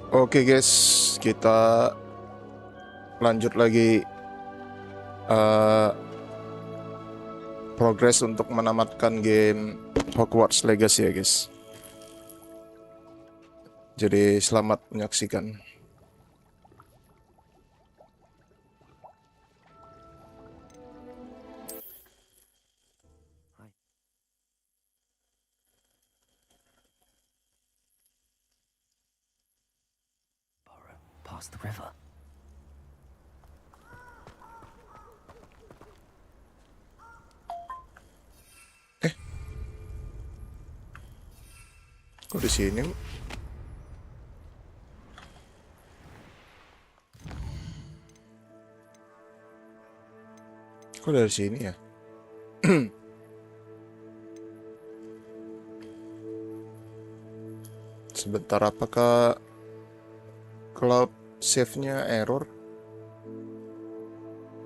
Oke guys, kita lanjut lagi eh, progres untuk menamatkan game Hogwarts Legacy ya guys. Jadi selamat menyaksikan. Past the river. Kok di sini? Kok dari sini ya? Sebentar, apakah cloud save-nya error?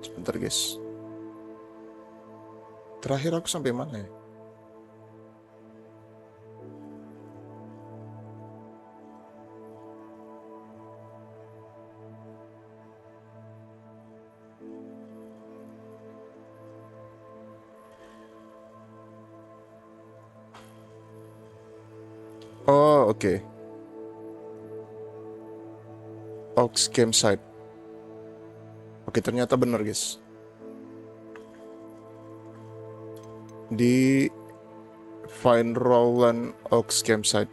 Sebentar guys. Terakhir aku sampai mana ya? Oh, oke. Ox campsite. Oke, ternyata benar guys. Di Find Rowland Ox campsite.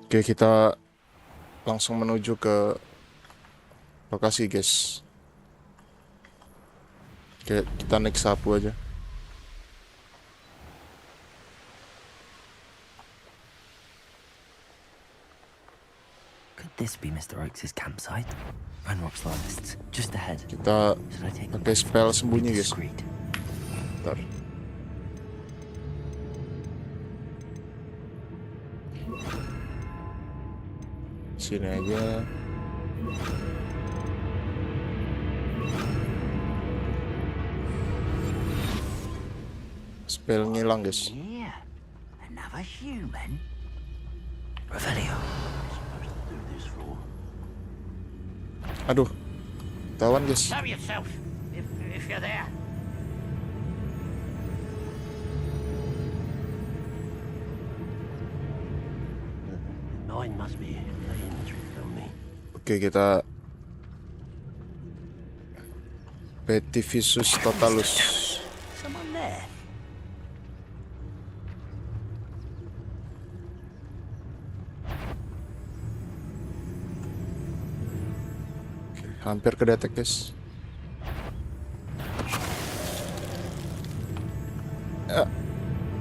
Oke, kita langsung menuju ke lokasi guys. Oke, kita naik sapu aja. Could this be Mr. Oakes' campsite? Ranrock's loyalists, just ahead. Kita Should I take pakai spell sembunyi guys. discreet? Bentar. Sini aja. Spell ngilang guys. Yeah, another human. Revelio. Aduh, tawan guys. Show yourself if you're there. Mine must be playing trick on me. Oke, kita Petivisus Totalus. Someone there. Hampir kedetek guys.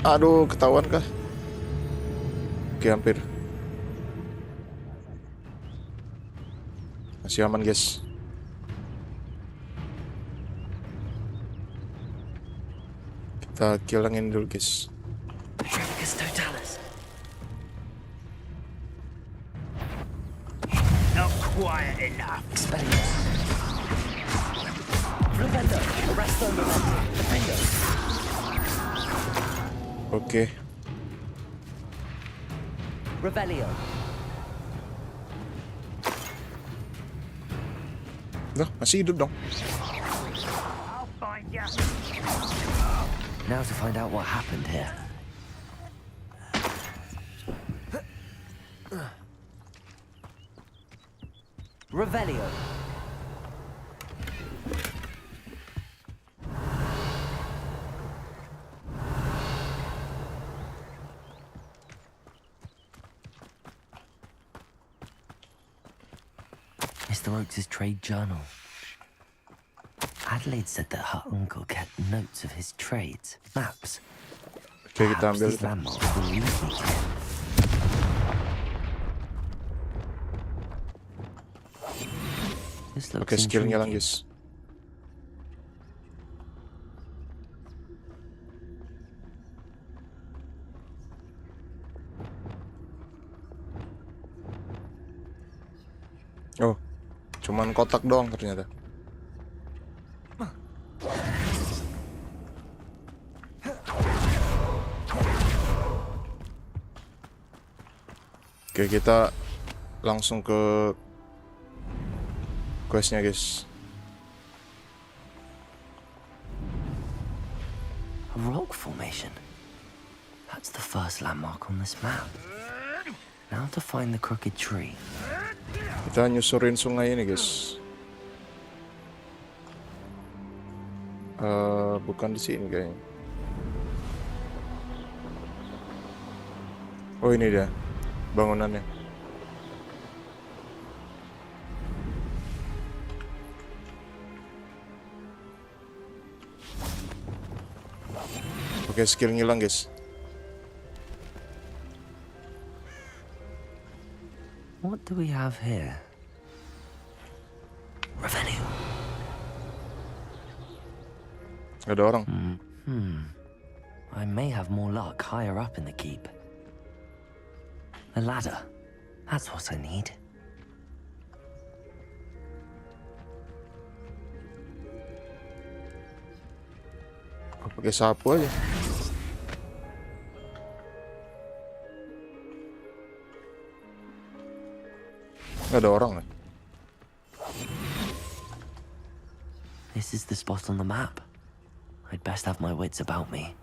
Aduh, ketahuan kah? Oke, hampir. Masih aman guys. Kita kilangin dulu guys. Petualangan totalis. Not quiet enough. Expelliarmus. Revelio. Arresto momento. Defendo. Oke. Revelio. Loh, masih hidup dong. I'll find you. Now to find out what happened here. Revelio. Mr. Oakes' trade journal. Adelaide said that her uncle kept notes of his trades, maps. Oke, kita Perhaps ambil. these landmarks will lead me to him. This looks Oke, skillnya lang intriguing. guys. Cuman kotak doang ternyata. Oke, kita langsung ke questnya guys. A rock formation. That's the first landmark on this map. Now to find the crooked tree. Kita nyusurin sungai ini guys. Bukan di sini kayaknya. Oh, ini dia bangunannya. Oke, skill ngilang guys. What do we have here? Revelio. Ada orang. I may have more luck higher up in the keep. A ladder. That's what I need. Aku pakai sapu aja. Nggak ada orang ya? This is the spot on the map. I'd best have my wits about me.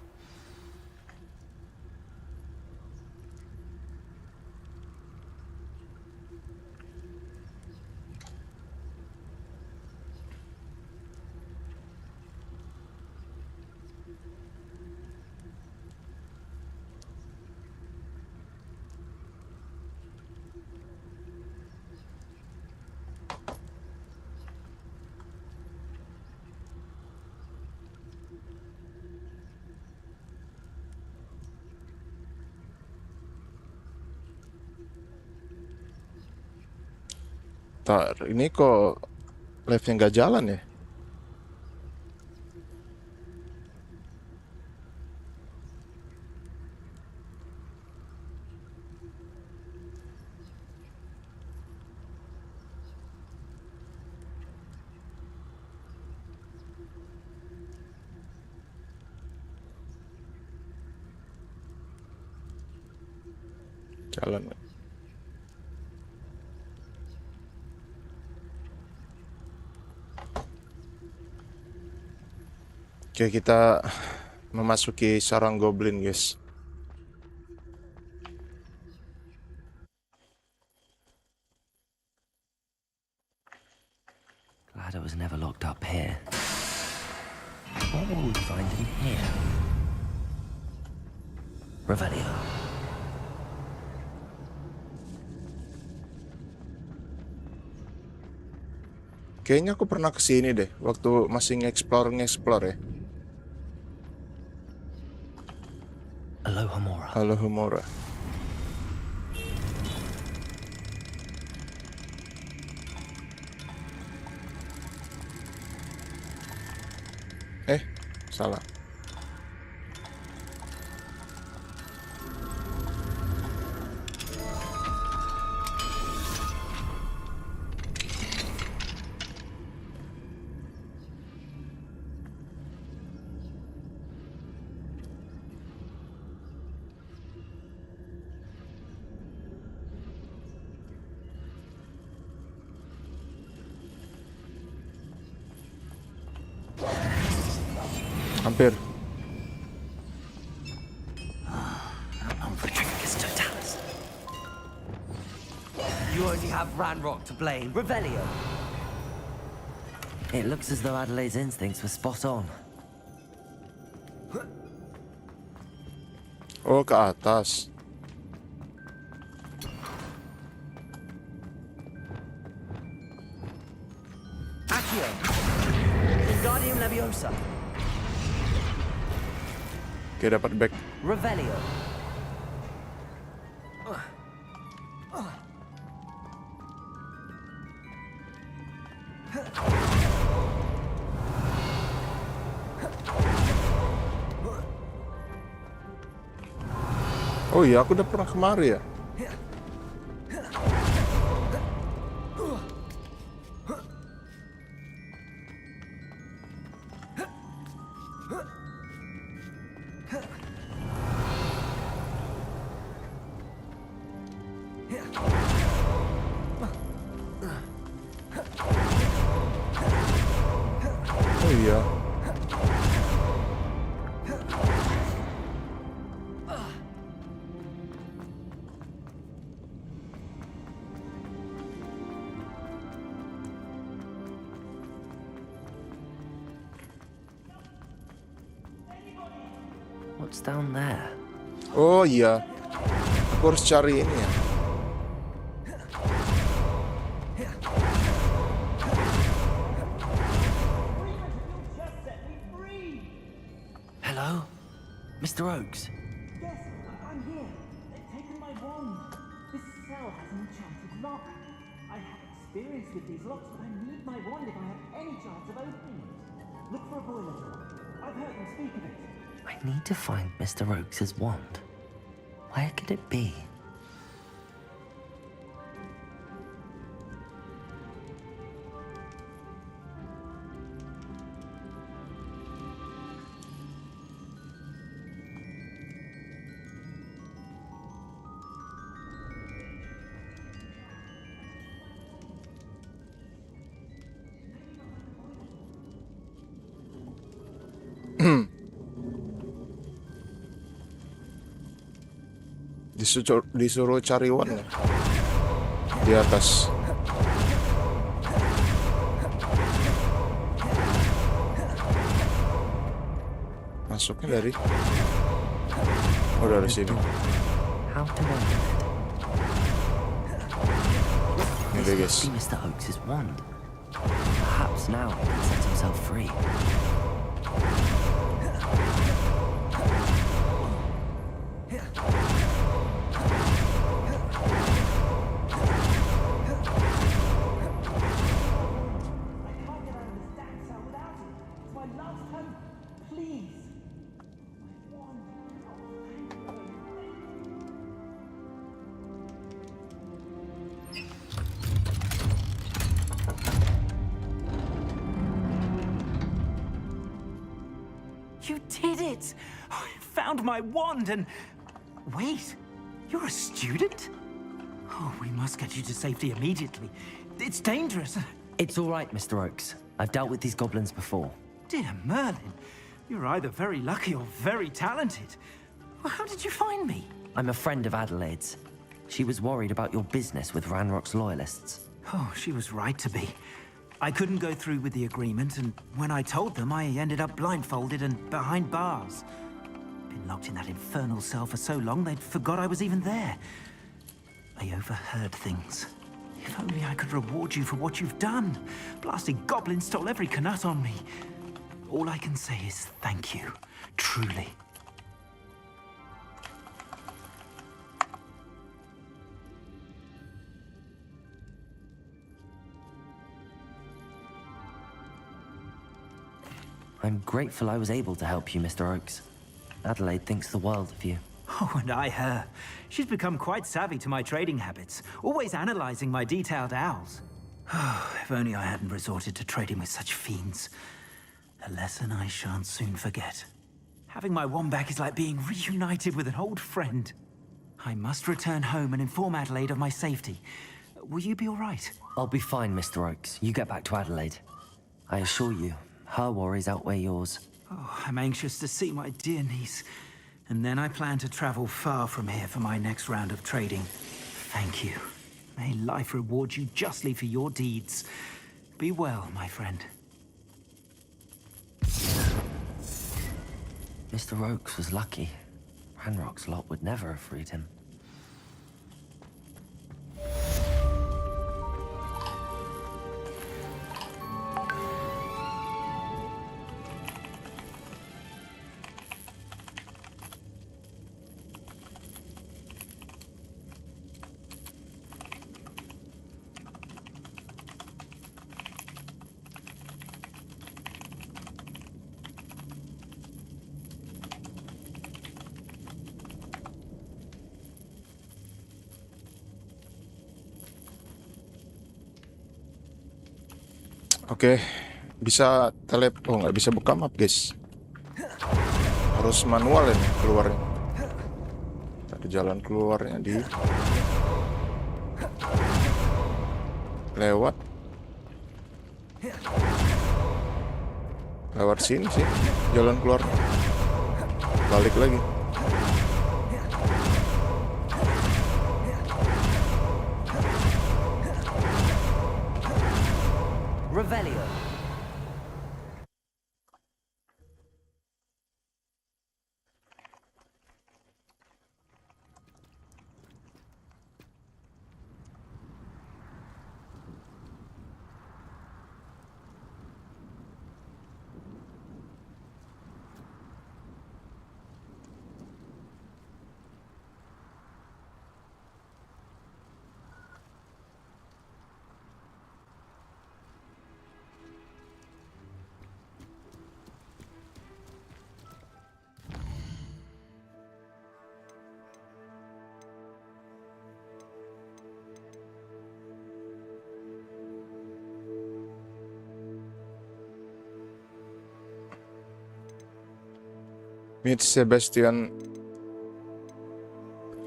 Ini kok live-nya nggak jalan ya? Jalan. Oke, kita memasuki sarang goblin, guys. Glad it was never locked up here. What will we find in here? Revelio. Kayaknya aku pernah kesini deh, waktu masih nge-explore ya. Alohomora. Alohomora. Salah. Hampir. You only have Ranrock to blame. Revelio. It looks as though Adelaide's instincts were spot on. Oh, ke atas. Accio. Wingardium Leviosa. Oke, dapat back. Revelio. Oh iya, aku udah pernah kemari ya. Oh iya. What's down there? Oh iya. Aku harus cari ini ya. Hello? Mr. Oakes? Yes, I'm here. They've taken my wand. This cell has an enchanted lock. I have experience with these locks, but I need my wand if I have any chance of opening it. Look for a boiler door. I've heard them speak of it. I need to find Mr. Oakes' wand. Where could it be? Disuruh cari wand ya. Di atas. Masuknya dari. Oh, dari sini. How to open it? Ini deh, guys. See Mr. Oakes' wand. Perhaps now he can set himself free. You did it! I found my wand and... Wait, you're a student? Oh, we must get you to safety immediately. It's dangerous. It's all right, Mr. Oakes. I've dealt with these goblins before. Dear Merlin, you're either very lucky or very talented. Well, how did you find me? I'm a friend of Adelaide's. She was worried about your business with Ranrock's loyalists. Oh, she was right to be. I couldn't go through with the agreement, and when I told them, I ended up blindfolded and behind bars. Been locked in that infernal cell for so long, they'd forgot I was even there. I overheard things. If only I could reward you for what you've done. Blasted goblins stole every canut on me. All I can say is thank you, truly. I'm grateful I was able to help you, Mr. Oakes. Adelaide thinks the world of you. Oh, and I her. She's become quite savvy to my trading habits, always analyzing my detailed owls. If only I hadn't resorted to trading with such fiends. A lesson I shan't soon forget. Having my wand back is like being reunited with an old friend. I must return home and inform Adelaide of my safety. Will you be all right? I'll be fine, Mr. Oakes. You get back to Adelaide. I assure you, her worries outweigh yours. Oh, I'm anxious to see my dear niece. And then I plan to travel far from here for my next round of trading. Thank you. May life reward you justly for your deeds. Be well, my friend. Mr. Oakes was lucky. Ranrock's lot would never have freed him. Oke, bisa oh nggak bisa buka map guys. Harus manual ini keluarnya. Ada jalan keluarnya di lewat sini sih jalan keluarnya. Balik lagi. Revelio. Meet Sebastian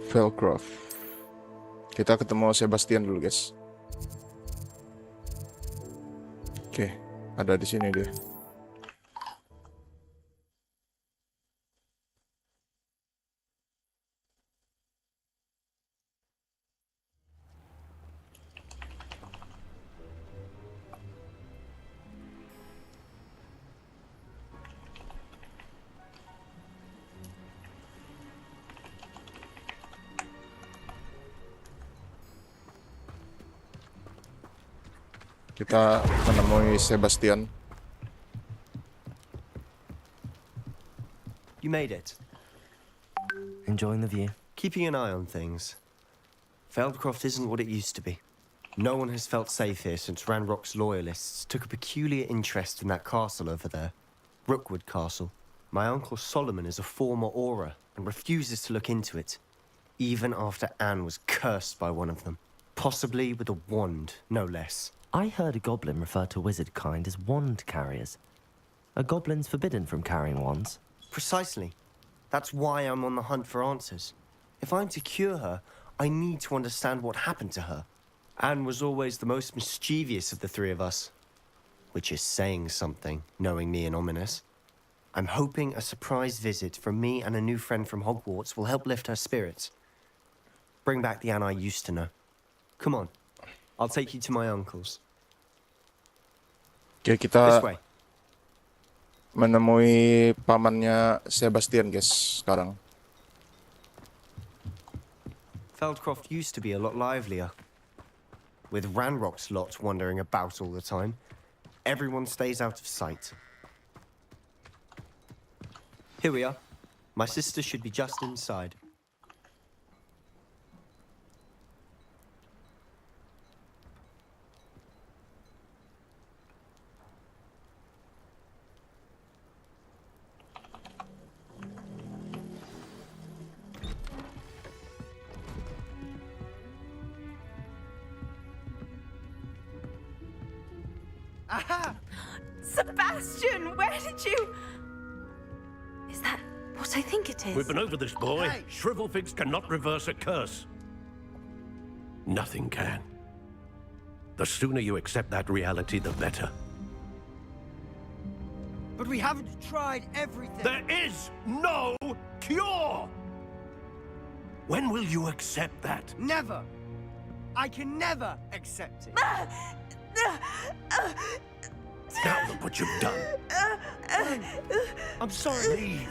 Velcroft. Kita ketemu Sebastian dulu, guys. Oke, ada di sini dia. Kita menemui Sebastian. You made it. Enjoying the view? Keeping an eye on things. Feldcroft isn't what it used to be. No one has felt safe here since Ranrock's loyalists took a peculiar interest in that castle over there. Rookwood Castle. My uncle Solomon is a former Auror and refuses to look into it, even after Anne was cursed by one of them. Possibly with a wand, no less. I heard a goblin refer to wizard kind as wand carriers. Are goblins forbidden from carrying wands? Precisely. That's why I'm on the hunt for answers. If I'm to cure her, I need to understand what happened to her. Anne was always the most mischievous of the three of us. Which is saying something, knowing me and Ominous. I'm hoping a surprise visit from me and a new friend from Hogwarts will help lift her spirits. Bring back the Anne I used to know. Come on. I'll take you to my uncle's. Oke, This kita way. menemui pamannya Sebastian, guys, sekarang. Feldcroft used to be a lot livelier. With Ranrock's lot wandering about all the time, everyone stays out of sight. Here we are. My sister should be just inside. Aha! Sebastian, where did you... Is that what I think it is? We've been over this, boy. Hey. Shrivelfigs cannot reverse a curse. Nothing can. The sooner you accept that reality, the better. But we haven't tried everything. There is no cure! When will you accept that? Never. I can never accept it. Now look what you've done. I'm sorry. Leave.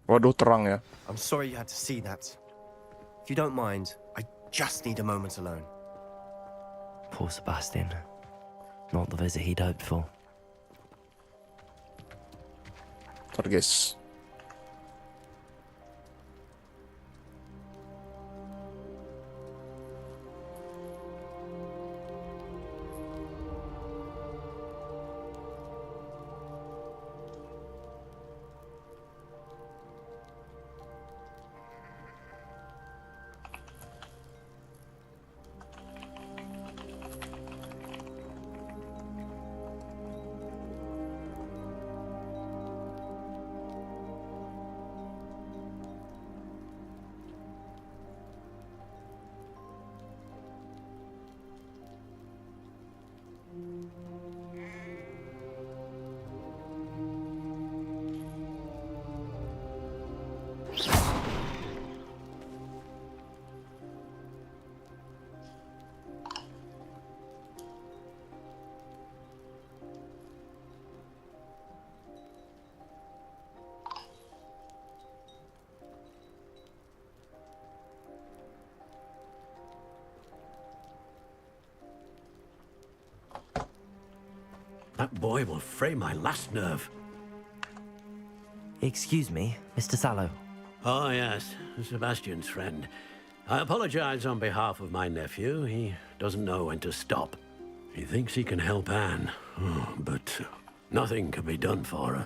Waduh, terang ya. I'm sorry you had to see that. If you don't mind, I just need a moment alone. Poor Sebastian. Not the visit he'd hoped for. Ntar, guys. That boy will fray my last nerve. Excuse me, Mr. Sallow. Oh, yes, Sebastian's friend. I apologize on behalf of my nephew. He doesn't know when to stop. He thinks he can help Anne, but nothing can be done for her.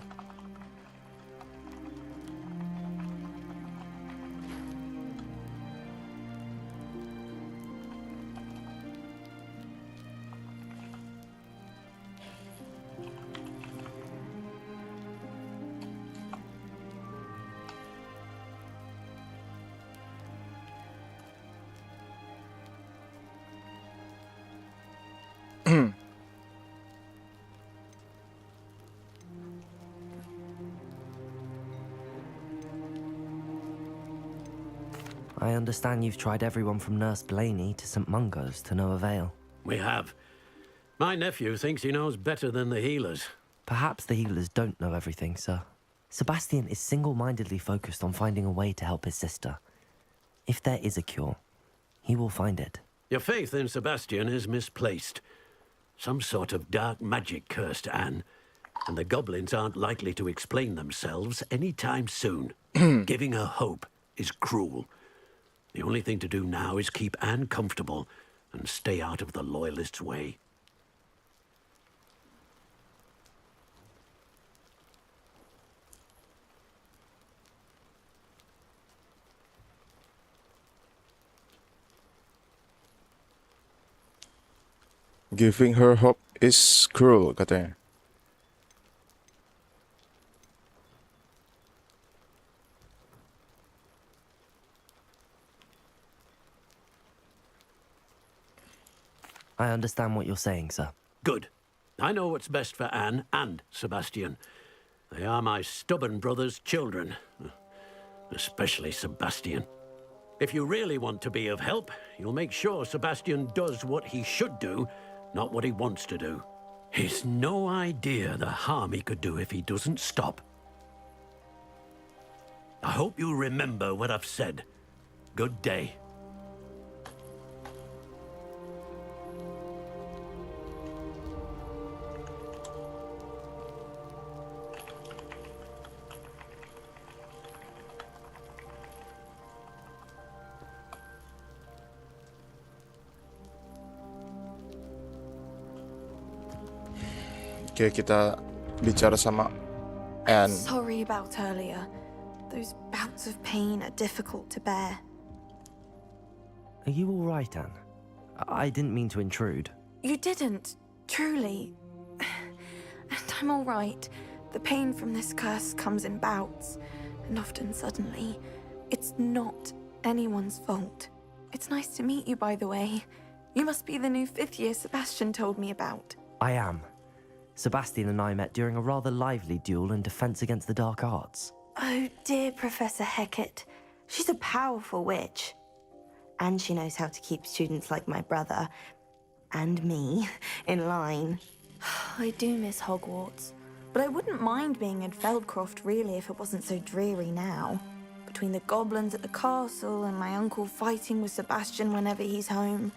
I understand you've tried everyone from Nurse Blaney to St. Mungo's to no avail. We have. My nephew thinks he knows better than the healers. Perhaps the healers don't know everything, sir. Sebastian is single-mindedly focused on finding a way to help his sister. If there is a cure, he will find it. Your faith in Sebastian is misplaced. Some sort of dark magic cursed Anne, and the goblins aren't likely to explain themselves anytime soon. Giving her hope is cruel. The only thing to do now is keep Anne comfortable and stay out of the Loyalists' way. Giving her hope is cruel, katanya. I understand what you're saying, sir. Good. I know what's best for Anne and Sebastian. They are my stubborn brother's children. Especially Sebastian. If you really want to be of help, you'll make sure Sebastian does what he should do, not what he wants to do. He's no idea the harm he could do if he doesn't stop. I hope you remember what I've said. Good day. Oke, kita bicara sama Anne. Sorry about earlier. Those bouts of pain are difficult to bear. Are you all right, Anne? I didn't mean to intrude. You didn't, truly. And I'm all right. The pain from this curse comes in bouts, and often suddenly. It's not anyone's fault. It's nice to meet you, by the way. You must be the new 5th year Sebastian told me about. I am. Sebastian and I met during a rather lively duel in Defense Against the Dark Arts. Oh, dear Professor Hecat. She's a powerful witch. And she knows how to keep students like my brother, and me, in line. I do miss Hogwarts, but I wouldn't mind being in Feldcroft really if it wasn't so dreary now. Between the goblins at the castle and my uncle fighting with Sebastian whenever he's home,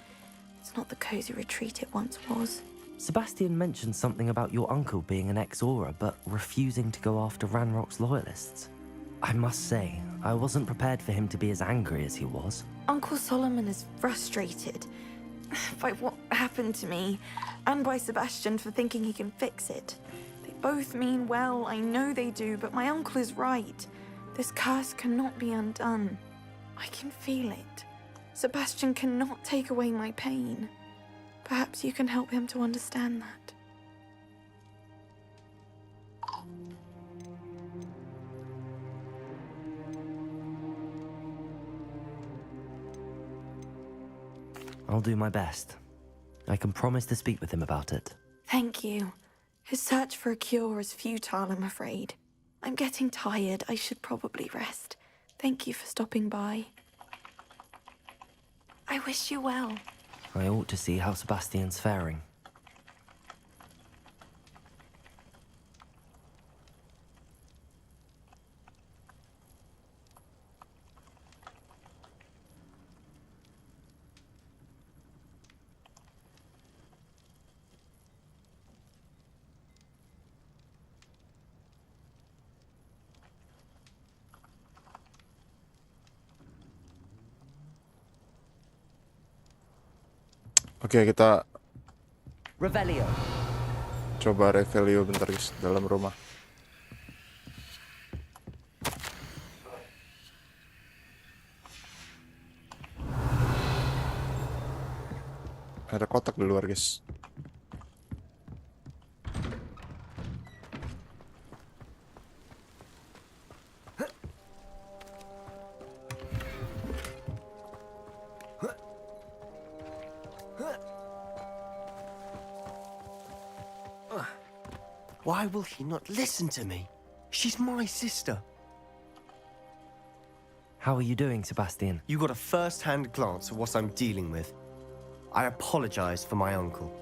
it's not the cozy retreat it once was. Sebastian mentioned something about your uncle being an ex-Auror, but refusing to go after Ranrock's loyalists. I must say, I wasn't prepared for him to be as angry as he was. Uncle Solomon is frustrated by what happened to me, and by Sebastian for thinking he can fix it. They both mean well, I know they do, but my uncle is right. This curse cannot be undone. I can feel it. Sebastian cannot take away my pain. Perhaps you can help him to understand that. I'll do my best. I can promise to speak with him about it. Thank you. His search for a cure is futile, I'm afraid. I'm getting tired. I should probably rest. Thank you for stopping by. I wish you well. I ought to see how Sebastian's faring. Oke, kita Revelio. coba revelio bentar guys dalam rumah. Ada kotak di luar guys. Why will he not listen to me? She's my sister. How are you doing, Sebastian? You got a first-hand glance of what I'm dealing with. I apologize for my uncle.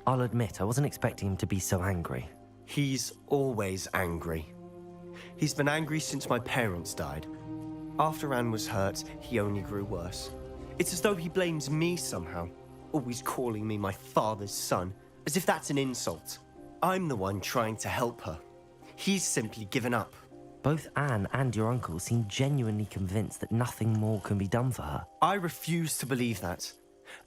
I'll admit, I wasn't expecting him to be so angry. He's always angry. He's been angry since my parents died. After Anne was hurt, he only grew worse. It's as though he blames me somehow, always calling me my father's son, as if that's an insult. I'm the one trying to help her. He's simply given up. Both Anne and your uncle seem genuinely convinced that nothing more can be done for her. I refuse to believe that.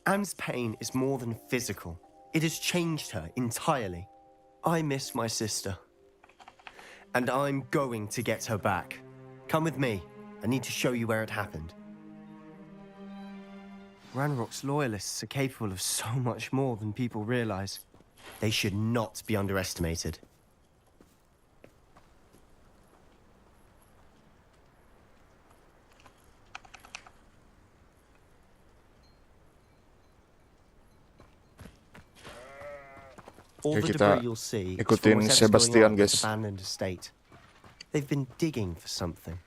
Anne's pain is more than physical. It has changed her entirely. I miss my sister. And I'm going to get her back. Come with me. I need to show you where it happened. Ranrock's loyalists are capable of so much more than people realize. They should not be underestimated. All Oke, the kita debris you'll see is ikutin from whatever's Sebastian, going on at guys. this abandoned estate. They've been digging for something.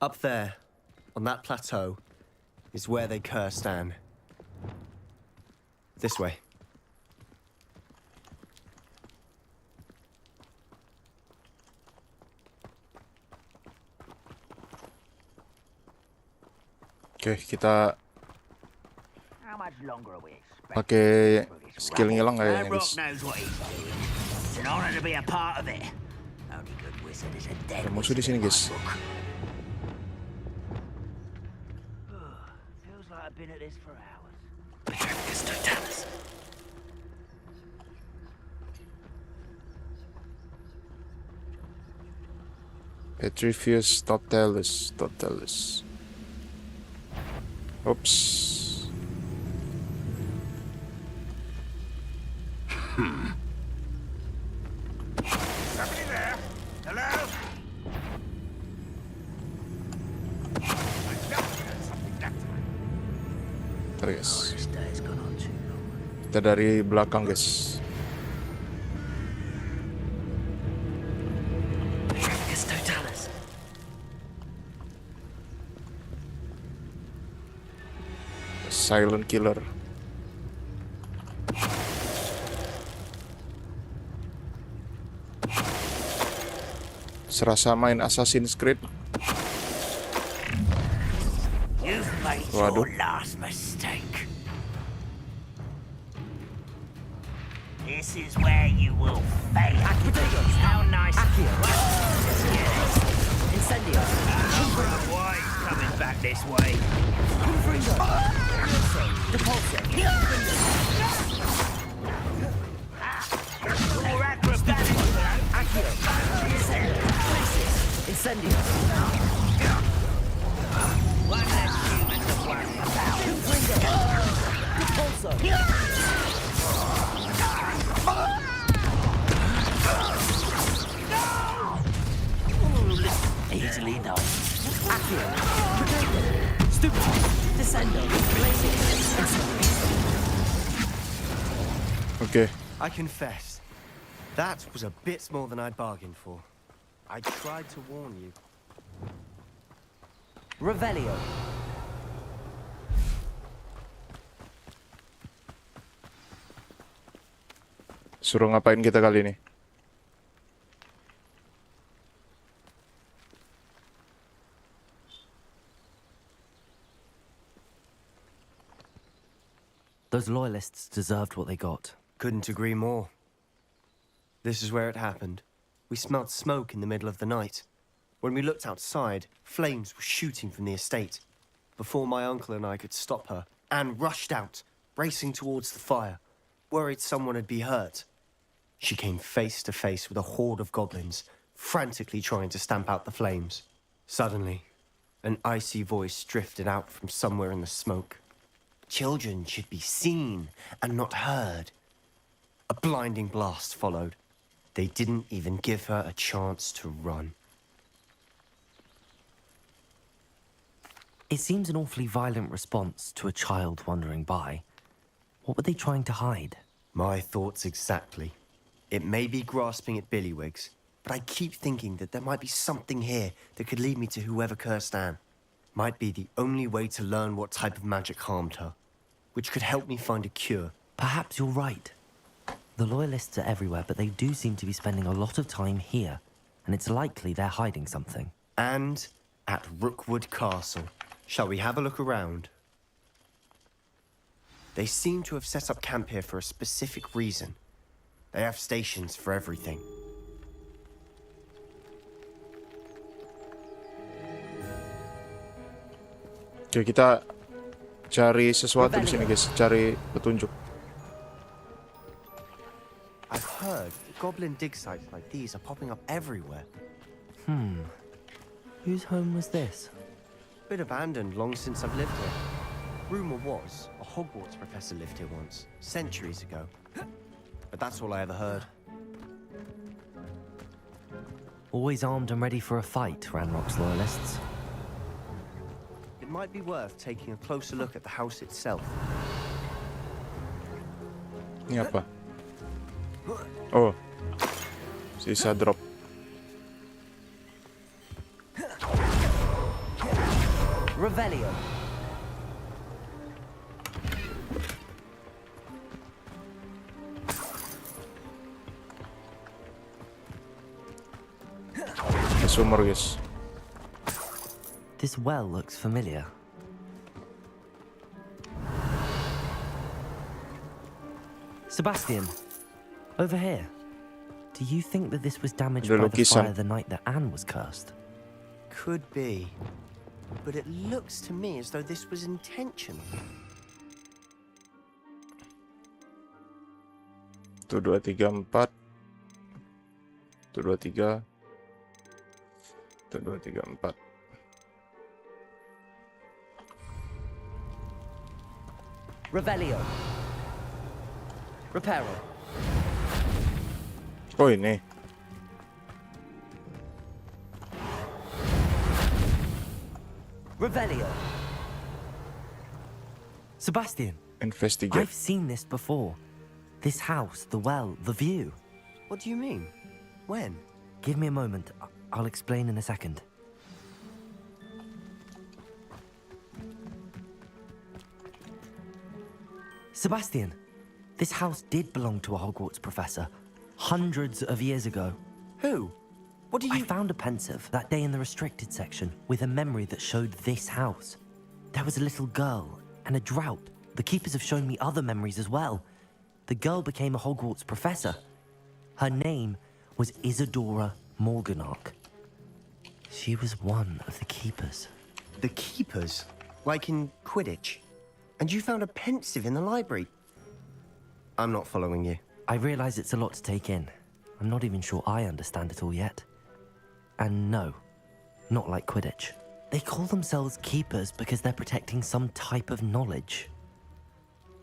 Up there, on that plateau, is where they cursed Anne. This way. Oke, kita How much longer are we expecting? pakai skill ngilang kayaknya Rock guys. knows what he's doing. It's an honor to be a part of it. Only good wizard is a dead Ada musuh di wizard sini in my guys. book. Feels like I've been at this for hours. Petrifius totalis. Oops. Somebody there? Hello? Bentar guys. This day's gone on too long. Kita dari belakang guys. Silent killer. Serasa main Assassin's Creed. You've made Waduh. your last mistake. This is where you will fail. How nice. Incendio. Why coming back this way? Incendio. One less human to worry Easily done. Oke, I confess, that was a bit more than I'd bargained for. I tried to warn you. Revelio. Suruh ngapain kita kali ini? Those loyalists deserved what they got. Couldn't agree more. This is where it happened. We smelled smoke in the middle of the night. When we looked outside, flames were shooting from the estate. Before my uncle and I could stop her, Anne rushed out, racing towards the fire, worried someone had been hurt. She came face to face with a horde of goblins, frantically trying to stamp out the flames. Suddenly, an icy voice drifted out from somewhere in the smoke. Children should be seen and not heard. A blinding blast followed. They didn't even give her a chance to run. It seems an awfully violent response to a child wandering by. What were they trying to hide? My thoughts exactly. It may be grasping at Billywigs, but I keep thinking that there might be something here that could lead me to whoever cursed Anne. Might be the only way to learn what type of magic harmed her, which could help me find a cure. Perhaps you're right. The loyalists are everywhere, but they do seem to be spending a lot of time here, and it's likely they're hiding something. And at Rookwood Castle. Shall we have a look around? They seem to have set up camp here for a specific reason. They have stations for everything. Oke, kita cari sesuatu di sini, guys. Cari petunjuk. I've heard goblin dig sites like these are popping up everywhere. Whose home was this? Bit abandoned long since I've lived here. Rumor was a Hogwarts professor lived here once, centuries ago. But that's all I ever heard. Always armed and ready for a fight, Ranrock's loyalists. It might be worth taking a closer look at the house itself. Ini apa? Oh, sisa drop. Revelio. Sumur, guys. This well looks familiar. Sebastian, over here. Do you think that this was damaged The by the lukisan. fire the night that Anne was cursed? Could be. But it looks to me as though this was intentional. 1, 2, 3, 4. 1, 2, 3. 1, 2, 3, 4. Revelio. Reparo. Oh, ini. Revelio. Sebastian, Investigate. I've seen this before. This house, the well, the view. What do you mean? When? Give me a moment. I'll explain in a second. Sebastian, this house did belong to a Hogwarts professor hundreds of years ago. Who? What do you... I found a pensive that day in the restricted section with a memory that showed this house. There was a little girl and a drought. The keepers have shown me other memories as well. The girl became a Hogwarts professor. Her name was Isadora Morganach. She was one of the keepers. The keepers? Like in Quidditch? And you found a pensive in the library? I'm not following you. I realize it's a lot to take in. I'm not even sure I understand it all yet. And no, not like Quidditch. They call themselves keepers because they're protecting some type of knowledge.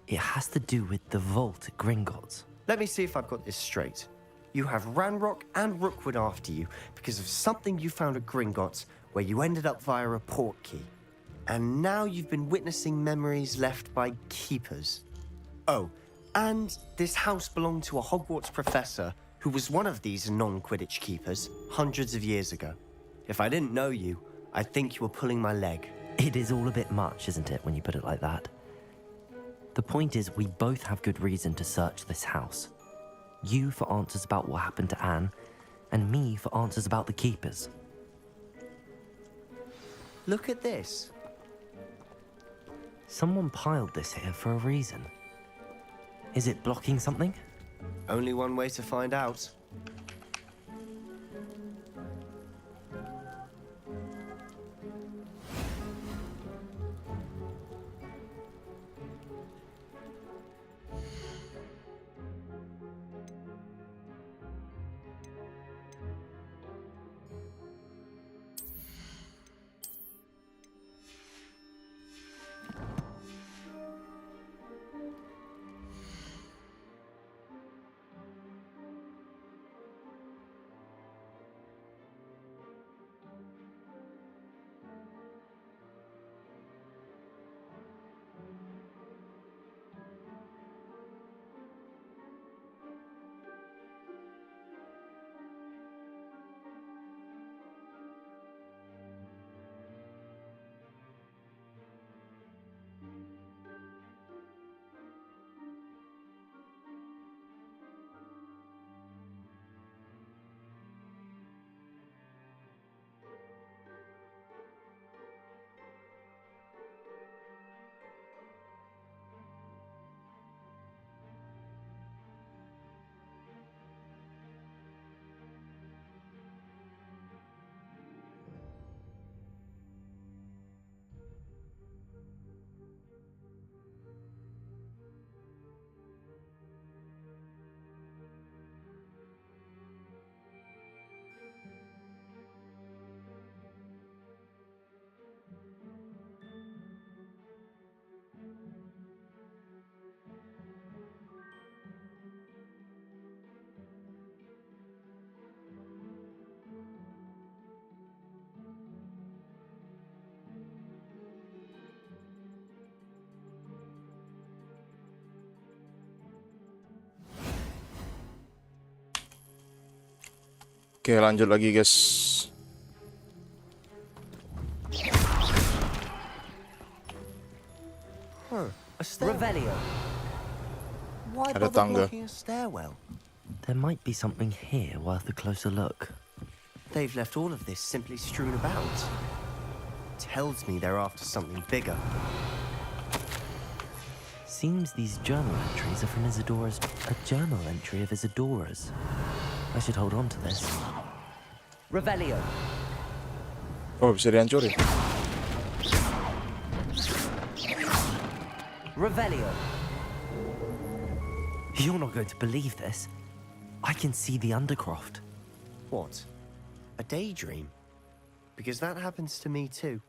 It has to do with the vault at Gringotts. Let me see if I've got this straight. You have Ranrock and Rookwood after you because of something you found at Gringotts where you ended up via a port key. And now you've been witnessing memories left by keepers. Oh, and this house belonged to a Hogwarts professor who was one of these non-Quidditch keepers hundreds of years ago. If I didn't know you, I'd think you were pulling my leg. It is all a bit much, isn't it, when you put it like that? The point is, we both have good reason to search this house. You for answers about what happened to Anne, and me for answers about the keepers. Look at this. Someone piled this here for a reason. Is it blocking something? Only one way to find out. Oke, lanjut lagi guys. A stairwell. Revelio. Why Ada bother tangga. blocking a stairwell? There might be something here worth a closer look. They've left all of this simply strewn about. Tells me they're after something bigger. Seems these journal entries are from Isadora's... A journal entry of Isadora's. I should hold on to this. Revelio. Oh, bisa dihancurin. Revelio. You're not going to believe this. I can see the Undercroft. What? A daydream? Because that happens to me too.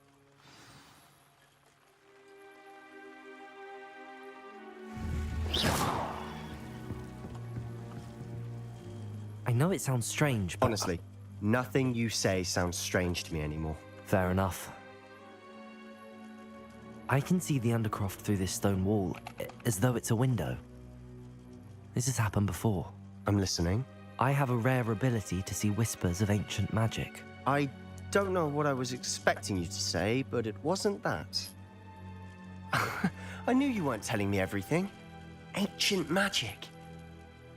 I know it sounds strange, but... Honestly, nothing you say sounds strange to me anymore. Fair enough. I can see the Undercroft through this stone wall, as though it's a window. This has happened before. I'm listening. I have a rare ability to see whispers of ancient magic. I don't know what I was expecting you to say, but it wasn't that. I knew you weren't telling me everything. Ancient magic.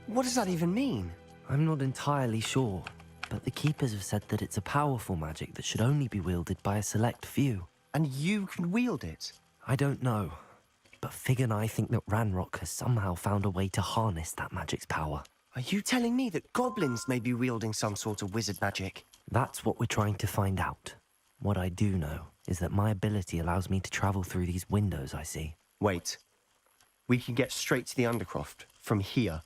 What does that even mean? I'm not entirely sure, but the Keepers have said that it's a powerful magic that should only be wielded by a select few. And you can wield it? I don't know, but Fig and I think that Ranrock has somehow found a way to harness that magic's power. Are you telling me that goblins may be wielding some sort of wizard magic? That's what we're trying to find out. What I do know is that my ability allows me to travel through these windows I see. Wait. We can get straight to the Undercroft from here.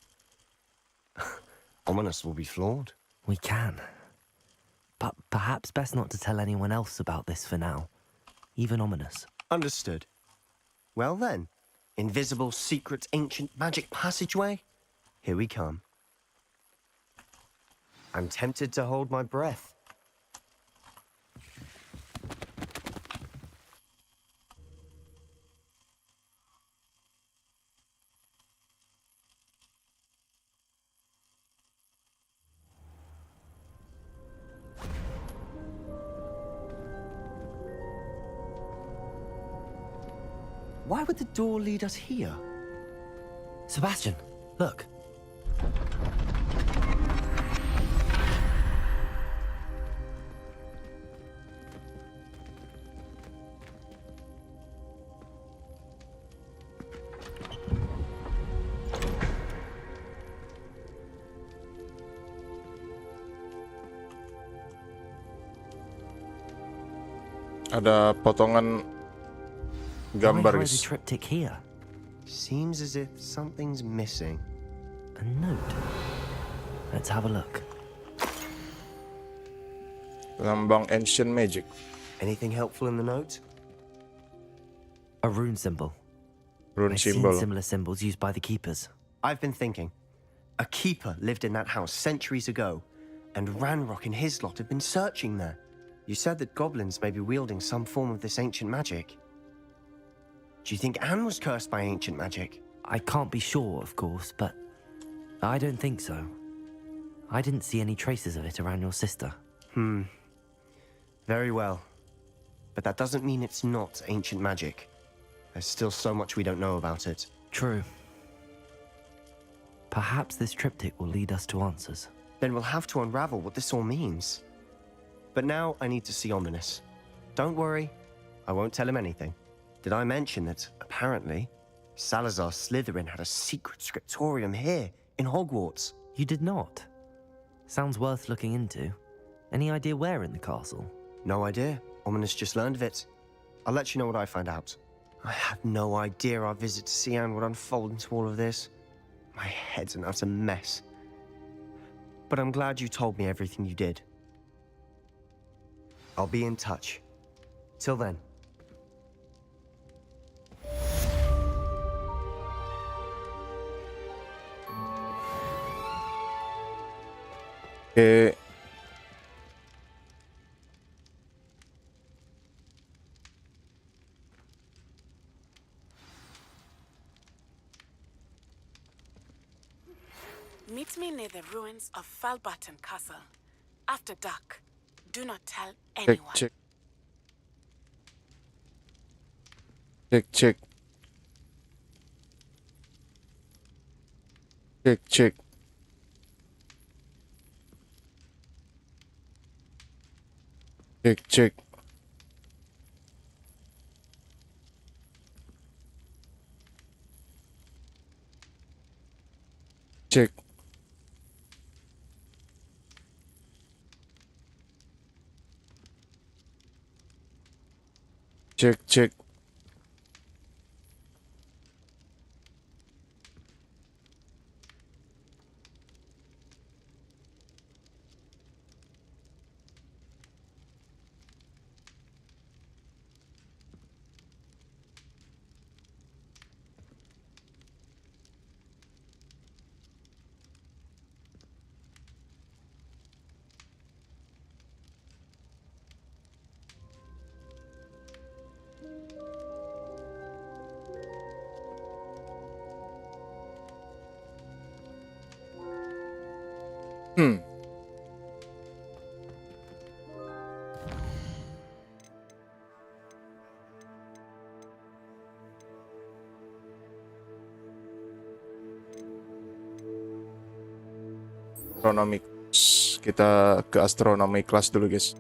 Ominous will be floored. We can. But perhaps best not to tell anyone else about this for now. Even Ominous. Understood. Well then, invisible, secret, ancient magic passageway? Here we come. I'm tempted to hold my breath. Why would the door lead us here? Sebastian, look. Ada potongan gambar, Why hide a guys. triptych here? Seems as if something's missing. A note. Let's have a look. Lambang ancient magic. Anything helpful in the note? A rune symbol. Rune I've seen symbol. similar symbols used by the keepers. I've been thinking. A keeper lived in that house centuries ago, and Ranrock and his lot have been searching there. You said that goblins may be wielding some form of this ancient magic. Do you think Anne was cursed by ancient magic? I can't be sure, of course, but I don't think so. I didn't see any traces of it around your sister. Very well. But that doesn't mean it's not ancient magic. There's still so much we don't know about it. True. Perhaps this triptych will lead us to answers. Then we'll have to unravel what this all means. But now I need to see Ominous. Don't worry, I won't tell him anything. Did I mention that, apparently, Salazar Slytherin had a secret scriptorium here in Hogwarts? You did not. Sounds worth looking into. Any idea where in the castle? No idea. Ominous just learned of it. I'll let you know what I find out. I had no idea our visit to Sian would unfold into all of this. My head's an utter mess. But I'm glad you told me everything you did. I'll be in touch. Till then. Oke. Meet me near the ruins of Falbaton Castle. After dark. Do not tell Cek, anyone. cek. Cek, cek. Cek, cek. Cek, cek. Cek. Cek, cek. Astronomi. Kita ke astronomi kelas dulu, guys.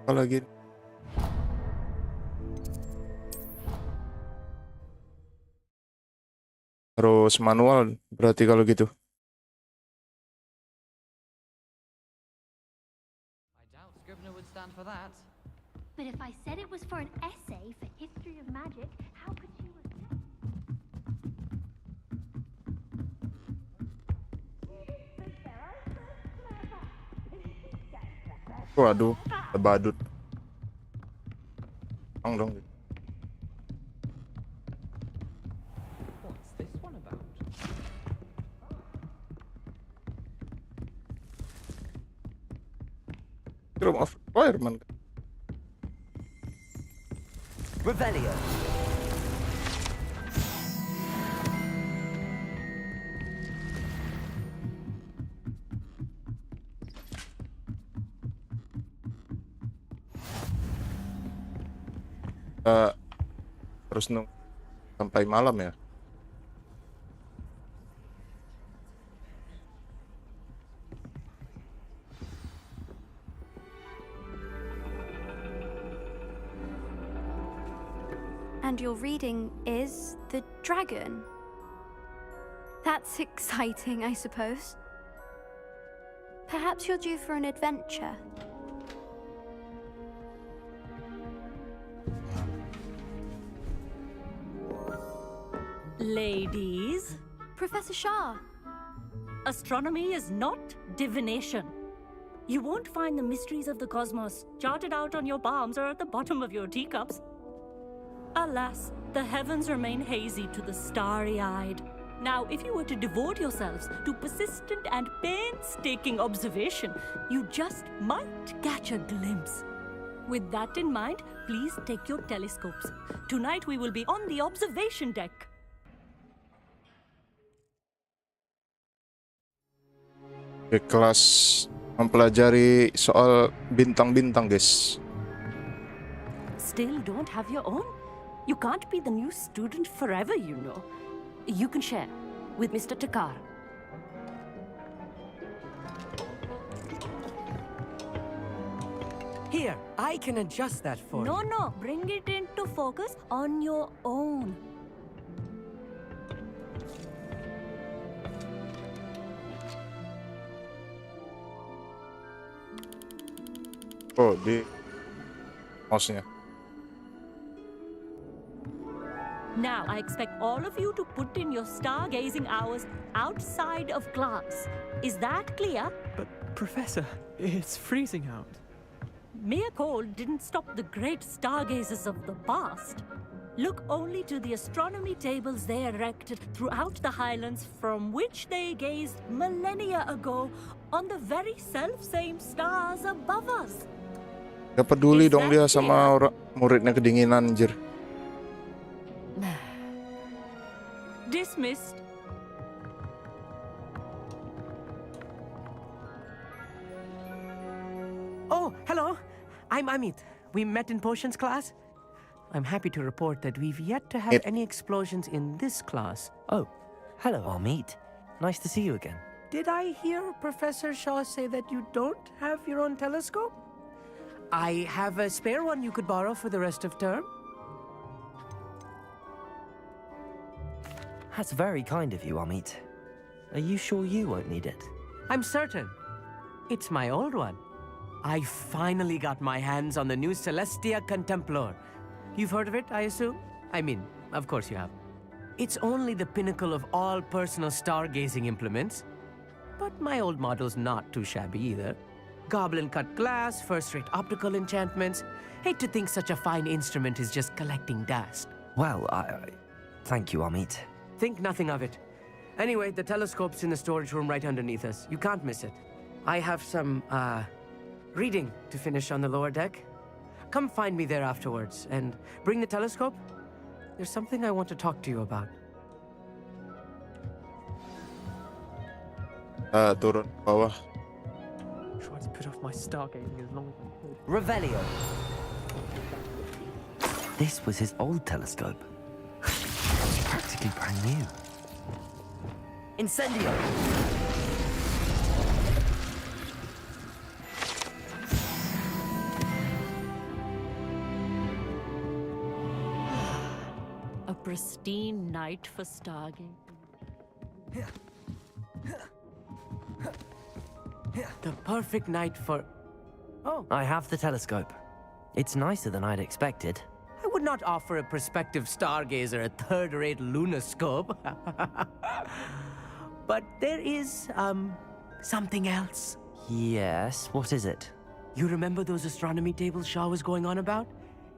Apa lagi? Harus manual berarti kalau gitu. For that. But if I said it was for an essay for history of magic, how could you have... Waduh, badut. Dong. What's this one about? Room of Requirement. Revelio. Harus nunggu sampai malam ya. And your reading is The Dragon. That's exciting, I suppose. Perhaps you're due for an adventure. Ladies, Professor Shah. astronomy is not divination. You won't find the mysteries of the cosmos charted out on your palms or at the bottom of your teacups. Alas, the heavens remain hazy to the starry-eyed. Now, if you were to devote yourselves to persistent and painstaking observation, you just might catch a glimpse. With that in mind, please take your telescopes. Tonight we will be on the observation deck. Di kelas mempelajari soal bintang-bintang, guys. Still don't have your own? You can't be the new student forever, you know. You can share with Mr. Takar. Here, I can adjust that for you. No, bring it into focus on your own. Oh, di mouse-nya. Now, I expect all of you to put in your stargazing hours outside of class. Is that clear? But, Professor, it's freezing out. Mere cold didn't stop the great stargazers of the past. Look only to the astronomy tables they erected throughout the highlands from which they gazed millennia ago on the very self-same stars above us. Gak peduli dong dia sama muridnya kedinginan, anjir. Dismissed. Oh, hello. I'm Amit. We met in potions class. I'm happy to report that we've yet to have any explosions in this class. Oh, hello, Amit. Nice to see you again. Did I hear Professor Shaw say that you don't have your own telescope? I have a spare one you could borrow for the rest of term. That's very kind of you, Amit. Are you sure you won't need it? I'm certain. It's my old one. I finally got my hands on the new Celestia Contemplor. You've heard of it, I assume? I mean, of course you have. It's only the pinnacle of all personal stargazing implements. But my old model's not too shabby either. Goblin-cut glass, first-rate optical enchantments. Hate to think such a fine instrument is just collecting dust. Well, thank you, Amit. Think nothing of it. Anyway, the telescope's in the storage room right underneath us. You can't miss it. I have some, reading to finish on the lower deck. Come find me there afterwards, and bring the telescope. There's something I want to talk to you about. Turun bawah. Try to put off my stargazing as long as I could. Revelio. This was his old telescope. Practically brand new. Incendio. A pristine night for stargazing. The perfect night for... Oh, I have the telescope. It's nicer than I'd expected. I would not offer a prospective stargazer a third-rate lunoscope. But there is, something else. Yes, what is it? You remember those astronomy tables Shaw was going on about?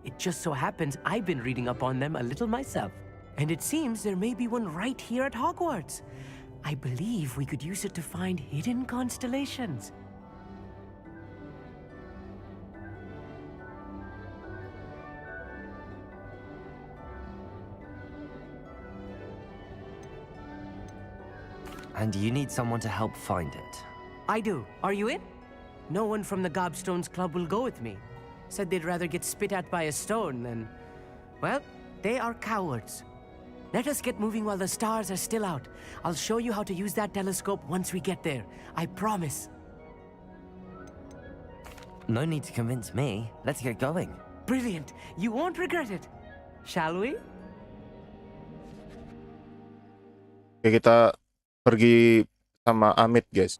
It just so happens I've been reading up on them a little myself. And it seems there may be one right here at Hogwarts. I believe we could use it to find hidden constellations. And you need someone to help find it. I do. Are you in? No one from the Gobstones Club will go with me. Said they'd rather get spit at by a stone than Well, they are cowards. Let us get moving while the stars are still out. I'll show you how to use that telescope once we get there. I promise. No need to convince me. Let's get going. Brilliant. You won't regret it. Shall we? Oke, kita pergi sama Amit, guys.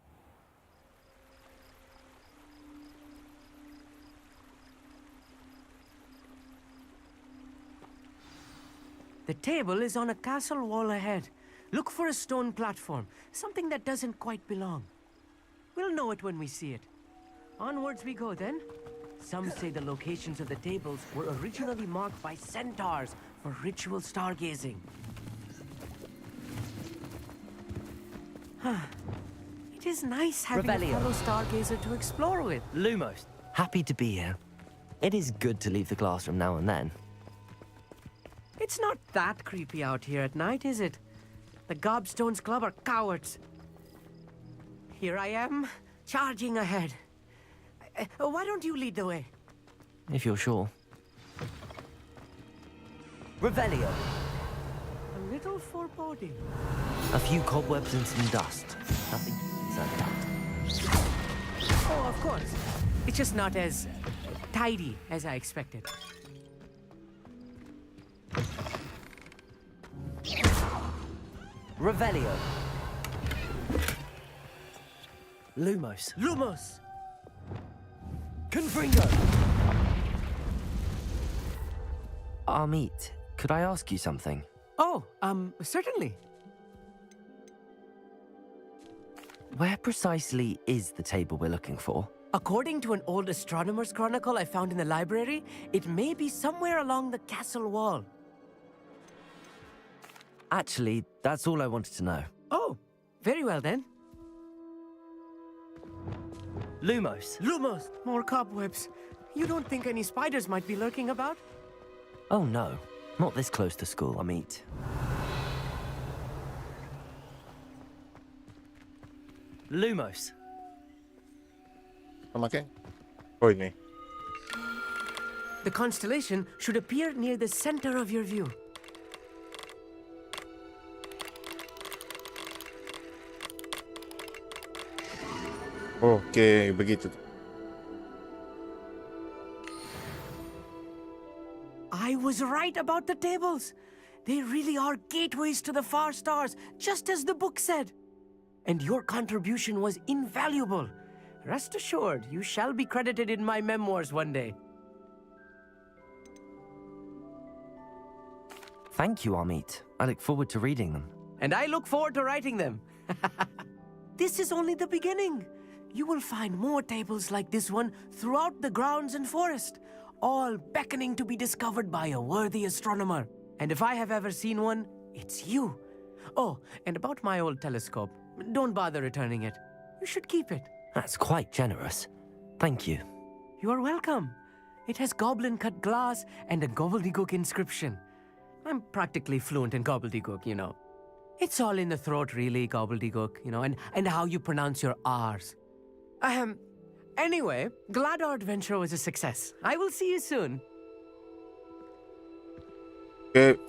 The table is on a castle wall ahead. Look for a stone platform, something that doesn't quite belong. We'll know it when we see it. Onwards we go then. Some say the locations of the tables were originally marked by centaurs for ritual stargazing. It is nice having Revelio. a fellow stargazer to explore with. Lumos, happy to be here. It is good to leave the classroom now and then. It's not that creepy out here at night, is it? The Gobstones Club are cowards. Here I am, charging ahead. Why don't you lead the way? If you're sure. Revelio. A little foreboding. A few cobwebs and some dust. Nothing to be concerned about. Oh, of course. It's just not as tidy as I expected. Revelio. Lumos. Lumos! Confringo! Amit, could I ask you something? Oh, certainly. Where precisely is the table we're looking for? According to an old astronomer's chronicle I found in the library, it may be somewhere along the castle wall. Actually, that's all I wanted to know. Oh, very well then. Lumos. Lumos! More cobwebs. You don't think any spiders might be lurking about? Oh no, not this close to school, Amit. Lumos. Sama kayak? Oh, ini. The constellation should appear near the center of your view. Oke, begitu. I was right about the tables. They really are gateways to the far stars, just as the book said. And your contribution was invaluable. Rest assured, you shall be credited in my memoirs one day. Thank you, Amit. I look forward to reading them. And I look forward to writing them. This is only the beginning. You will find more tables like this one throughout the grounds and forest, all beckoning to be discovered by a worthy astronomer. And if I have ever seen one, it's you. Oh, and about my old telescope, don't bother returning it. You should keep it. That's quite generous. Thank you. You are welcome. It has goblin-cut glass and a gobbledygook inscription. I'm practically fluent in gobbledygook, you know. It's all in the throat, really, gobbledygook, you know, and how you pronounce your R's. Anyway, glad our adventure was a success. I will see you soon. Oke,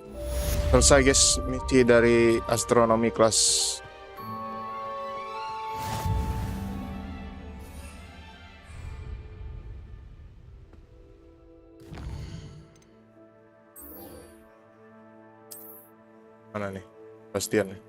selesai guys misi dari astronomi kelas. Mana nih? Bastian nih.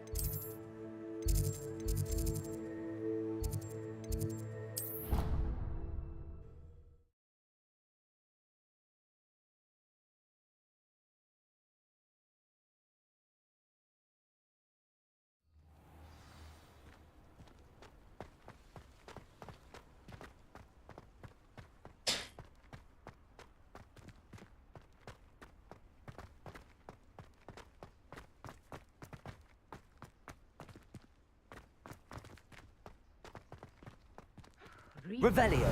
Revelio.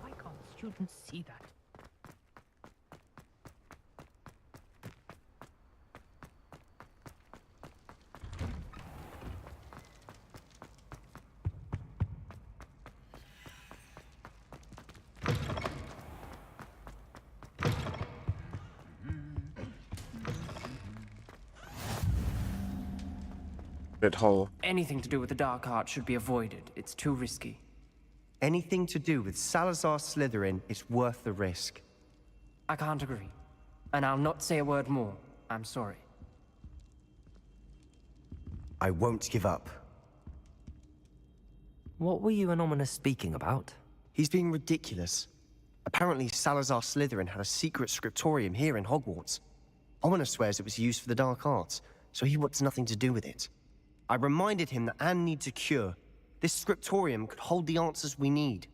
Why can't students see that? Secret Hall. Anything to do with the dark art should be avoided. It's too risky. Anything to do with Salazar Slytherin is worth the risk. I can't agree. And I'll not say a word more. I'm sorry. I won't give up. What were you and Ominous speaking about? He's being ridiculous. Apparently, Salazar Slytherin had a secret scriptorium here in Hogwarts. Ominous swears it was used for the dark arts, so he wants nothing to do with it. I reminded him that Anne needs a cure. This scriptorium could hold the answers we need.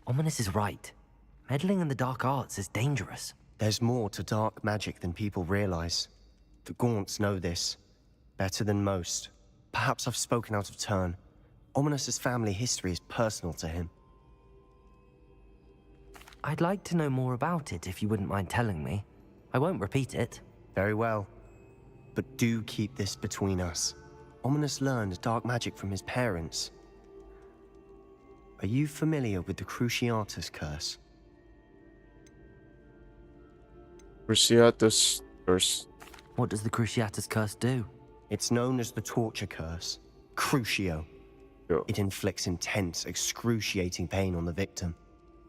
Ominous is right. Meddling in the dark arts is dangerous. There's more to dark magic than people realize. The Gaunts know this. Better than most. Perhaps I've spoken out of turn. Ominous's family history is personal to him. I'd like to know more about it if you wouldn't mind telling me. I won't repeat it. Very well. But do keep this between us. Ominous learned dark magic from his parents. Are you familiar with the Cruciatus Curse? Cruciatus Curse. What does the Cruciatus Curse do? It's known as the Torture Curse. Crucio. Yo. It inflicts intense, excruciating pain on the victim.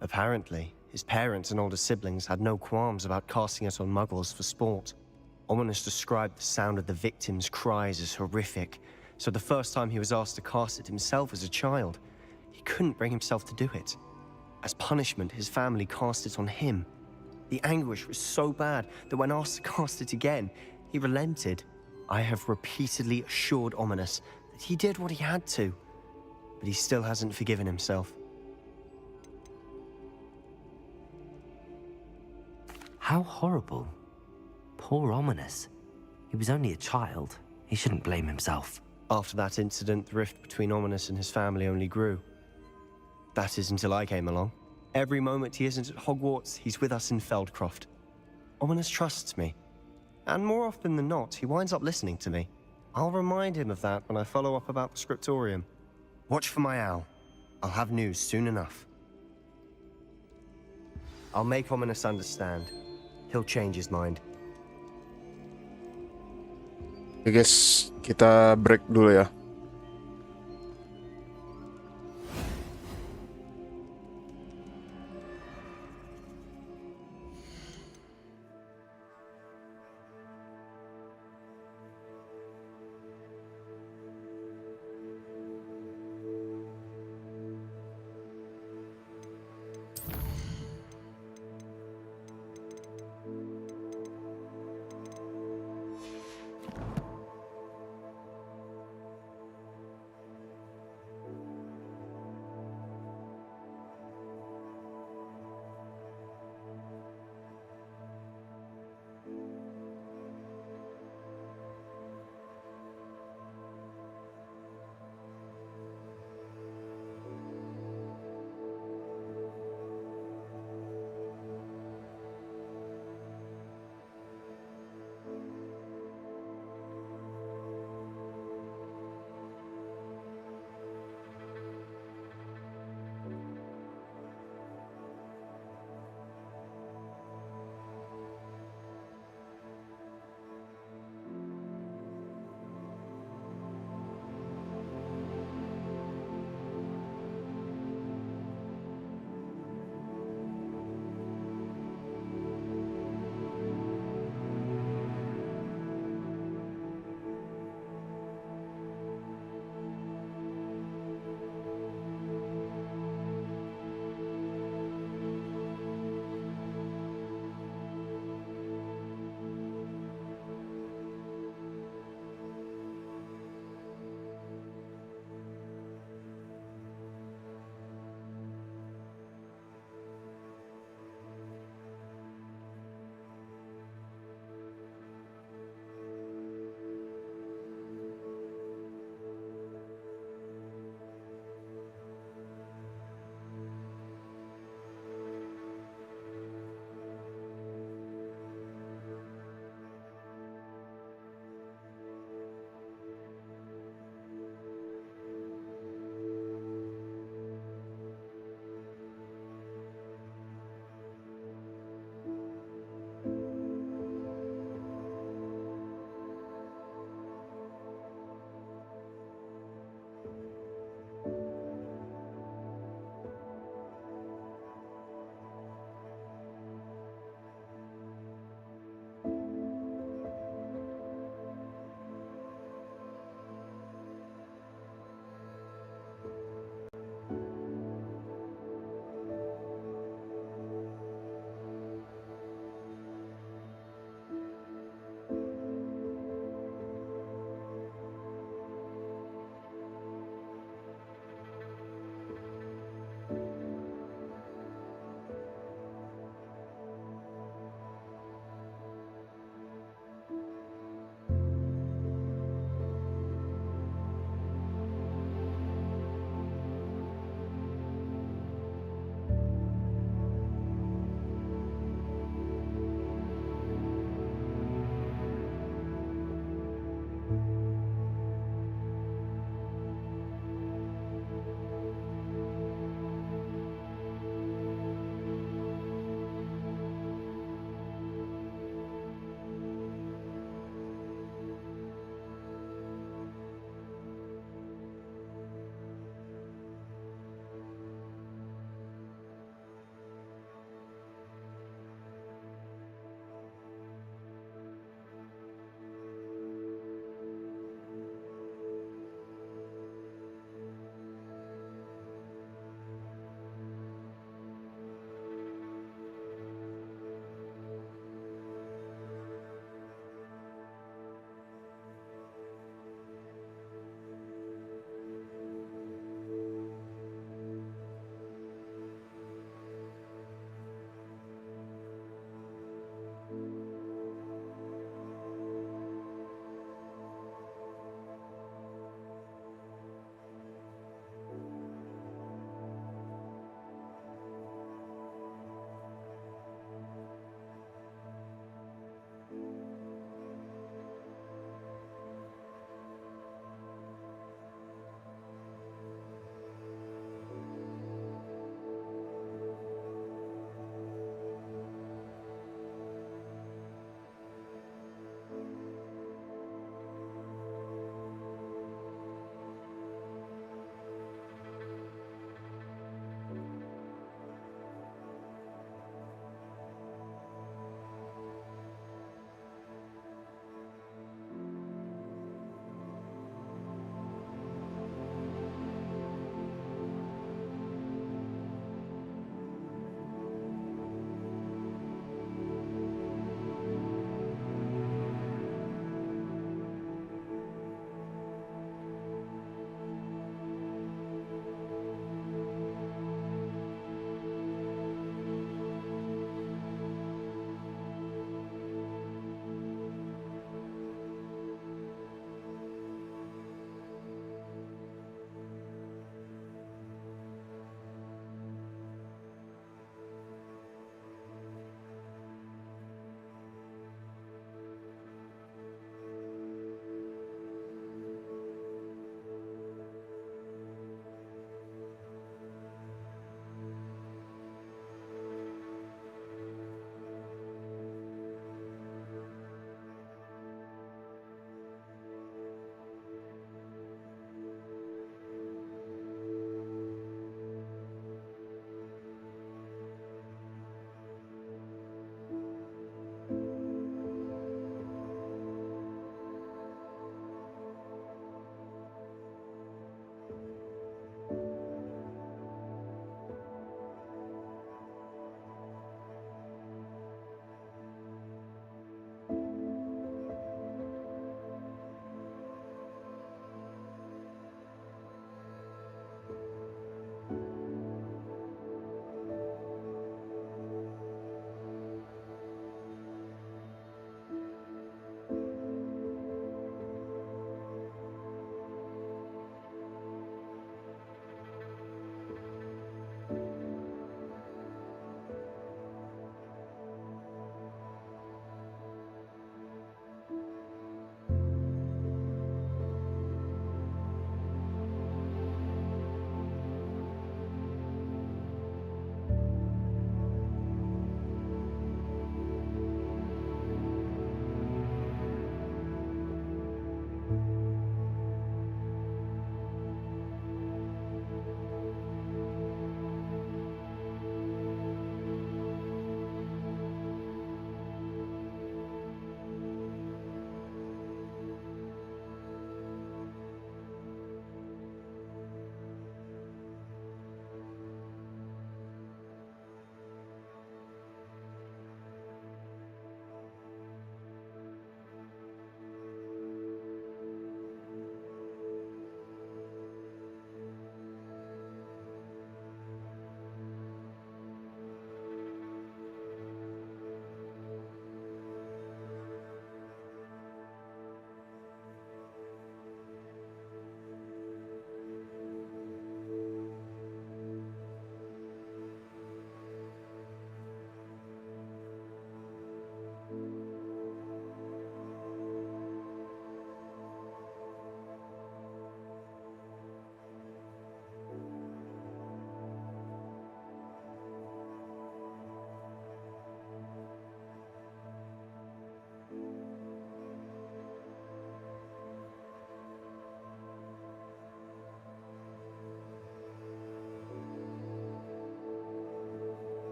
Apparently, his parents and older siblings had no qualms about casting it on muggles for sport. Ominous described the sound of the victim's cries as horrific, so the first time he was asked to cast it himself as a child, he couldn't bring himself to do it. As punishment, his family cast it on him. The anguish was so bad that when asked to cast it again, he relented. I have repeatedly assured Ominous that he did what he had to, but he still hasn't forgiven himself. How horrible. Poor Ominous. He was only a child. He shouldn't blame himself. After that incident, the rift between Ominous and his family only grew. That is until I came along. Every moment he isn't at Hogwarts, he's with us in Feldcroft. Ominous trusts me. And more often than not, he winds up listening to me. I'll remind him of that when I follow up about the scriptorium. Watch for my owl. I'll have news soon enough. I'll make Ominous understand. He'll change his mind. Oke guys, kita break dulu ya.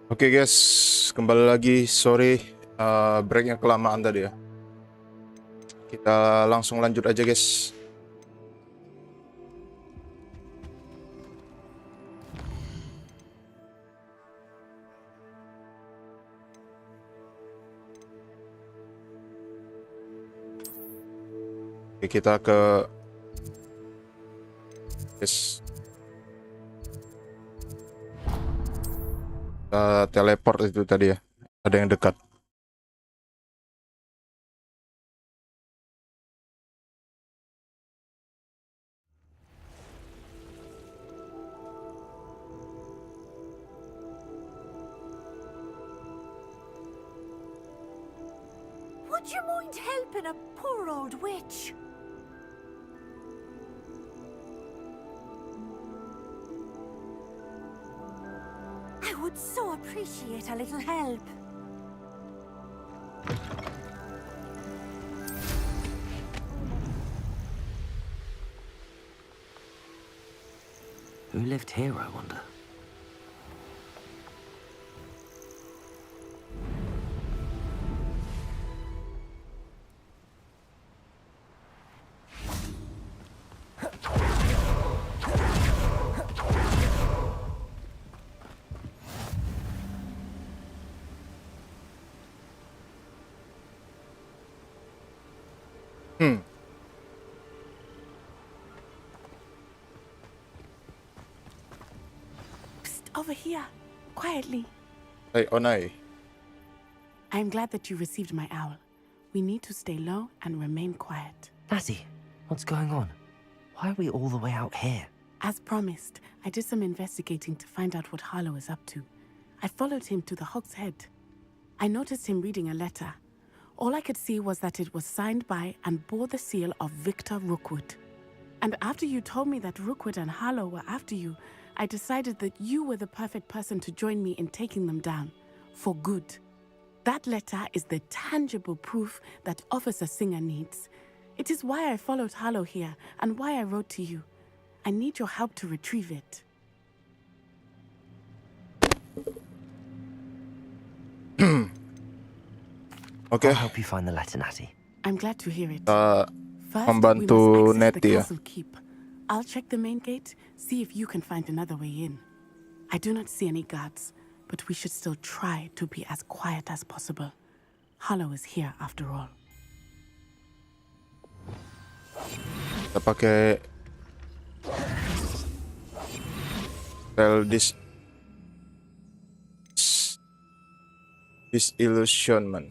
Oke guys, kembali lagi. Sorry, breaknya kelamaan tadi ya. Kita langsung lanjut aja guys. Oke, kita ke guys. Teleport itu tadi ya. Ada yang dekat. Would you mind helping a poor old witch? I would so appreciate a little help. Who lived here, I wonder? Over here, quietly. Hey, Onai. I am glad that you received my owl. We need to stay low and remain quiet. Natty, what's going on? Why are we all the way out here? As promised, I did some investigating to find out what Harlow is up to. I followed him to the Hog's Head. I noticed him reading a letter. All I could see was that it was signed by and bore the seal of Victor Rookwood. And after you told me that Rookwood and Harlow were after you, I decided that you were the perfect person to join me in taking them down, for good. That letter is the tangible proof that Officer Singer needs. It is why I followed Harlow here, and why I wrote to you. I need your help to retrieve it. Okay. I'll help you find the letter, Natty. I'm glad to hear it. First, Membantu we must access Nettie the ya. castle keep. I'll check the main gate, see if you can find another way in. I do not see any guards, but we should still try to be as quiet as possible. Harlow is here after all. Kita pakai disillusionment.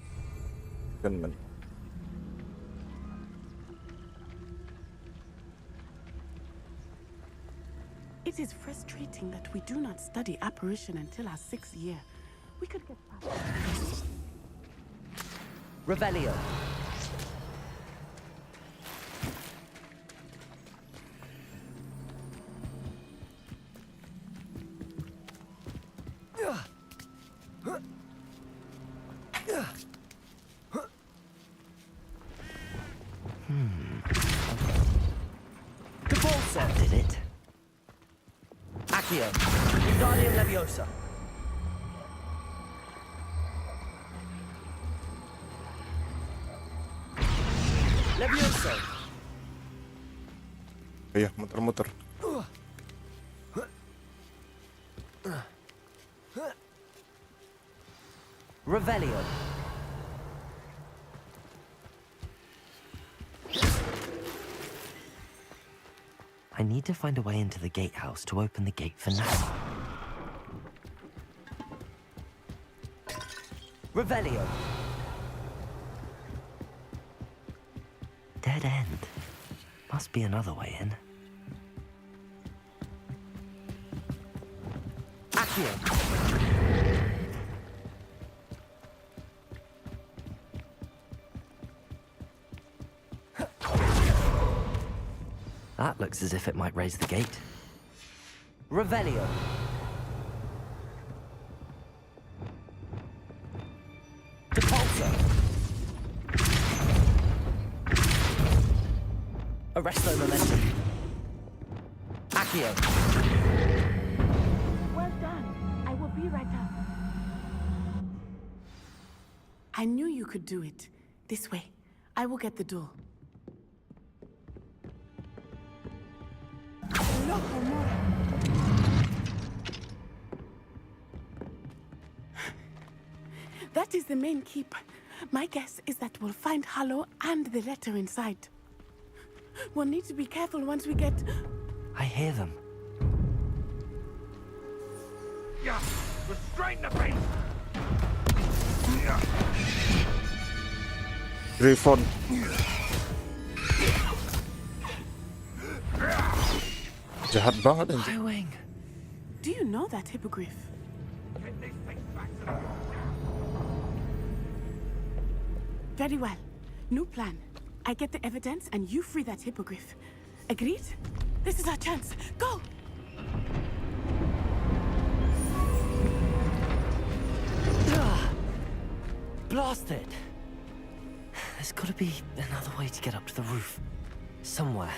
It is frustrating that we do not study apparition until our 6th year. We could get past. Revelio. That did it. Accio. Guardian Leviosa. Leviosa. Iya, muter-muter. Revelio. I need to find a way into the gatehouse to open the gate for Natty. Revelio. Dead end. Must be another way in. Accio. That looks as if it might raise the gate. Revelio. Depulso. Arresto momentum. Accio. Well done. I will be right up. I knew you could do it. This way. I will get the door. That is the main keep. My guess is that we'll find Hollow and the letter inside. We'll need to be careful once we get... I hear them. Yeah, restrain the beast. Griffon. Jahat banget anjir. Highwing. Do you know that hippogriff? Very well. New plan. I get the evidence and you free that hippogriff. Agreed? This is our chance. Go! Blasted! There's gotta be another way to get up to the roof. Somewhere.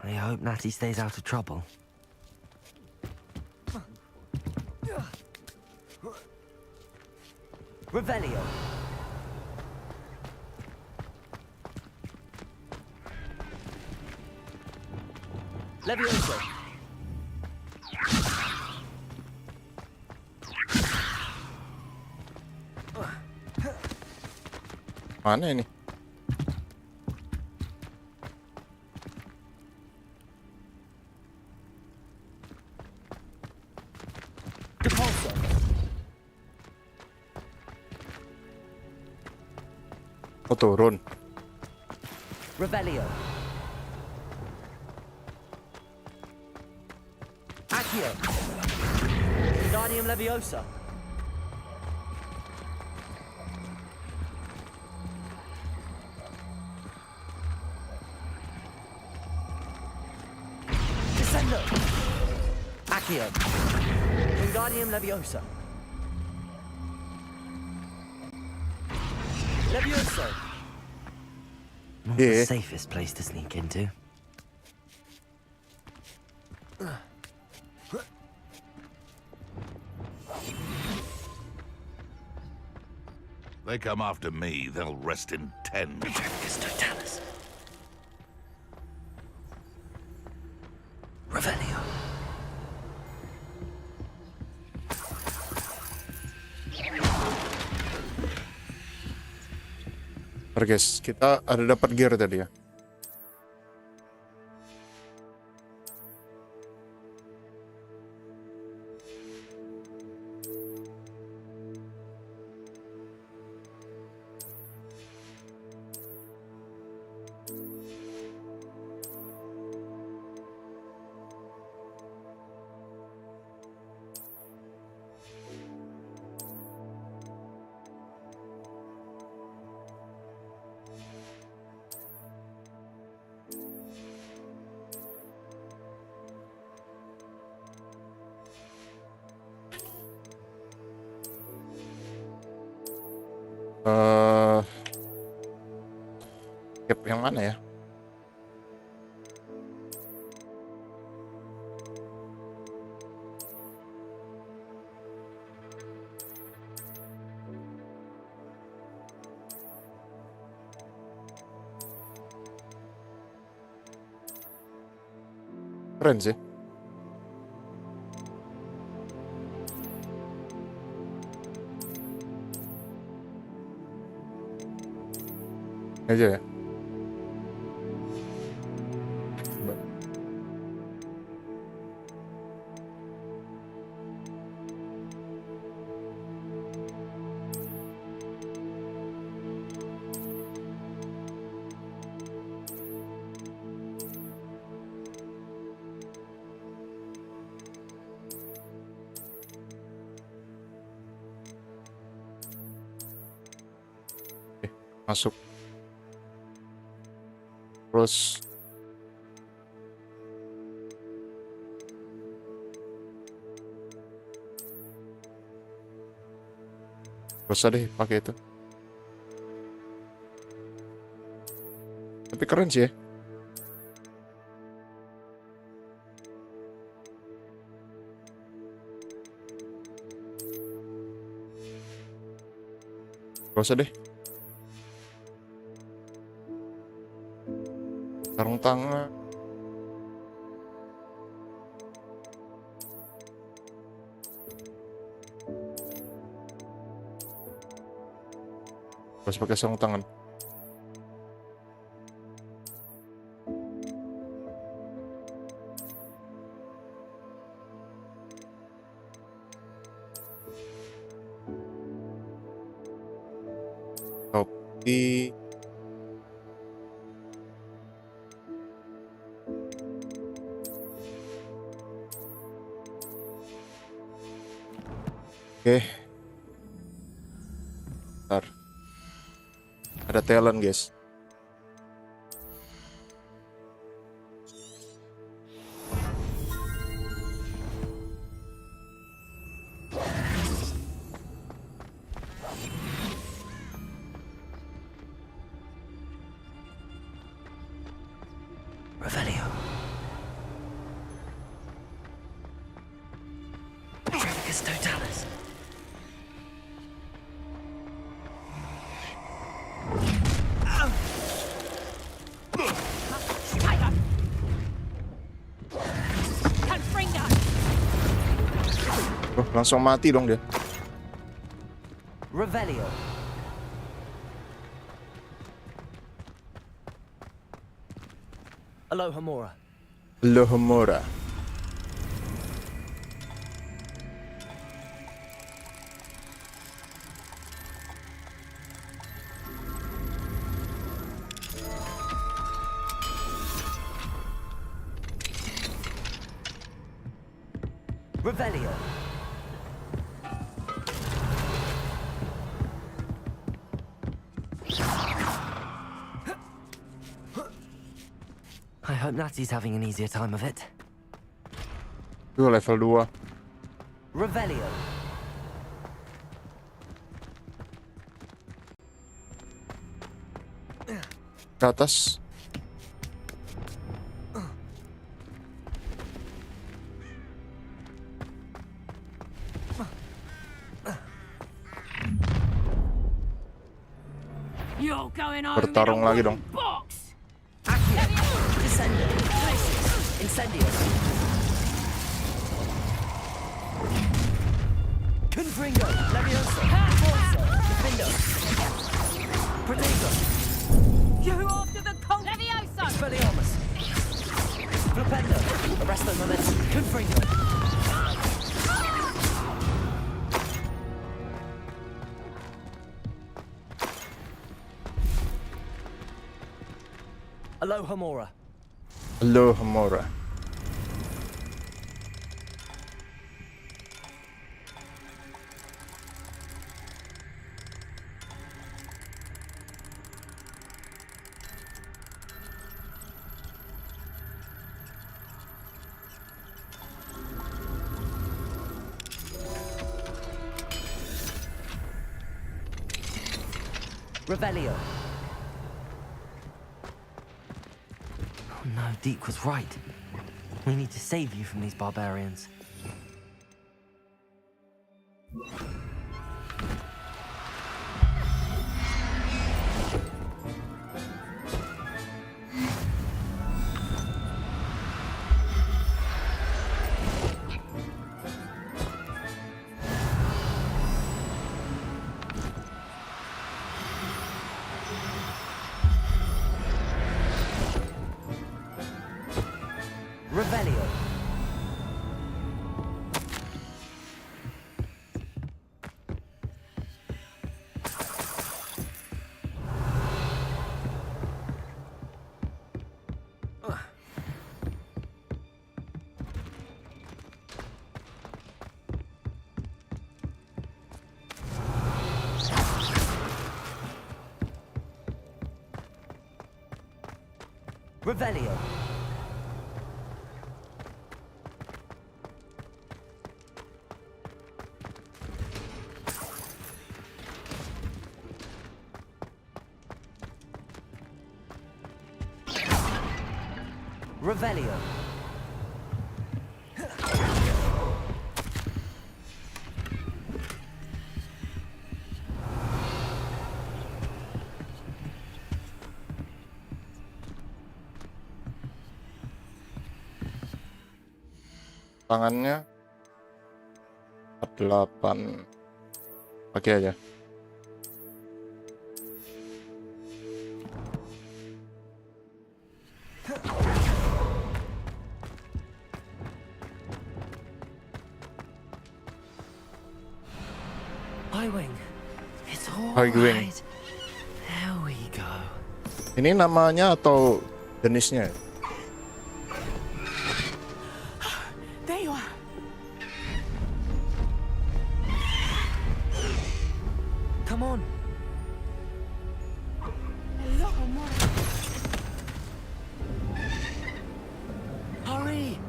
I hope Natty stays out of trouble. Revelio. Levioso. Mana ini? Depulso. Oh, turun. Revelio. Accio. Wingardium Leviosa. Descendo. Accio. Wingardium Leviosa. Levioso. Not the safest place to sneak into. They come after me, they'll rest in 10. Totalis. Revelio. Oke guys, kita ada dapat gear tadi ya. Cap yang mana ya? Keren sih. Aja ya. Masuk. Terus usah deh pakai itu. Tapi keren sih ya. Gak usah deh. Sarung tangan. Harus pakai sarung tangan. Topi. Oke. Bentar. Ada talent, guys. Revelio. Tremicus totalis. Oh, langsung mati dong dia. Revelio. Alohomora. Alohomora. Revelio. I hope Natty's having an easier time of it. Itu level 2. Revelio. Ke atas. You're going home Bertarung in a lagi dong. wooden box. Descendo. Incendio. Confringo. Levioso. Forza. Defendo. Protego. You after the cold Levioso. Expelliarmus. Flipendo. Arresto momentum. Confringo. Alohomora. Alohomora. Revelio. Oh no, Deke was right. We need to save you from these barbarians. Revelio. Revelio. Revelio. Tangannya 48. Pakai aja. Highwing. It's all Highwing. right. There we go. Ini namanya atau jenisnya? There you are. Come on. Hello, more. Hurry.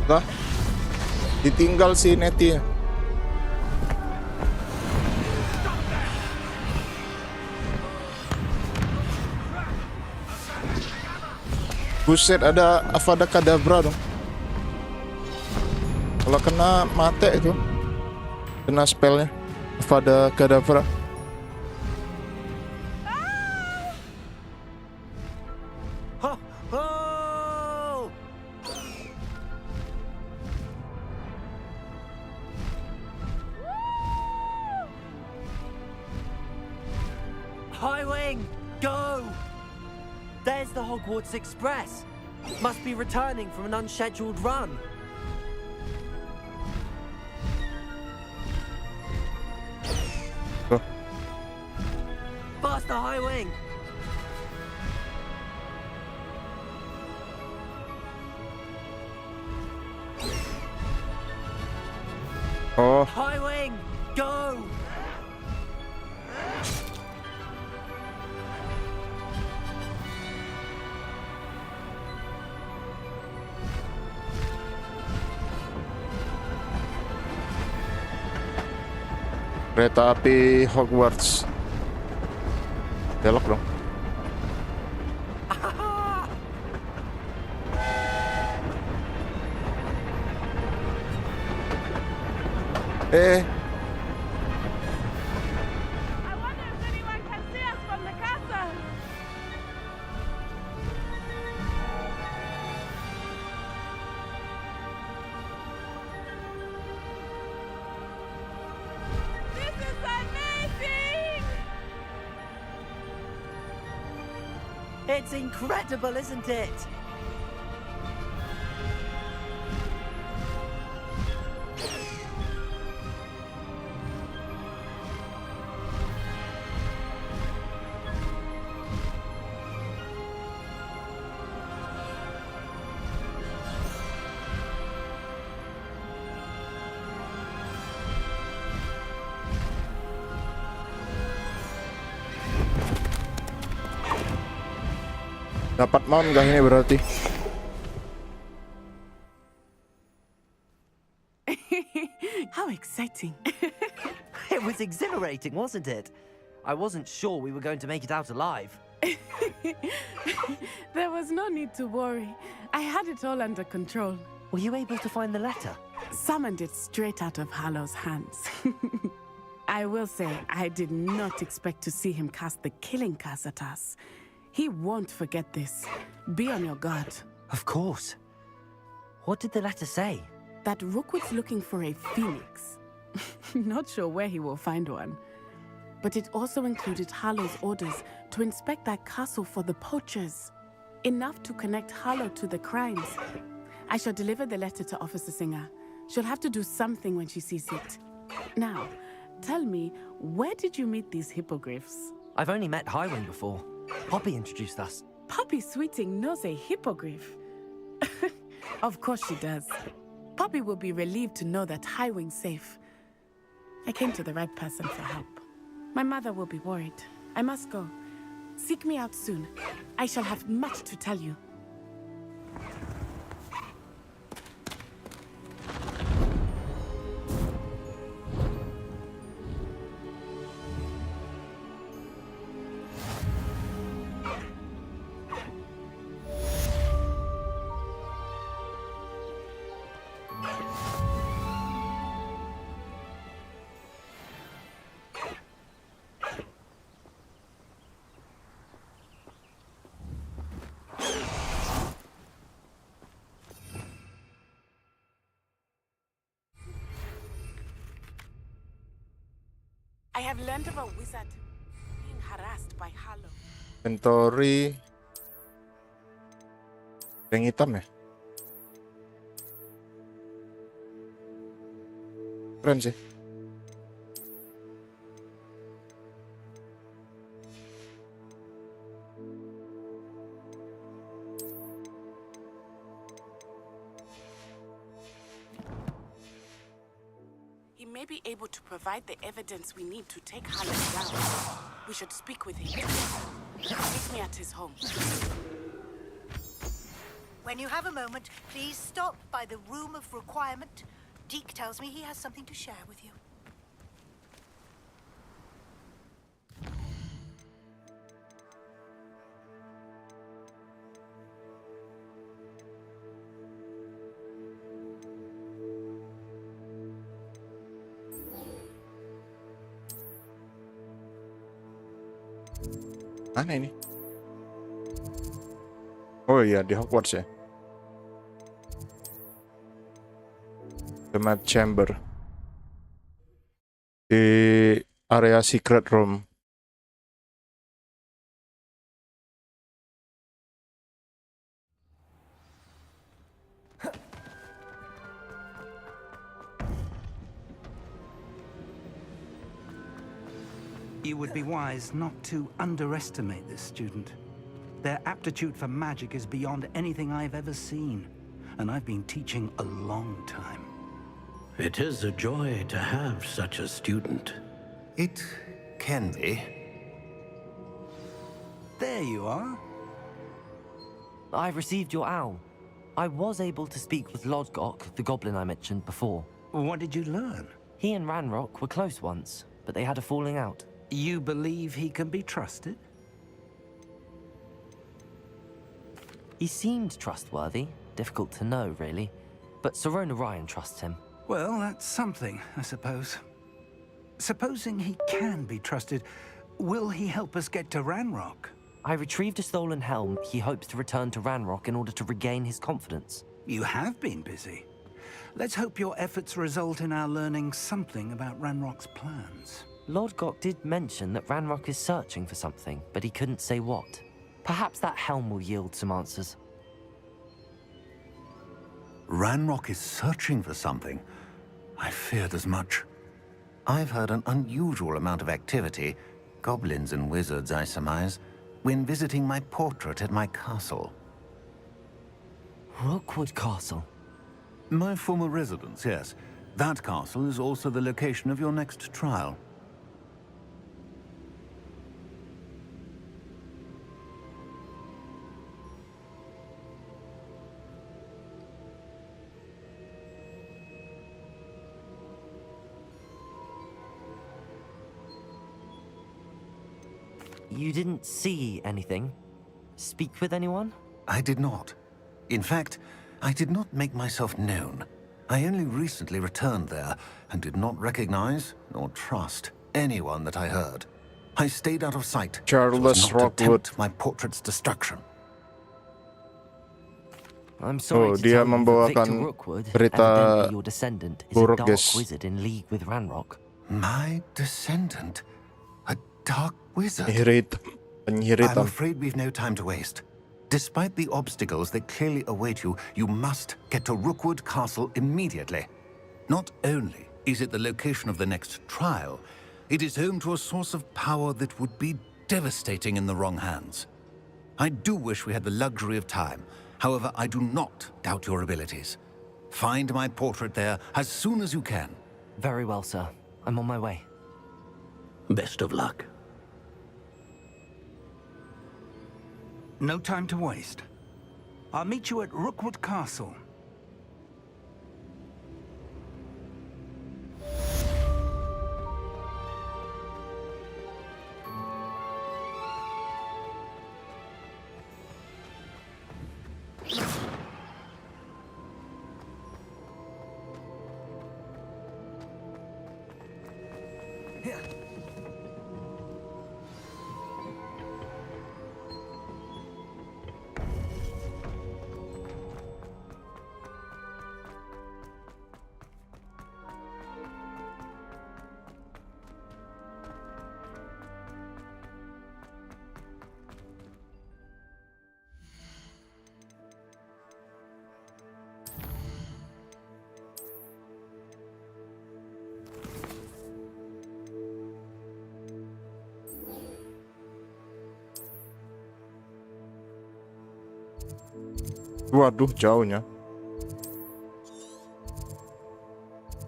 Lah, ditinggal si Nettie. Buset, ada Avada Kedavra dong. Kalau kena mate itu, kena spellnya Avada Kedavra. Ho, ho! Highwing, go! There's the Hogwarts Express. Must be returning from an unscheduled run. Oh. Faster, Highwing! Oh, Highwing, go! kereta api Hogwarts. Belok dong. I wonder if anyone can see us from the castle. This is amazing! It's incredible, isn't it? Dapat mount nggak ini berarti? How exciting. It was exhilarating, wasn't it? I wasn't sure we were going to make it out alive. There was no need to worry. I had it all under control. Were you able to find the letter? Summoned it straight out of Hallow's hands. I will say, I did not expect to see him cast the killing curse at us. He won't forget this. Be on your guard. Of course. What did the letter say? That Rookwood's looking for a phoenix. Not sure where he will find one. But it also included Harlow's orders to inspect that castle for the poachers. Enough to connect Harlow to the crimes. I shall deliver the letter to Officer Singer. She'll have to do something when she sees it. Now, tell me, where did you meet these hippogriffs? I've only met Highwing before. Poppy introduced us. Poppy Sweeting knows a hippogriff. Of course she does. Poppy will be relieved to know that Highwing's safe. I came to the right person for help. My mother will be worried. I must go. Seek me out soon. I shall have much to tell you. have learned of a wizard being harassed by Hollow. Inventory. Yang hitam ya? Keren sih. He may be able to provide the evidence we need to take Hollow down. We should speak with him. Meet me at his home. When you have a moment, please stop by the Room of Requirement. Deke tells me he has something to share with you. Mana ini? Oh iya, di Hogwarts ya. Tamat Chamber. Di area Secret Room. You would be wise not to underestimate this student. Their aptitude for magic is beyond anything I've ever seen, and I've been teaching a long time. It is a joy to have such a student. It can be. There you are. I received your owl. I was able to speak with Lodgok, the goblin I mentioned before. What did you learn? He and Ranrock were close once, but they had a falling out. You believe he can be trusted? He seemed trustworthy. Difficult to know, really. But Sirona Ryan trusts him. Well, that's something, I suppose. Supposing he can be trusted, will he help us get to Ranrock? I retrieved a stolen helm. He hopes to return to Ranrock in order to regain his confidence. You have been busy. Let's hope your efforts result in our learning something about Ranrock's plans. Lodgok did mention that Ranrock is searching for something, but he couldn't say what. Perhaps that helm will yield some answers. Ranrock is searching for something. I feared as much. I've heard an unusual amount of activity, goblins and wizards, I surmise, when visiting my portrait at my castle. Rookwood Castle? My former residence, yes. That castle is also the location of your next trial. You didn't see anything? Speak with anyone? I did not. In fact, I did not make myself known. I only recently returned there and did not recognize nor trust anyone that I heard. I stayed out of sight Charles so as not to Rockwood. tempt my portrait's destruction. I'm sorry to dia tell you that membawakan Victor Rookwood, berita evidently your descendant, is a buruk, dark guys. wizard in league with Ranrock. My descendant? A dark wizard? Penyihir I'm hitam. afraid we've no time to waste. Despite the obstacles that clearly await you, you must get to Rookwood Castle immediately. Not only is it the location of the next trial, it is home to a source of power that would be devastating in the wrong hands. I do wish we had the luxury of time. However, I do not doubt your abilities. Find my portrait there as soon as you can. Very well, sir. I'm on my way. Best of luck. No time to waste. I'll meet you at Rookwood Castle. Waduh, jauhnya.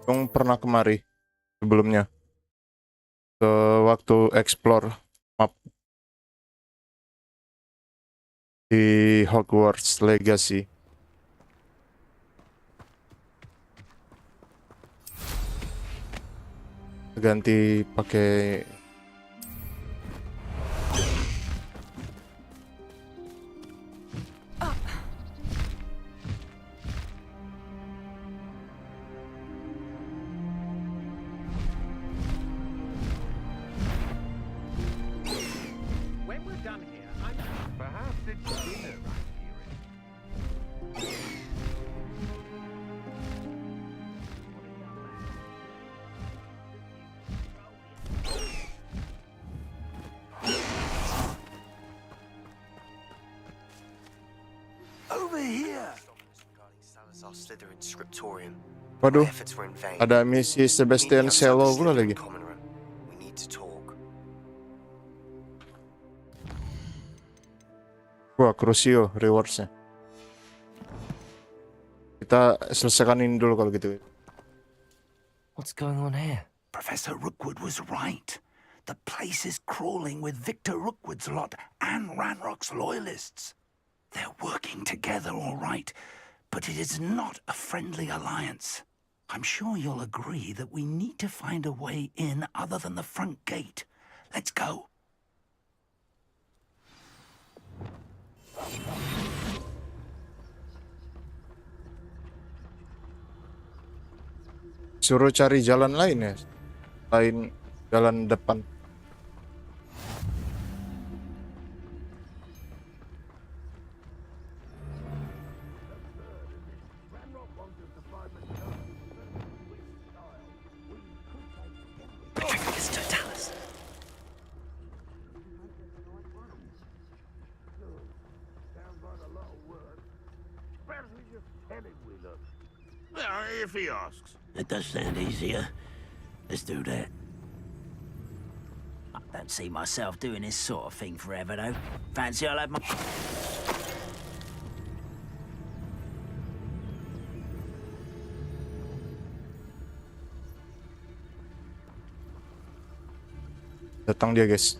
Dong pernah kemari sebelumnya. Ke waktu explore map di Hogwarts Legacy. Ganti pakai When we're done here, perhaps it's dinner I'm hearing. Over here! Salazar Slytherin Scriptorium. Waduh, My efforts were in vain. ada misi Sebastian Cello pula lagi. Common room. We need to talk. Wah, Crucio rewardsnya. Kita selesaikan ini dulu kalau gitu. What's going on here? Professor Rookwood was right. The place is crawling with Victor Rookwood's lot and Ranrock's loyalists. They're working together all right, but it is not a friendly alliance. I'm sure you'll agree that we need to find a way in other than the front gate. Let's go. Suruh cari jalan lain ya, lain jalan depan. If he asks. It does sound easier. Let's do that. I don't see myself doing this sort of thing forever, though. Fancy I'll have my... Datang dia, guys.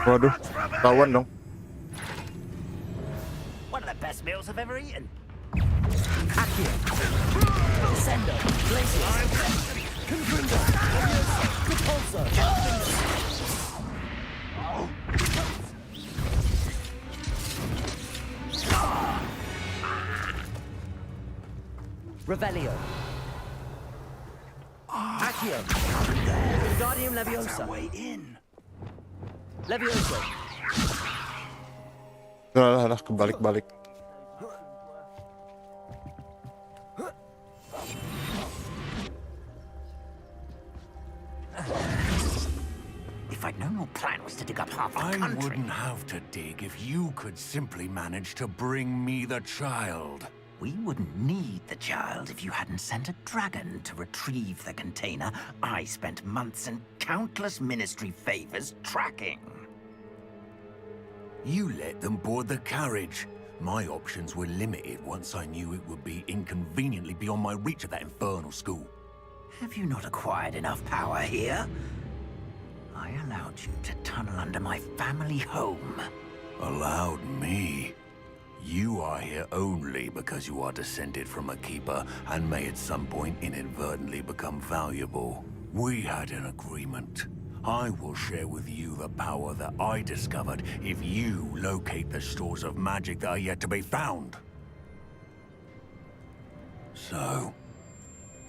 Waduh, tawan dong. One of the best meals I've ever eaten. Accio. Descendo. Glacius. Confringo. Repulso. Revelio. Accio. Wingardium Leviosa. Leviosa. Lah, kebalik-balik. If I'd known your plan was to dig up half the I country... wouldn't have to dig if you could simply manage to bring me the child. We wouldn't need the child if you hadn't sent a dragon to retrieve the container I spent months and countless ministry favors tracking. You let them board the carriage. My options were limited once I knew it would be inconveniently beyond my reach at that infernal school. Have you not acquired enough power here? I allowed you to tunnel under my family home. Allowed me? You are here only because you are descended from a keeper and may at some point inadvertently become valuable. We had an agreement. I will share with you the power that I discovered if you locate the stores of magic that are yet to be found. So,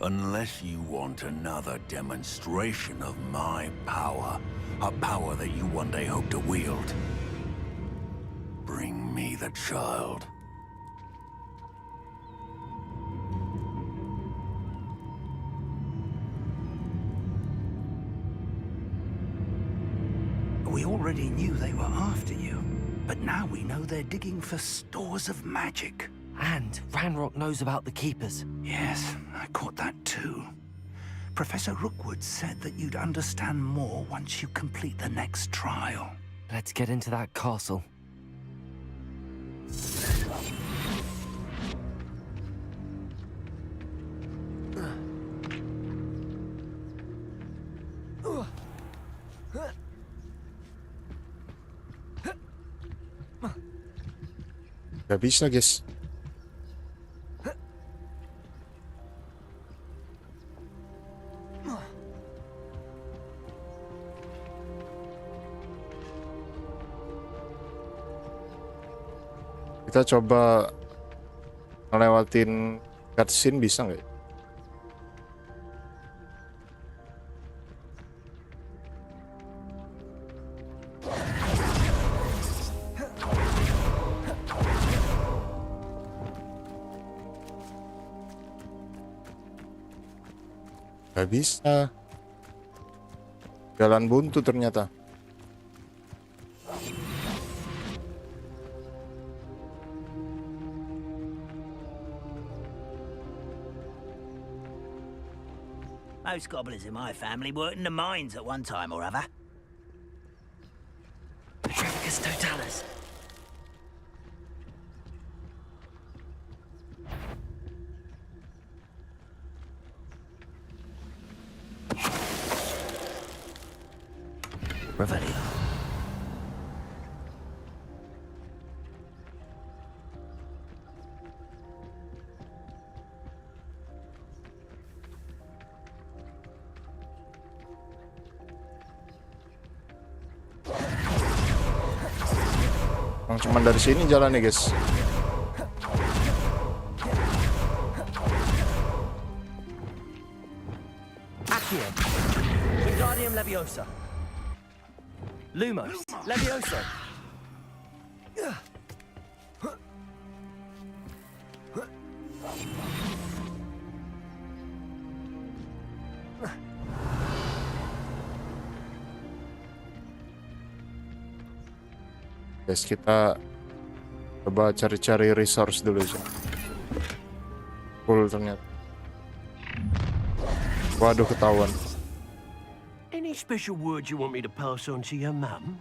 unless you want another demonstration of my power, a power that you one day hope to wield, bring me the child. We already knew they were after you, but now we know they're digging for stores of magic. And Ranrock knows about the Keepers. Yes, I caught that too. Professor Rookwood said that you'd understand more once you complete the next trial. Let's get into that castle. Gak bisa, guys. Kita coba ngelewatin cutscene bisa nggak? Gak bisa. Jalan buntu ternyata. Most gobblers in my family worked in the mines at one time or other. Petricus totalis. Revelio. Cuman dari sini jalannya, guys. Accio. Wingardium Leviosa. Lumos. Leviosa. Guys, kita coba cari-cari resource dulu aja. Full ternyata. Waduh, ketahuan. Any special words you want me to pass on to your mum?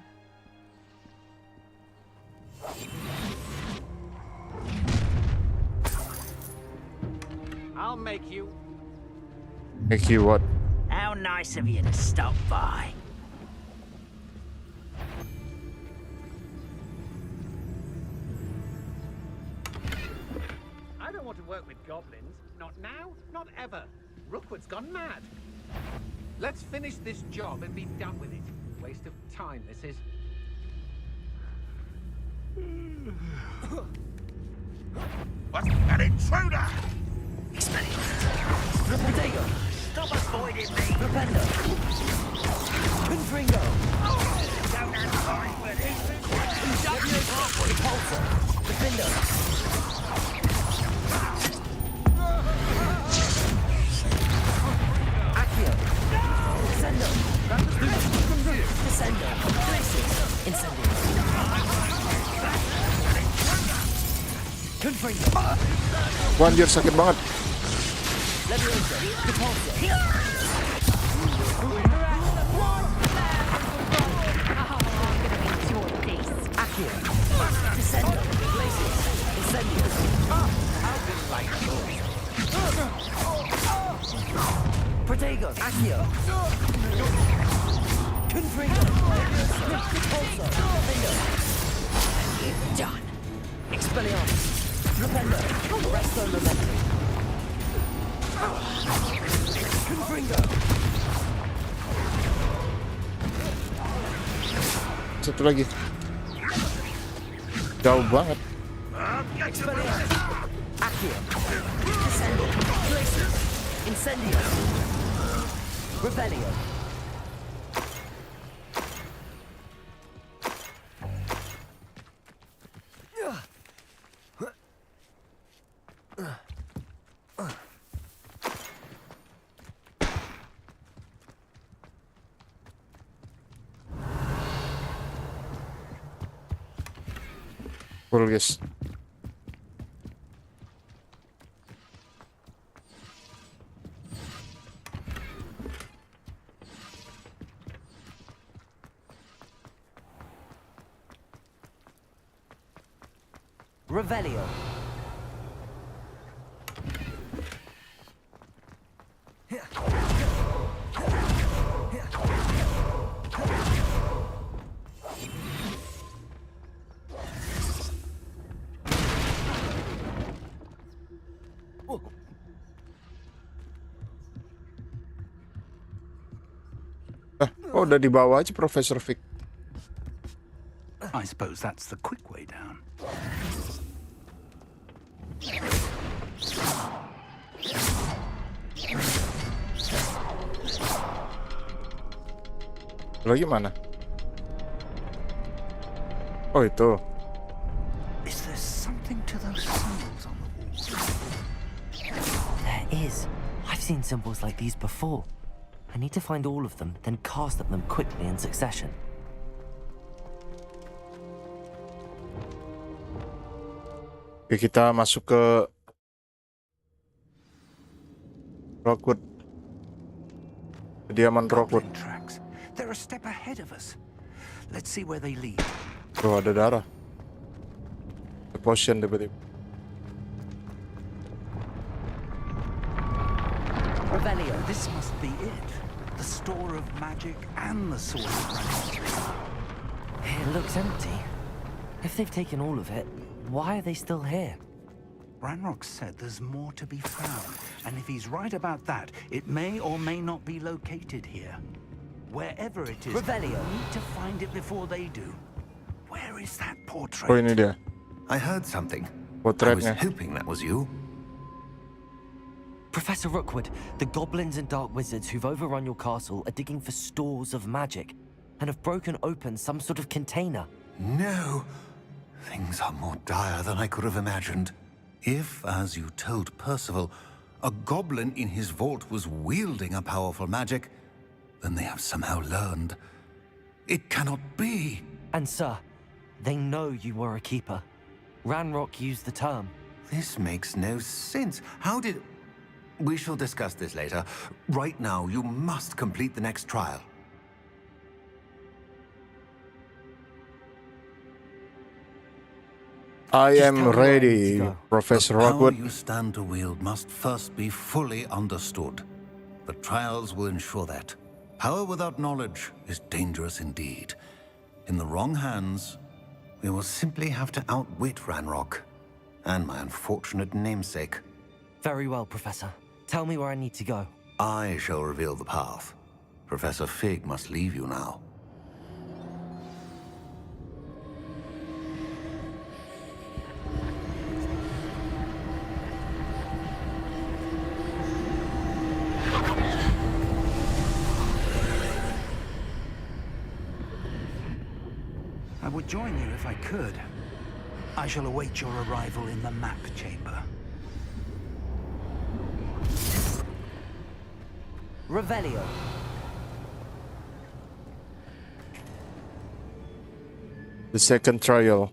I'll make you. Make you what? How nice of you to stop by. I don't want to work with goblins. Not now, not ever. Rookwood's gone mad. Let's finish this job and be done with it. Waste of time, this is. What's an intruder? Protego. Stop avoiding me. Rependo. Confringo. Don't have time for this. Repulsor. Defendo. Accio. Descendo. Descendo. Incendio. Confringo. Wah, anjir, sakit banget. Leviosa. Repulsor. Accio. Descendo. Glacius. Incendio. Protego. Accio. Done. Expelliarmus. Rependo. Resto momentum. Confringo. Satu lagi. Jauh banget. Expelliarmus. Accio. Descendo. Glacius. Incendio. Rebellion. Cool, guys. Revelio. Oh, udah di bawah aja Profesor Vic. I suppose that's the quick way down. Lagi mana? Oh, itu. Is there something to those symbols on the wall? There is. I've seen symbols like these before. I need to find all of them, then cast at them quickly in succession. Oke, kita masuk ke Rockwood. Kediaman Rockwood. Tracks. They're a step ahead of us. Let's see where they lead. Tuh, ada darah. The potion tiba-tiba. Revelio. This must be it. The store of magic and the sword of magic. It looks empty. If they've taken all of it, why are they still here? Ranrock said there's more to be found, and if he's right about that, it may or may not be located here. Wherever it is, Revelio. we need to find it before they do. Where is that portrait? Oh, ini dia. I heard something. Potretnya. I was hoping that was you. Professor Rookwood, the goblins and dark wizards who've overrun your castle are digging for stores of magic and have broken open some sort of container. No. Things are more dire than I could have imagined. If, as you told Percival, a goblin in his vault was wielding a powerful magic, then they have somehow learned. It cannot be. And sir, they know you were a keeper. Ranrock used the term. This makes no sense. How did... We shall discuss this later. Right now, you must complete the next trial. I am ready, Professor The power Rockwood. you stand to wield must first be fully understood. The trials will ensure that. Power without knowledge is dangerous indeed. In the wrong hands, we will simply have to outwit Ranrock and my unfortunate namesake. Very well, Professor. Tell me where I need to go. I shall reveal the path. Professor Fig must leave you now. I would join you if I could. I shall await your arrival in the map chamber. Revelio. The second trial.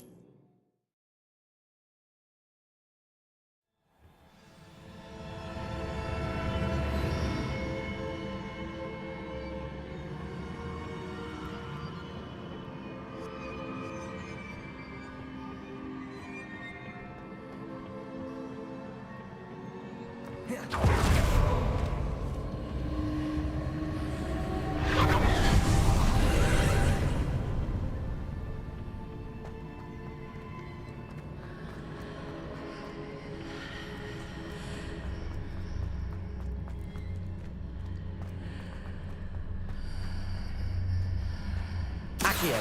Accio.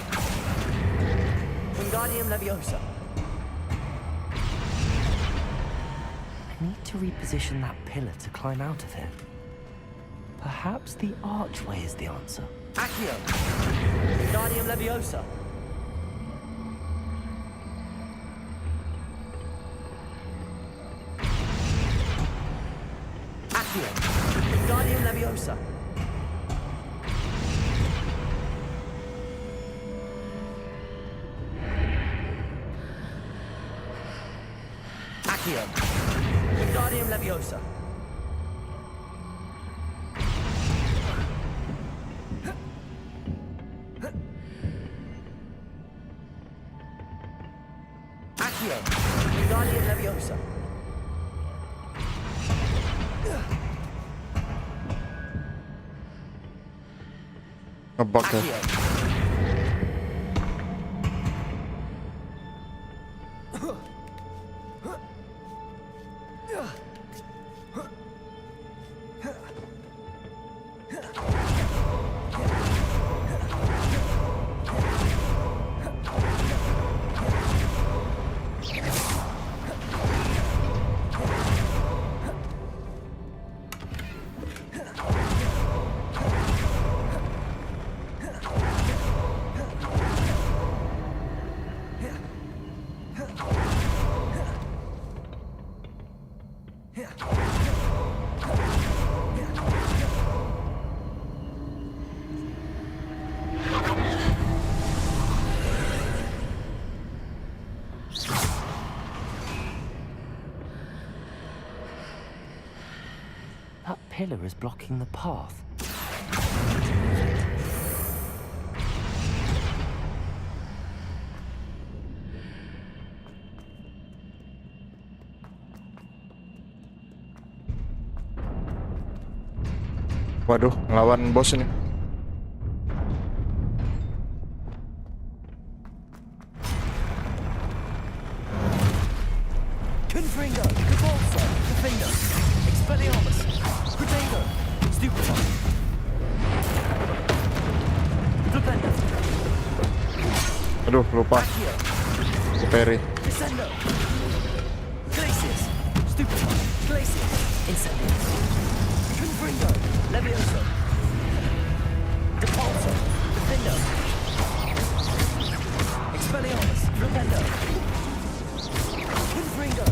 Wingardium Leviosa. I need to reposition that pillar to climb out of here. Perhaps the archway is the answer. Accio. Wingardium Leviosa. Accio. Wingardium Leviosa. Accio. Wingardium Leviosa. Accio. Wingardium Leviosa. Ngebug ya. That pillar is blocking the path. Waduh, ngelawan bos ini. Confringo, Convulso, Defender, Expelliarmus, Protego, Stupefy, Flipendo, Aduh, lupa. Superi. Descendo, Glacius, Stupefy, Glacius, Incendio, Confringo, Levioso, Depulso, Defender, Expelliarmus, Flipendo, Confringo.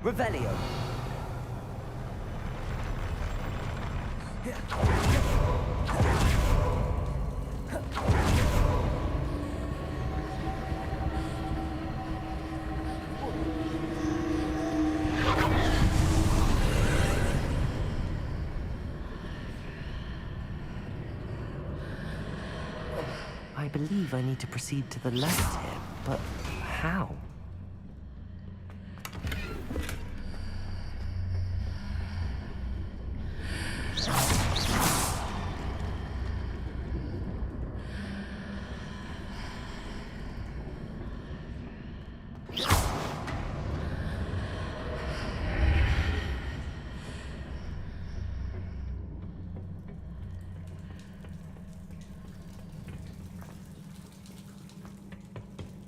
Revelio. I believe I need to proceed to the left here, but how?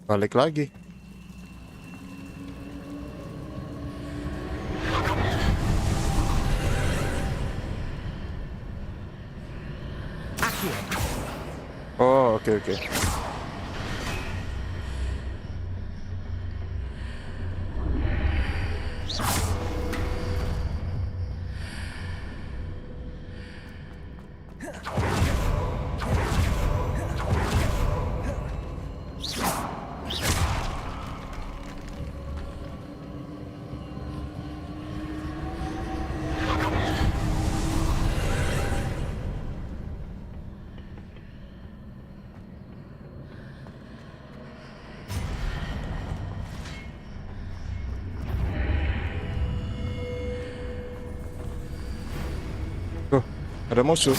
Balik lagi. Oh, oke. Tuh, ada musuh.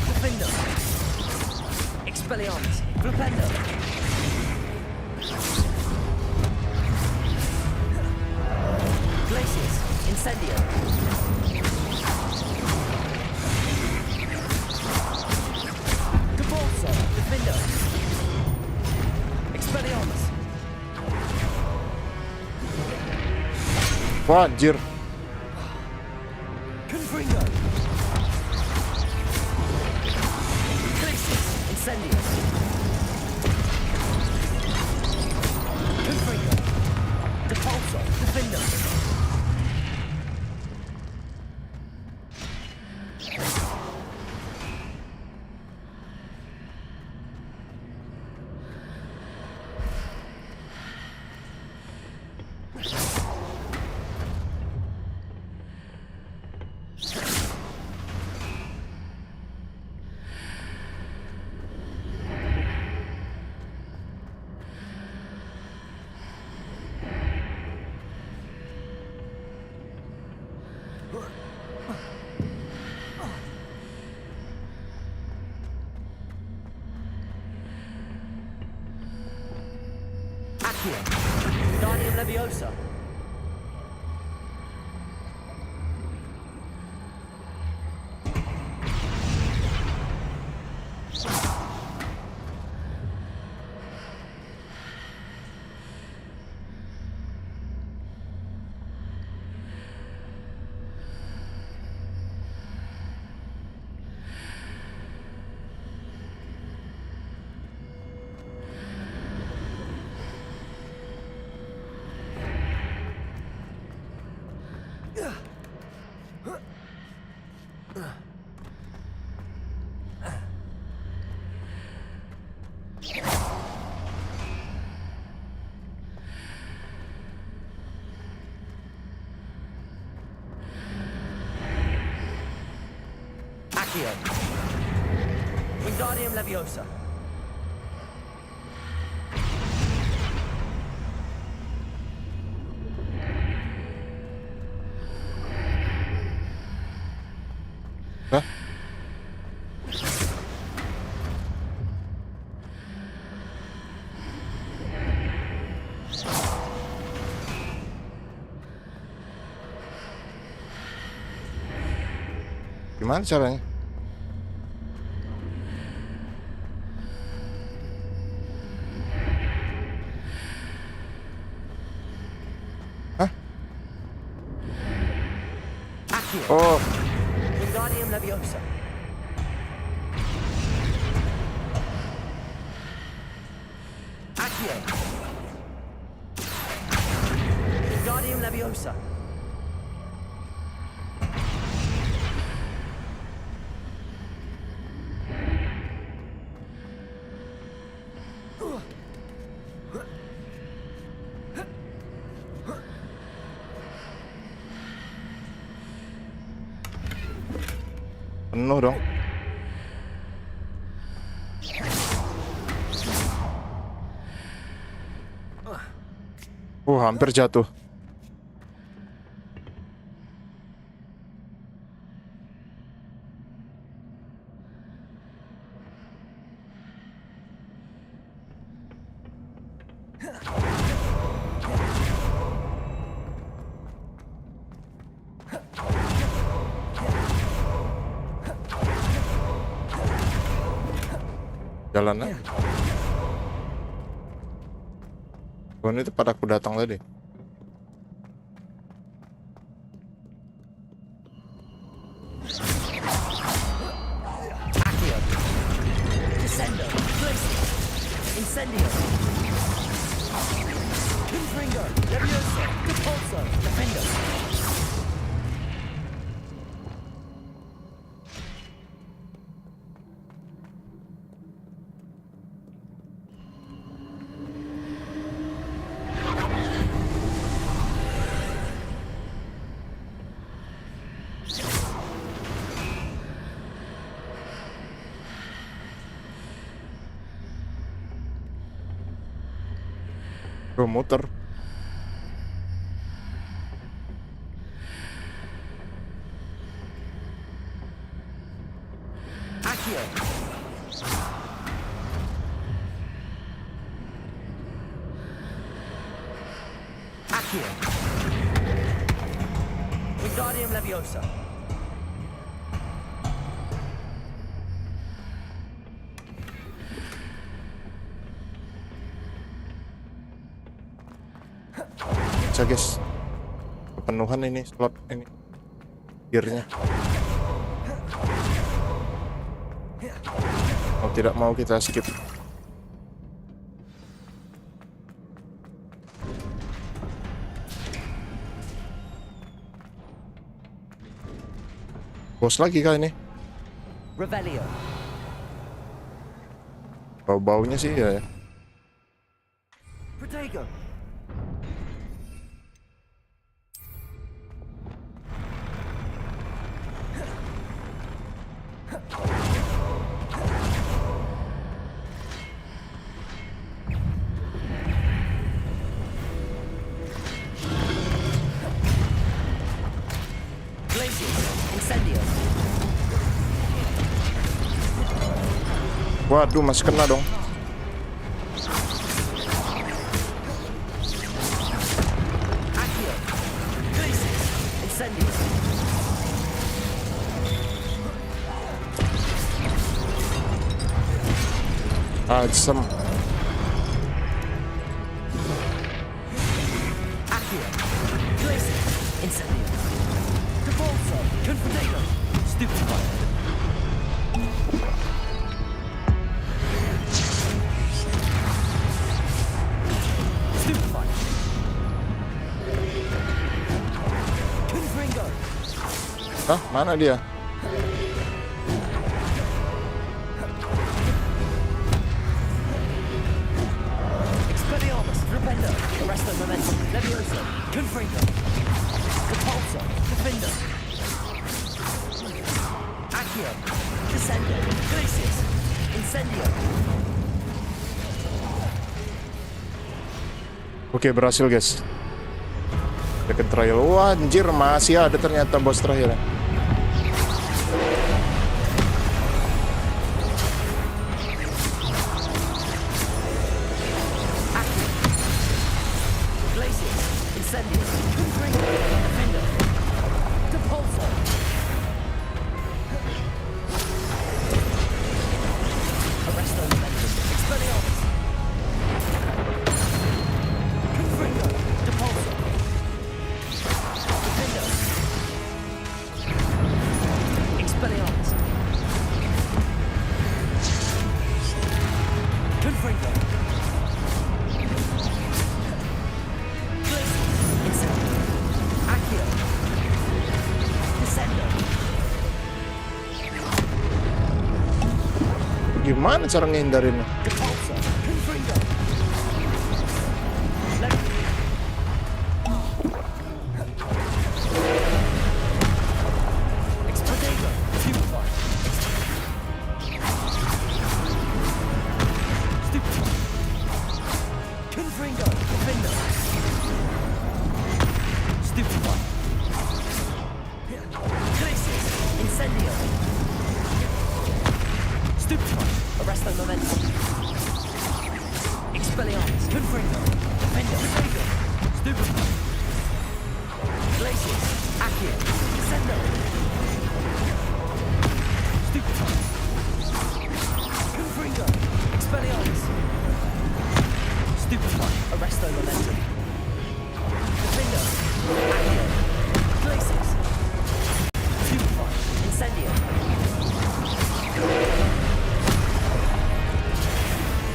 Defender, Expelliarmus. Flipendo. Glacius. Incendio. Cabolso. Defendo. Expelliarmus. Wah, anjir. Confringo. Glacius. Incendio. Confringo. Depulso. Defendo. Accio. Guardium Leviosa. Accio. Wingardium Leviosa. Hah? Gimana caranya? Hah? Oh. Wingardium Leviosa. Accio. Wingardium Leviosa. Penuh dong. Hampir jatuh. Jalannya. Bukan itu pada aku datang tadi. Accio. Descendo. Glacius. Incendio. Confringo. Leviosa. Depulso. Defendo. Gue muter. Accio. Accio. Wingardium Leviosa. Bisa guys, kepenuhan ini slot ini gearnya. Mau tidak mau kita skip. Bos lagi kah ini? Revelio. Bau-baunya sih ya. Protego. Waduh, masih kena dong. Asem. Hah, mana dia? Oke, berhasil guys. Second trial. Wah, anjir, masih ada ternyata bos terakhir. Gimana cara ngehindarinnya?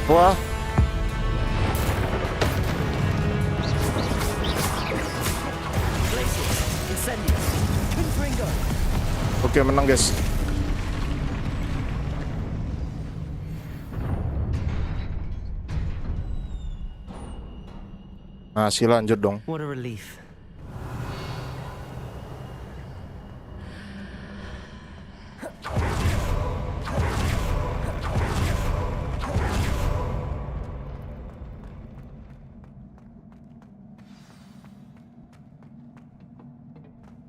Wah. Oke, menang guys. Masih lanjut dong. What a relief.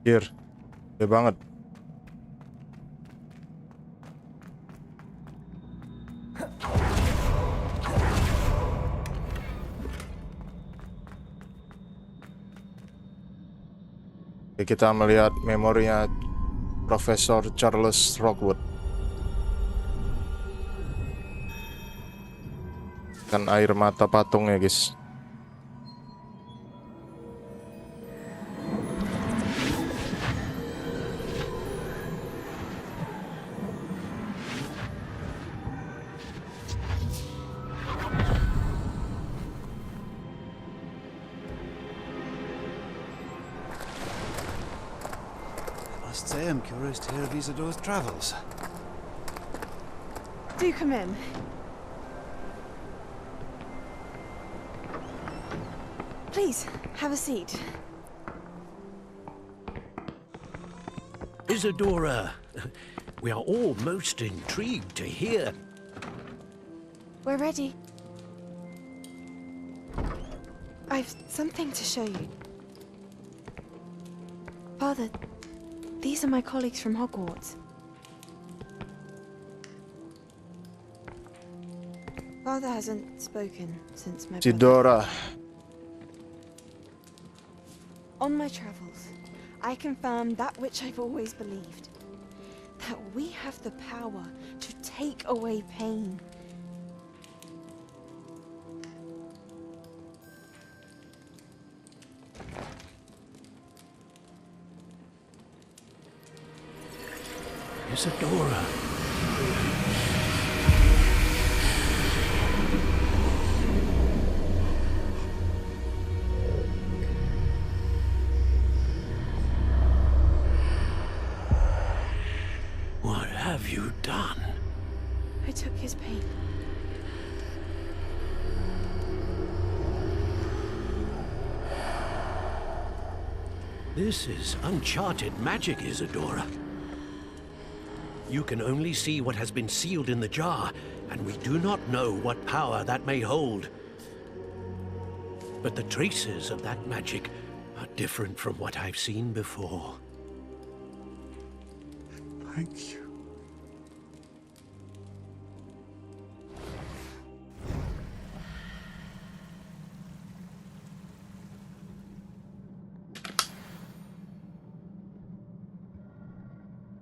Here. Gede banget. kita melihat memorinya Profesor Charles Rockwood. Kan air mata patungnya, guys. I'm curious to hear of Isadore's travels. Do come in. Please, have a seat. Isadora, we are all most intrigued to hear. We're ready. I've something to show you. Father, these are my colleagues from Hogwarts. Father hasn't spoken since my Isadora. On my travels, I confirmed that which I've always believed. That we have the power to take away pain. Isadora. What have you done? I took his pain. This is uncharted magic, Isadora. You can only see what has been sealed in the jar, and we do not know what power that may hold. But the traces of that magic are different from what I've seen before. Thank you.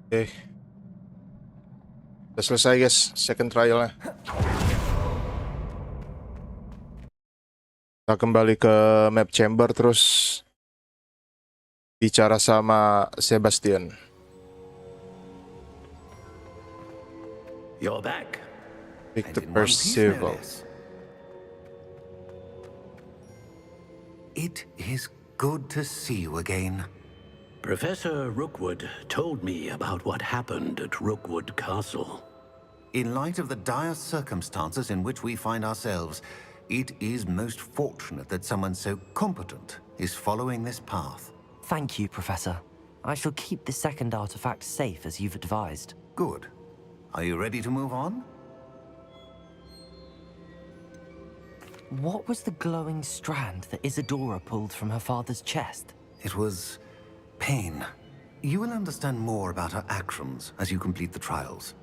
Oke. Udah selesai, guys, second trialnya. Kita kembali ke map chamber terus bicara sama Sebastian. You're back. Victor Percival. It is good to see you again. Professor Rookwood told me about what happened at Rookwood Castle. In light of the dire circumstances in which we find ourselves, it is most fortunate that someone so competent is following this path. Thank you, Professor. I shall keep the second artifact safe as you've advised. Good. Are you ready to move on? What was the glowing strand that Isadora pulled from her father's chest? It was pain. You will understand more about her actions as you complete the trials.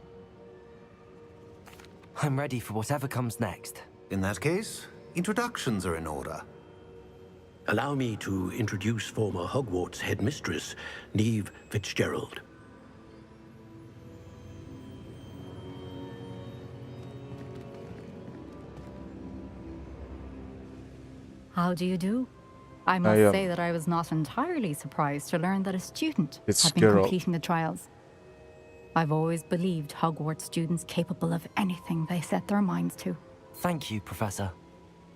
I'm ready for whatever comes next. In that case, introductions are in order. Allow me to introduce former Hogwarts headmistress, Neve Fitzgerald. How do you do? I must say that I was not entirely surprised to learn that a student had been completing the trials. I've always believed Hogwarts students capable of anything they set their minds to. Thank you, Professor.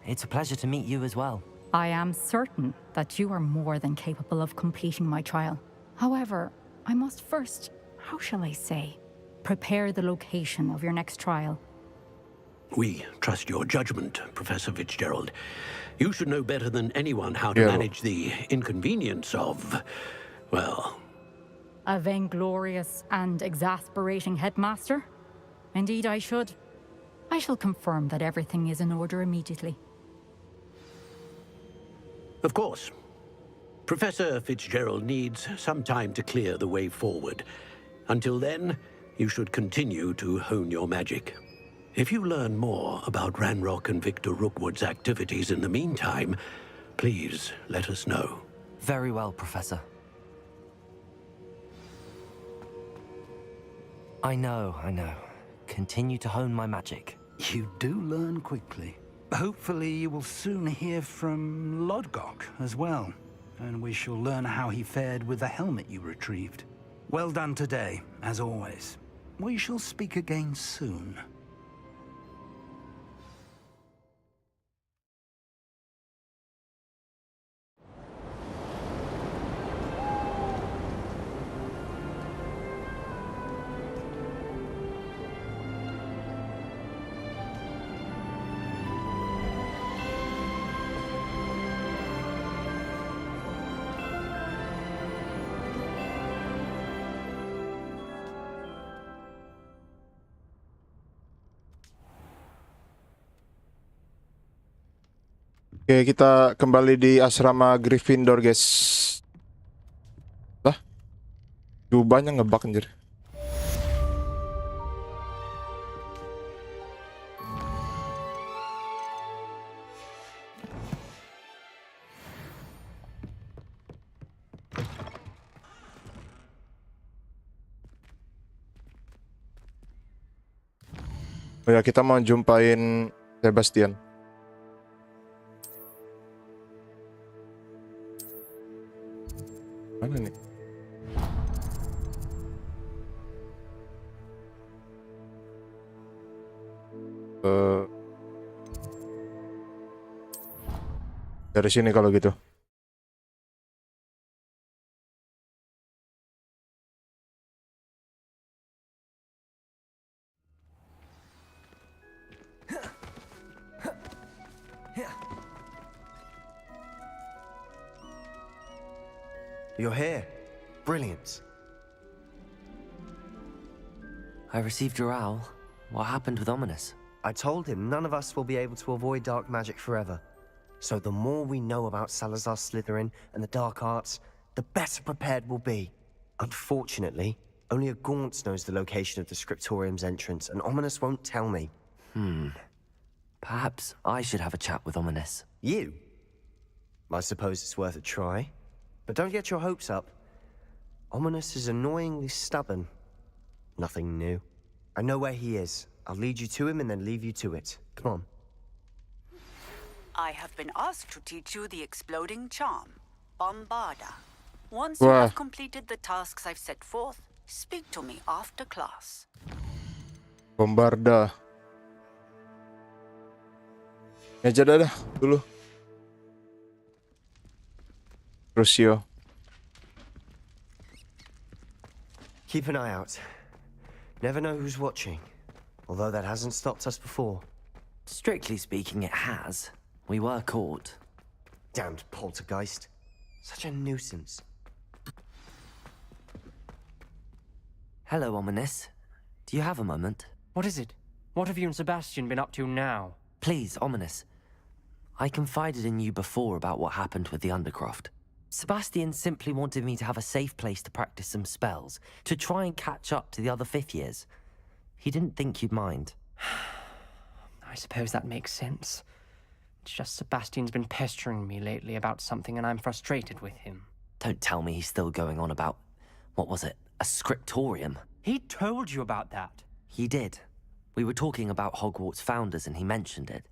It's a pleasure to meet you as well. I am certain that you are more than capable of completing my trial. However, I must first, how shall I say, prepare the location of your next trial. We trust your judgment, Professor Fitzgerald. You should know better than anyone how to manage the inconvenience of, well... A vainglorious and exasperating headmaster? Indeed I should. I shall confirm that everything is in order immediately. Of course. Professor Fitzgerald needs some time to clear the way forward. Until then, you should continue to hone your magic. If you learn more about Ranrock and Victor Rookwood's activities in the meantime, please let us know. Very well, Professor. I know. Continue to hone my magic. You do learn quickly. Hopefully you will soon hear from Lodgok as well, and we shall learn how he fared with the helmet you retrieved. Well done today, as always. We shall speak again soon. Oke, kita kembali di asrama Gryffindor, guys. Lah, jubahnya ngebug anjir. Oh ya, kita mau jumpain Sebastian. Mana nih? Dari sini kalau gitu. You're here. Brilliant. I received your owl. What happened with Ominous? I told him none of us will be able to avoid dark magic forever. So the more we know about Salazar Slytherin and the dark arts, the better prepared we'll be. Unfortunately, only a Gaunt's knows the location of the Scriptorium's entrance, and Ominous won't tell me. Perhaps I should have a chat with Ominous. You? I suppose it's worth a try. But don't get your hopes up. Ominous is annoyingly stubborn. Nothing new. I know where he is. I'll lead you to him and then leave you to it. Come on. I have been asked to teach you the exploding charm, Bombarda. Once you have completed the tasks I've set forth, speak to me after class. Bombarda. Aja dah dulu. Crucio. Keep an eye out. Never know who's watching. Although that hasn't stopped us before. Strictly speaking, it has. We were caught. Damned poltergeist. Such a nuisance. Hello, Ominous. Do you have a moment? What is it? What have you and Sebastian been up to now? Please, Ominous. I confided in you before about what happened with the Undercroft. Sebastian simply wanted me to have a safe place to practice some spells, to try and catch up to the other fifth years. He didn't think you'd mind. I suppose that makes sense. It's just Sebastian's been pestering me lately about something and I'm frustrated with him. Don't tell me he's still going on about, what was it, a scriptorium? He told you about that? He did. We were talking about Hogwarts founders and he mentioned it.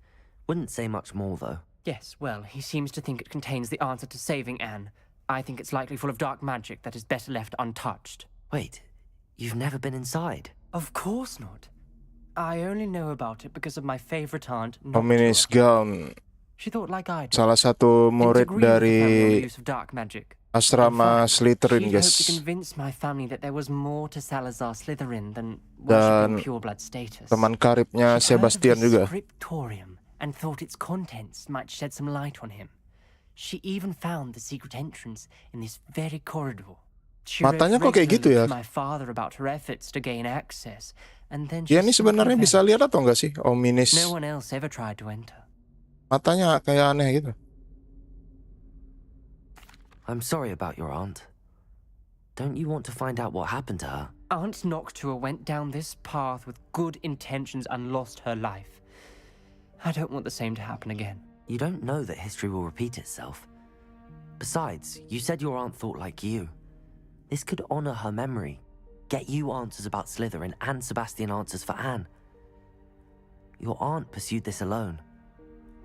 Wouldn't say much more, though. Yes, well, he seems to think it contains the answer to saving Anne. I think it's likely full of dark magic that is better left untouched. Wait, you've never been inside? Of course not. I only know about it because of my favorite aunt, Ominous Gown. She thought like I do. Salah satu murid dari asrama Slytherin, She hoped to guys. convince my family that there was more to Salazar Slytherin than worshipping pure blood status. Teman karibnya Sebastian juga. Scriptorium and thought its contents might shed some light on him. She even found the secret entrance in this very corridor. She Matanya kok kayak gitu ya? my father about her efforts to gain access, and then Dia ini sebenarnya bisa lihat atau enggak sih, Ominous? No one else ever tried to enter. Matanya kayak aneh gitu. I'm sorry about your aunt. Don't you want to find out what happened to her? Aunt Noctua went down this path with good intentions and lost her life. I don't want the same to happen again. You don't know that history will repeat itself. Besides, you said your aunt thought like you. This could honor her memory. Get you answers about Slytherin, and Sebastian answers for Anne. Your aunt pursued this alone.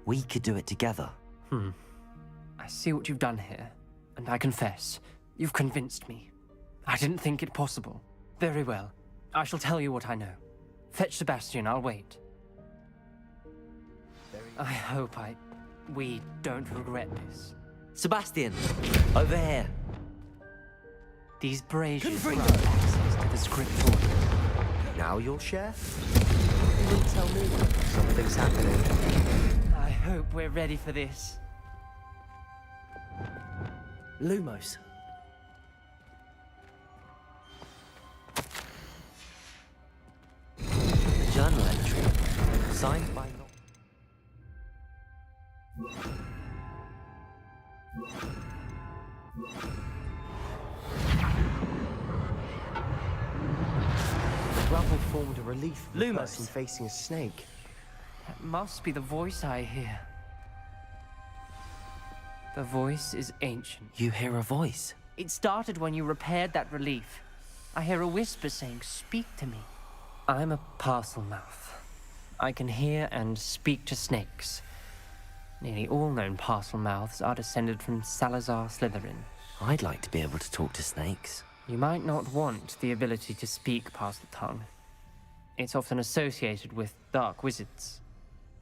We could do it together. I see what you've done here, and I confess, you've convinced me. I didn't think it possible. Very well. I shall tell you what I know. Fetch Sebastian, I'll wait. I hope we don't regret this. Sebastian, over here. These braziers grant access to the scriptorium. Now you'll share? You didn't tell me. Something's happening. I hope we're ready for this. Lumos. Journal entry. Signed by... The rubble formed a relief of a person facing a snake. That must be the voice I hear. The voice is ancient. You hear a voice? It started when you repaired that relief. I hear a whisper saying, "Speak to me." I'm a parcel mouth. I can hear and speak to snakes. Nearly all known parcel mouths are descended from Salazar Slytherin. I'd like to be able to talk to snakes. You might not want the ability to speak parcel tongue. It's often associated with dark wizards.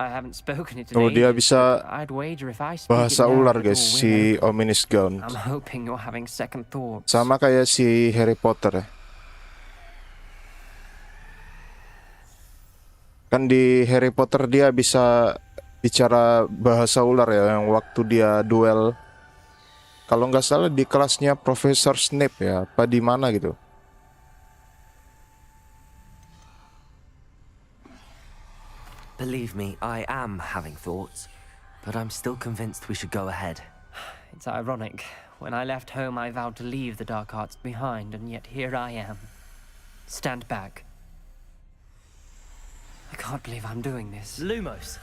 I haven't spoken it Oh, today. dia bisa I'd wager if I speak bahasa it now, ular it guys, will si win. Ominous Gaunt. I'm hoping you're having second thoughts. Sama kayak si Harry Potter ya. Kan di Harry Potter dia bisa bicara bahasa ular ya, yang waktu dia duel. Kalau nggak salah di kelasnya Profesor Snape ya, apa di mana gitu. Believe me, I am having thoughts, but I'm still convinced we should go ahead. It's ironic. When I left home, I vowed to leave the dark arts behind, and yet here I am. Stand back. I can't believe I'm doing this. Lumos.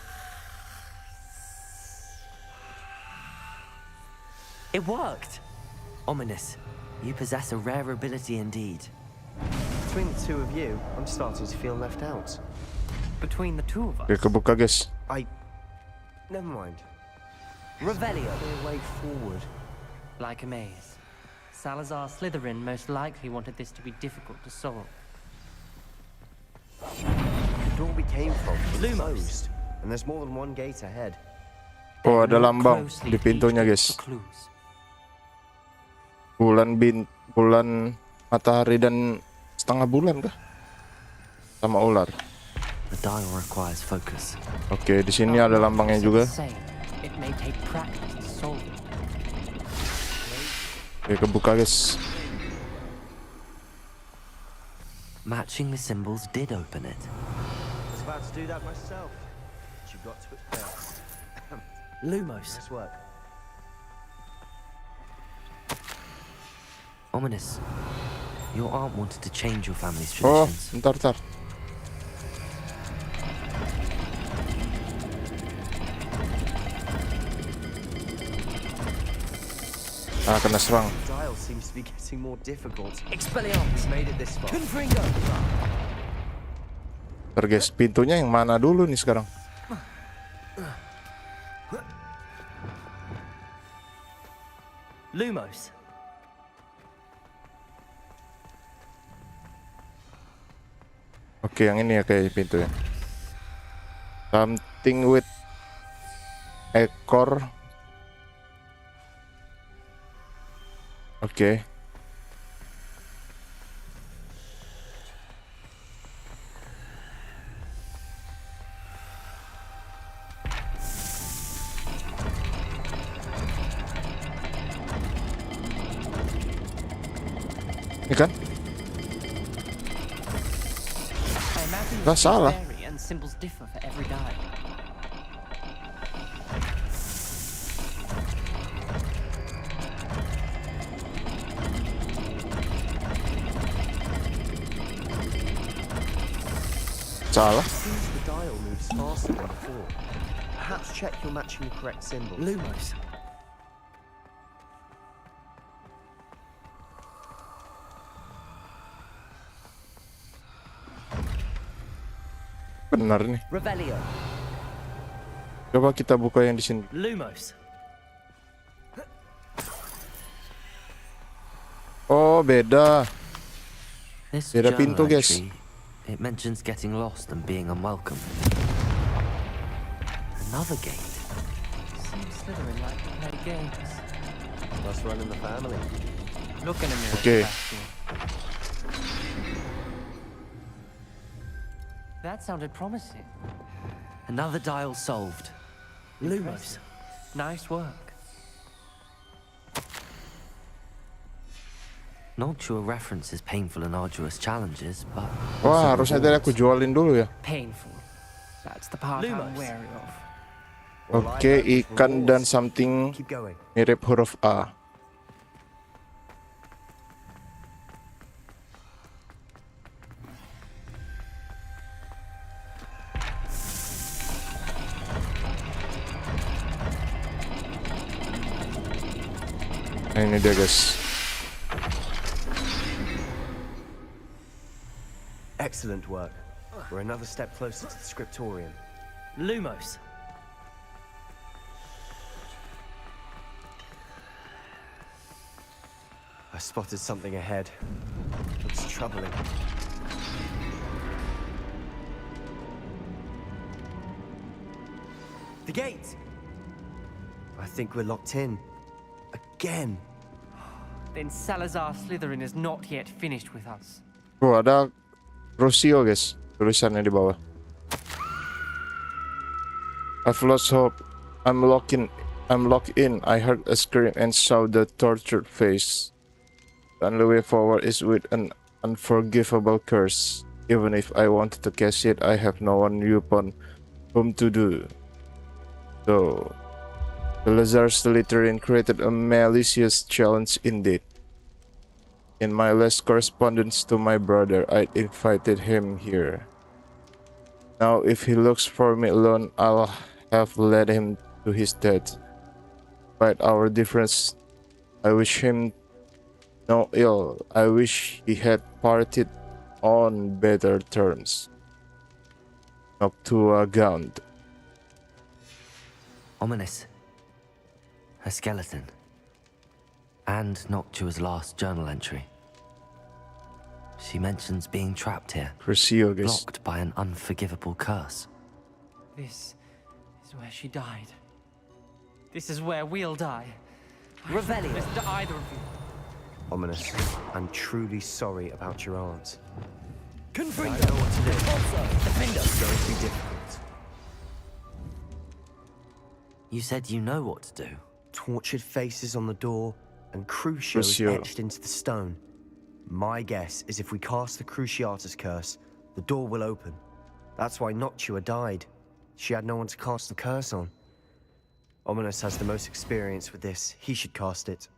It worked! Ominous, you possess a rare ability indeed. Between the two of you, I'm starting to feel left out. Between the two of us? Oke, kebuka guys. Never mind. Revelio. A way forward. Like a maze. Salazar Slytherin most likely wanted this to be difficult to solve. The door we came from is Lumos. closed, and there's more than one gate ahead. Oh, ada lambang di pintunya guys. Bulan matahari dan setengah bulan kah? Sama ular. The dial requires focus. Oke, di sini ada lambangnya juga. It may take practice to solve it. Oke, kebuka guys. Matching the symbols did open it. I was about to do that myself, but you got to it first. Lumos. Nice work. Ominous. Your aunt wanted to change your family's Oh, traditions. bentar. Ah, kena serang. The dial seems to be getting more difficult. Expelliarmus. We made it this far. Confringo. Ntar guys, pintunya yang mana dulu nih sekarang? Lumos. Oke, yang ini ya kayak pintunya. Something with ekor. Oke. Ini kan? Nggak salah. And symbols differ for every die. Salah. Seems the dial moves faster than before. Perhaps check you're matching the correct symbol. Lumos. benar nih. Revelio. Coba kita buka yang di sini. Lumos. Oh, beda. This Beda journal pintu, guys. entry, it mentions getting lost and being unwelcome. Another gate. Seems Slytherin like to play games. Must run in the family. Look in a mirror, Okay. Sebastian. That sounded promising. Another dial solved. Lumos. Nice work. Noctua references painful and arduous challenges, but Wah, also harusnya tadi aku jualin dulu ya. Painful. That's the part Lumos. I'm wary of. Oke, ikan dan something mirip huruf A. Nah, ini dia, guys. Excellent work. We're another step closer to the scriptorium. Lumos. I spotted something ahead. Looks troubling. The gate! I think we're locked in. Again. Then Salazar Slytherin is not yet finished with us. Oh, ada Crucio, guys. Tulisannya di bawah. I've lost hope. I'm locked in. I heard a scream and saw the tortured face. The only way forward is with an unforgivable curse. Even if I wanted to cast it, I have no one upon whom to do. So, the Lazar Slytherin created a malicious challenge indeed. In my last correspondence to my brother, I invited him here. Now, if he looks for me alone, I'll have led him to his death. Despite our difference, I wish him no ill. I wish he had parted on better terms. Noctua Gaunt. Ominous. A skeleton. And Noctua's last journal entry. She mentions being trapped here, Crucio, guys. blocked by an unforgivable curse. This is where she died. This is where we'll die. Revelio. Listen to either of you. Ominous. I'm truly sorry about your aunt. Confringo. I know what to do. Defender. It's going to be difficult. You said you know what to do. Tortured faces on the door and Crucios Crucio. etched into the stone. My guess is if we cast the Cruciatus curse, the door will open. That's why Noctua died. She had no one to cast the curse on. Ominous has the most experience with this. He should cast it.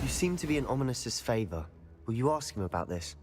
You seem to be in Ominous's favor. Will you ask him about this?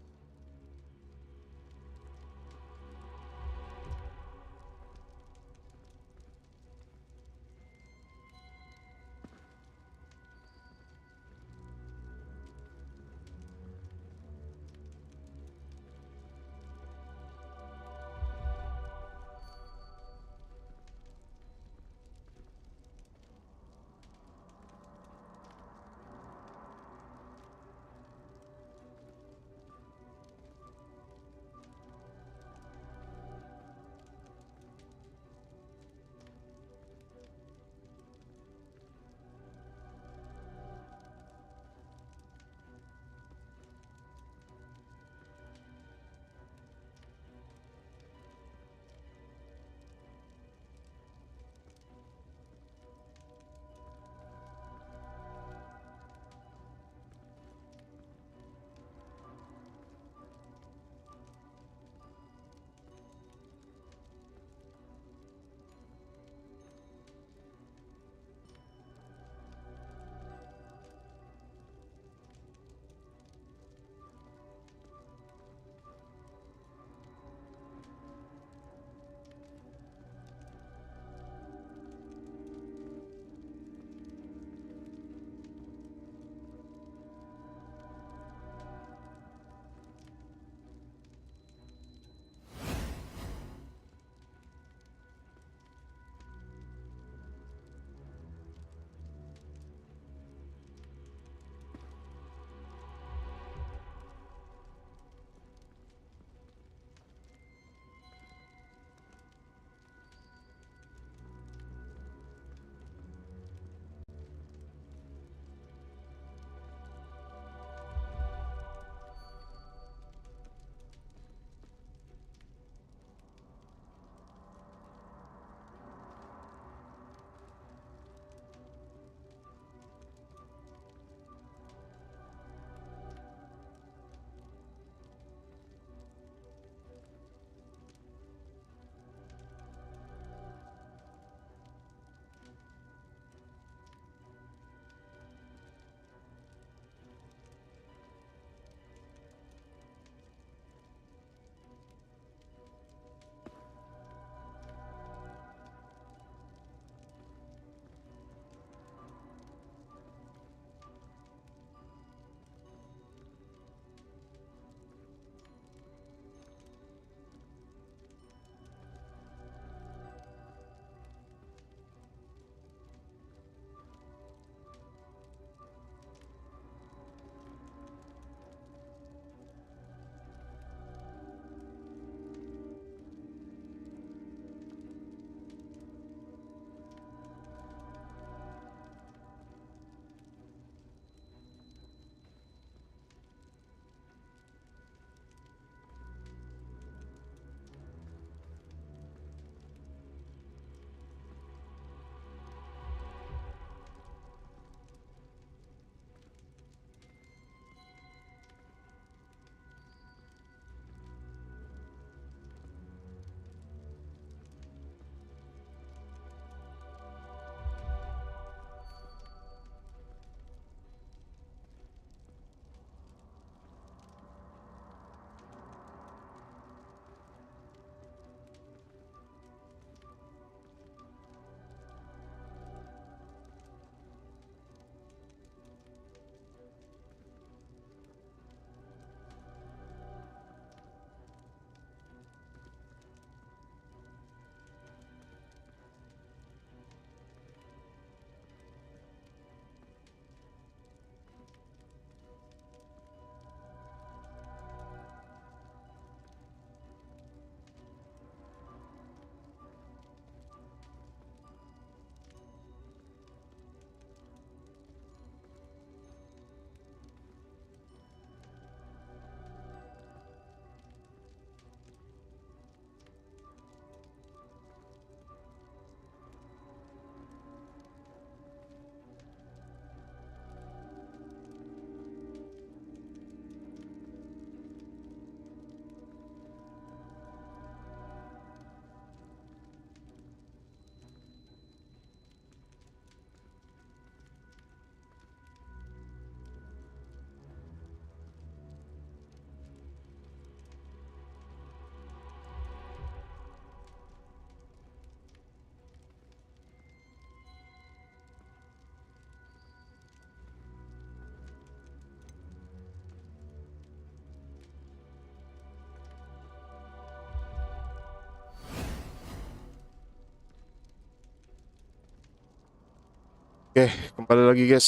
Oke, kembali lagi guys.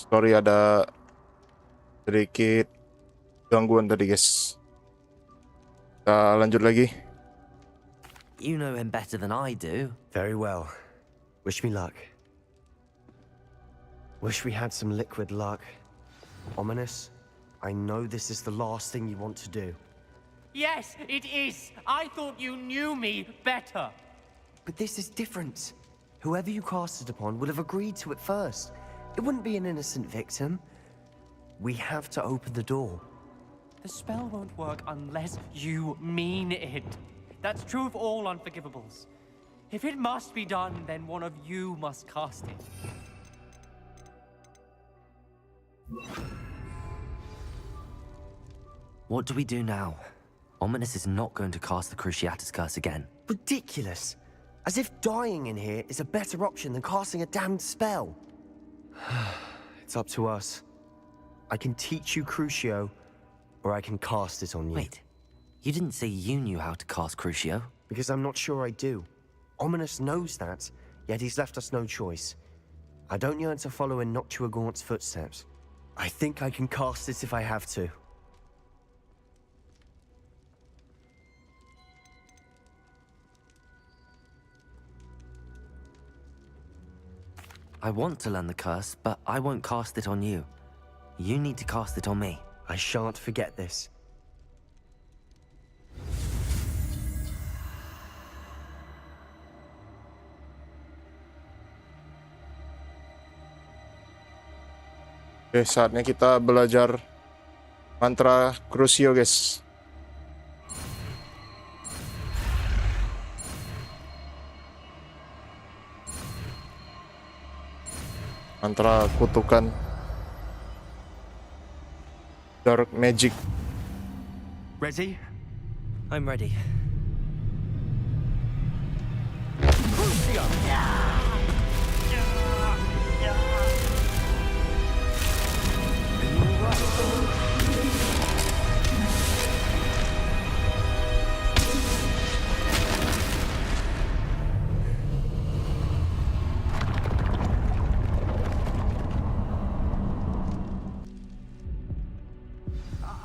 Sorry ada sedikit gangguan tadi guys. Kita lanjut lagi. You know him better than I do. Very well. Wish me luck. Wish we had some liquid luck. Ominous, I know this is the last thing you want to do. Yes, it is. I thought you knew me better. But this is different. Whoever you cast it upon would have agreed to it first. It wouldn't be an innocent victim. We have to open the door. The spell won't work unless you mean it. That's true of all unforgivables. If it must be done, then one of you must cast it. What do we do now? Ominous is not going to cast the Cruciatus Curse again. Ridiculous. As if dying in here is a better option than casting a damned spell. It's up to us. I can teach you Crucio, or I can cast it on you. Wait, you didn't say you knew how to cast Crucio? Because I'm not sure I do. Ominous knows that, yet he's left us no choice. I don't yearn to follow in Noctuagaunt's footsteps. I think I can cast it if I have to. I want to learn the curse, but I won't cast it on you. You need to cast it on me. I shan't forget this. Oke, saatnya kita belajar mantra Crucio, guys. Mantra kutukan Dark Magic. Ready? I'm ready.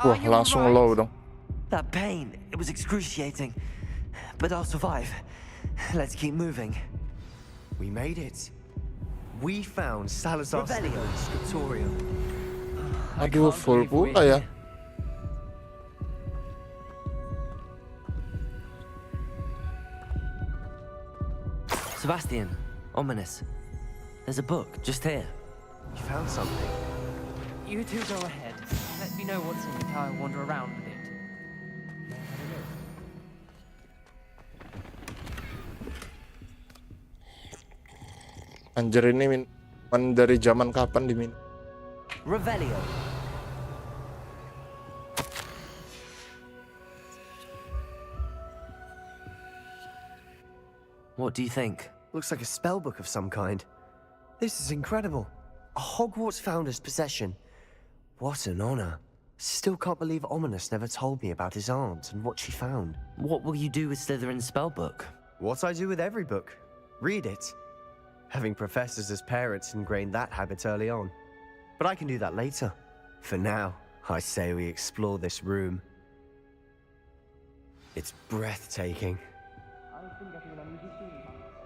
Wah, langsung low dong. That pain, it was excruciating. But I'll survive. Let's keep moving. We made it. We found Salazar's scriptorium. Aduh, full pula ya. Sebastian, Ominous. There's a book just here. You found something? You two go ahead. Let me know what's in it. I'll wander around with it. Anjir, ini minuman dari zaman kapan diminum? Revelio. What do you think? Looks like a spell book of some kind. This is incredible. A Hogwarts founder's possession. What an honor. Still can't believe Ominous never told me about his aunt and what she found. What will you do with Slytherin's spellbook? What I do with every book. Read it. Having professors as parents ingrained that habit early on. But I can do that later. For now, I say we explore this room. It's breathtaking.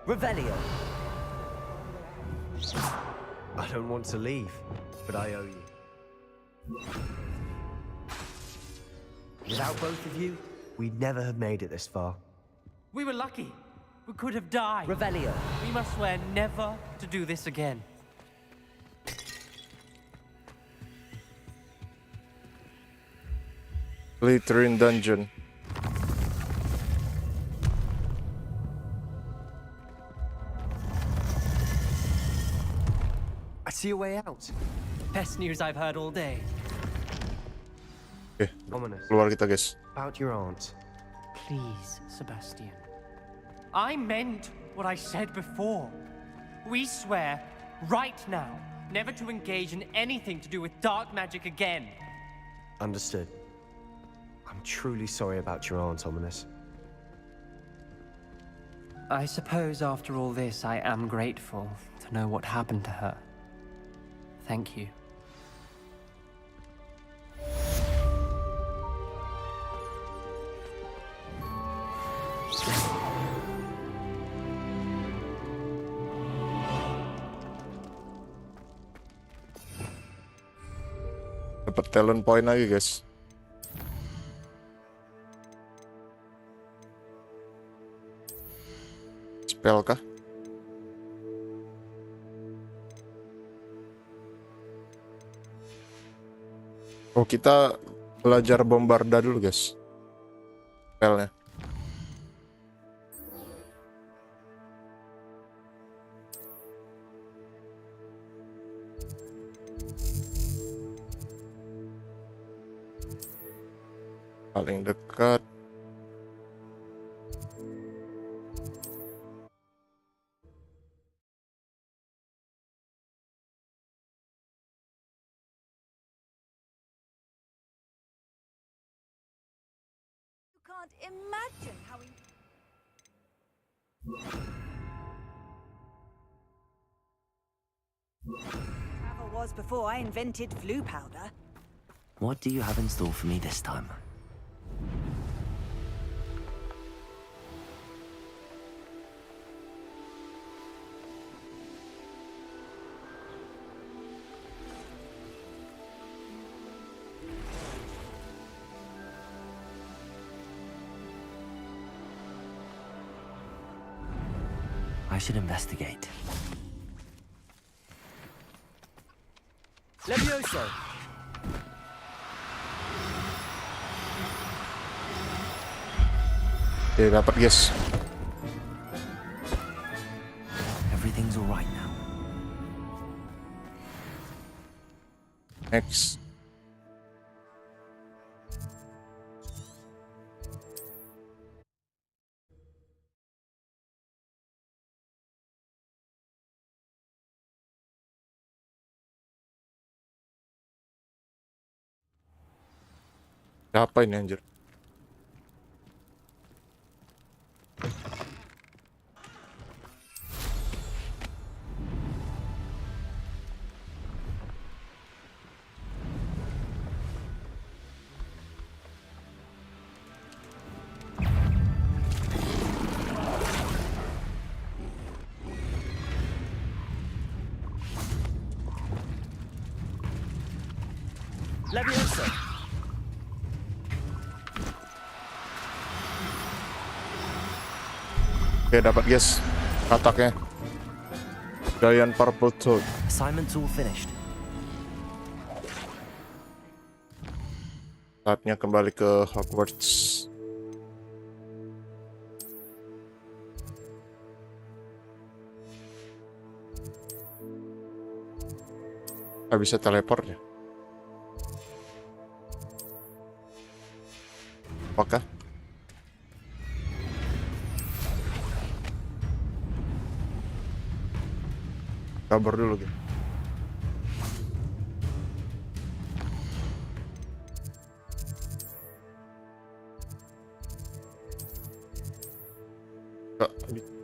Revelio. I don't want to leave, but I owe you. Without both of you, we'd never have made it this far. We were lucky. We could have died. Revelio. We must swear never to do this again. Slytherin Dungeon. I see a way out. Best news I've heard all day. Oke, Ominous. keluar kita, guys. About your aunt. Please, Sebastian. I meant what I said before. We swear, right now, never to engage in anything to do with dark magic again. Understood. I'm truly sorry about your aunt, Ominous. I suppose after all this, I am grateful to know what happened to her. Thank you. Dapat talent point lagi, guys. Spell kah? Oh, kita belajar bombarda dulu, guys. Spellnya. Paling dekat. You can't imagine how he... Travel was before I invented flu powder. What do you have in store for me this time? I should investigate. Levioso! Oke, dapat, guys. Everything's all right now. Next. Apa ini, anjir? Levioso! Oke, dapat, guys. Kataknya. Giant Purple Toad. Assignment's all finished. Saatnya kembali ke Hogwarts. Nggak bisa teleport ya? Apakah? Kabar dulu, gitu.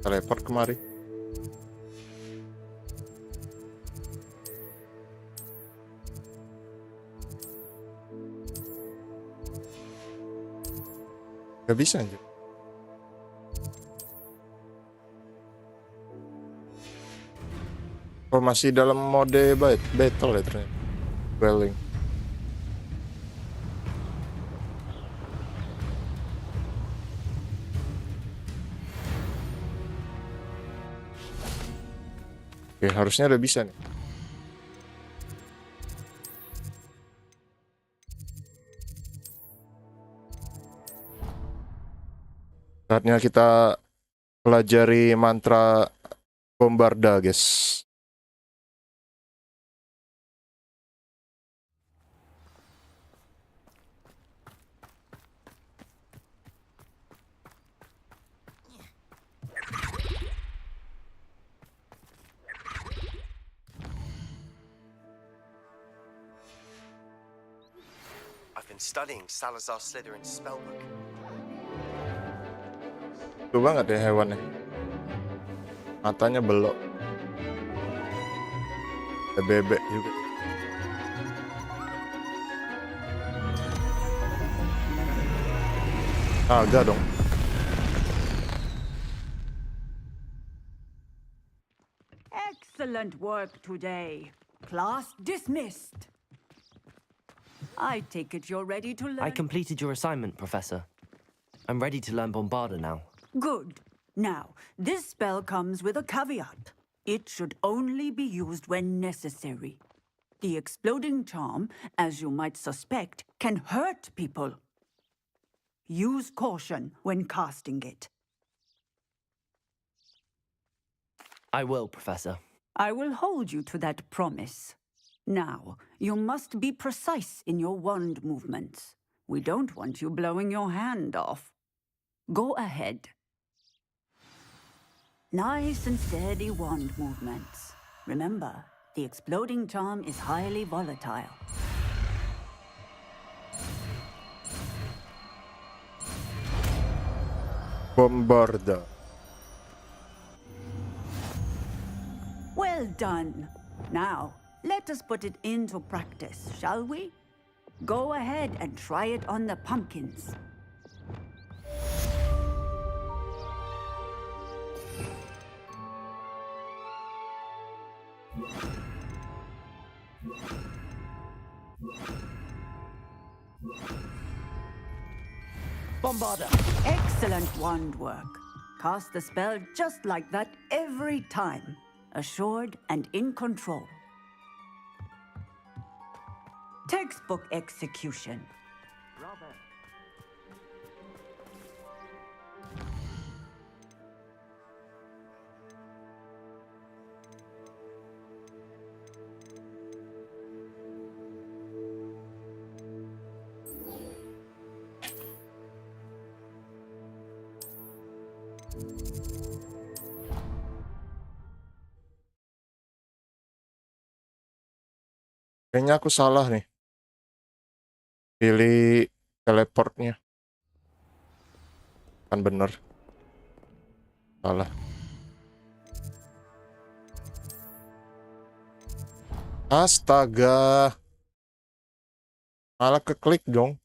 Teleport kemari. Gak bisa, anjir. Oh, masih dalam mode battle ya ternyata. Dwelling. Oke, harusnya udah bisa nih. Saatnya kita pelajari mantra bombarda, guys. I've been studying Salazar Slytherin's spellbook. Tuh banget ya hewannya. Matanya belok. Ada bebek juga. Agak dong. Excellent work today. Class dismissed. I take it you're ready to learn. I completed your assignment, Professor. I'm ready to learn Bombarda now. Good. Now, this spell comes with a caveat. It should only be used when necessary. The exploding charm, as you might suspect, can hurt people. Use caution when casting it. I will, Professor. I will hold you to that promise. Now, you must be precise in your wand movements. We don't want you blowing your hand off. Go ahead. Nice and steady wand movements. Remember, the exploding charm is highly volatile. Bombarda. Well done. Now, let us put it into practice, shall we? Go ahead and try it on the pumpkins. Bombarda! Excellent wand work. Cast the spell just like that every time. Assured and in control. Textbook execution. Kayaknya aku salah nih. Pilih teleportnya. Kan bener. Salah. Astaga. Malah keklik dong.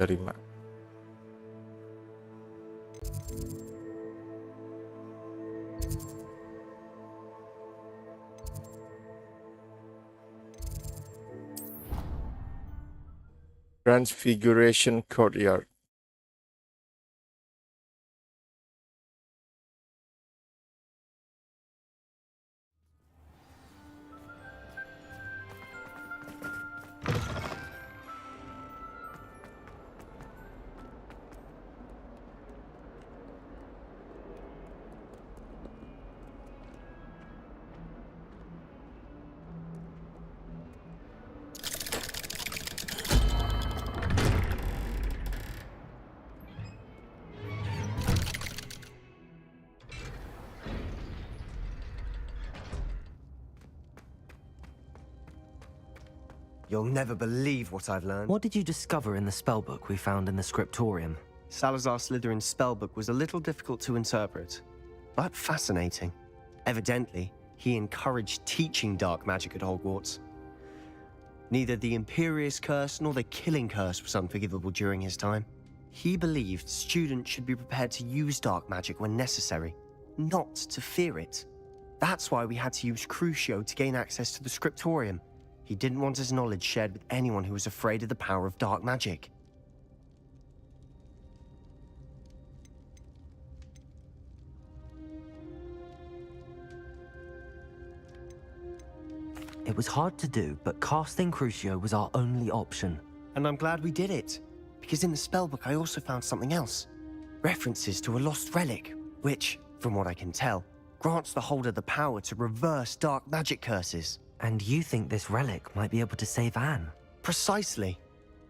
Terima. Transfiguration Courtyard. You'll never believe what I've learned. What did you discover in the spellbook we found in the scriptorium? Salazar Slytherin's spellbook was a little difficult to interpret, but fascinating. Evidently, he encouraged teaching dark magic at Hogwarts. Neither the Imperious Curse nor the Killing Curse was unforgivable during his time. He believed students should be prepared to use dark magic when necessary, not to fear it. That's why we had to use Crucio to gain access to the scriptorium. He didn't want his knowledge shared with anyone who was afraid of the power of dark magic. It was hard to do, but casting Crucio was our only option. And I'm glad we did it, because in the spellbook I also found something else. References to a lost relic, which, from what I can tell, grants the holder the power to reverse dark magic curses. And you think this relic might be able to save Anne? Precisely.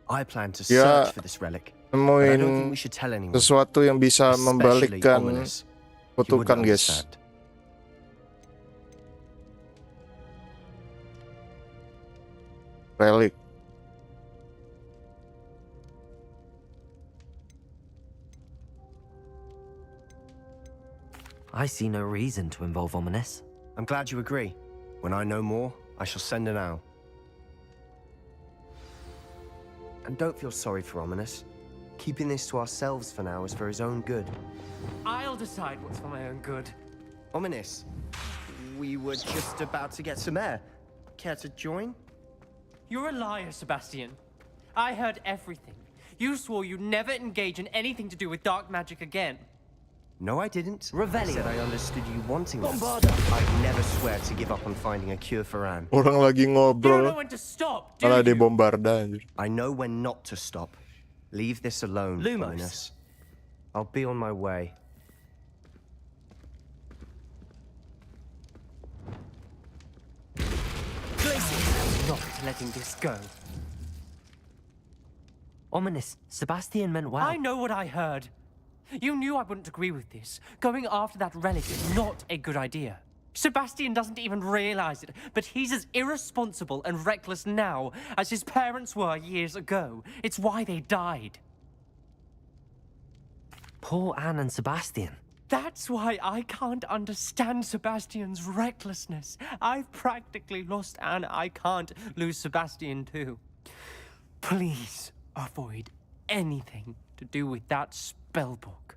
I plan to search for this relic, but I don't think we should tell anyone. Sesuatu yang bisa membalikkan kutukan, guys. Understand. Relic. I see no reason to involve Ominous. I'm glad you agree. When I know more, I shall send an owl. And don't feel sorry for Ominous. Keeping this to ourselves for now is for his own good. I'll decide what's for my own good. Ominous, we were just about to get some air. Care to join? You're a liar, Sebastian. I heard everything. You swore you'd never engage in anything to do with dark magic again. No, I didn't. Revelio. I said I understood you wanting that. Bombarda. I'd never swear to give up on finding a cure for Anne. Orang lagi ngobrol. You don't know when to stop, do Malah you? dibombarda anjir. I know when not to stop. Leave this alone, Lumos. Ominous. I'll be on my way. I'm not letting this go. Ominous, Sebastian meant well. I know what I heard. You knew I wouldn't agree with this. Going after that relic is not a good idea. Sebastian doesn't even realize it, but he's as irresponsible and reckless now as his parents were years ago. It's why they died. Poor Anne and Sebastian. That's why I can't understand Sebastian's recklessness. I've practically lost Anne. I can't lose Sebastian too. Please avoid anything to do with that spellbook.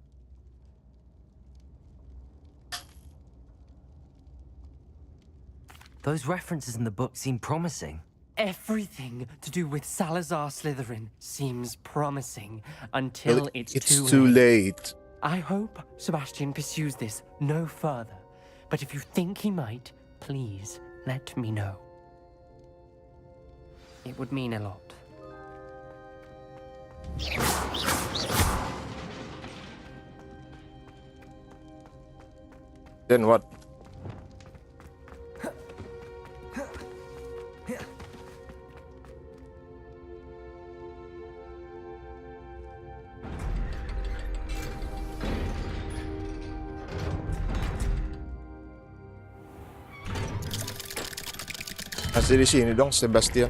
Those references in the book seem promising. Everything to do with Salazar Slytherin seems promising until it's too late. I hope Sebastian pursues this no further. But if you think he might, please let me know. It would mean a lot. Then what? Masih di sini dong, Sebastian.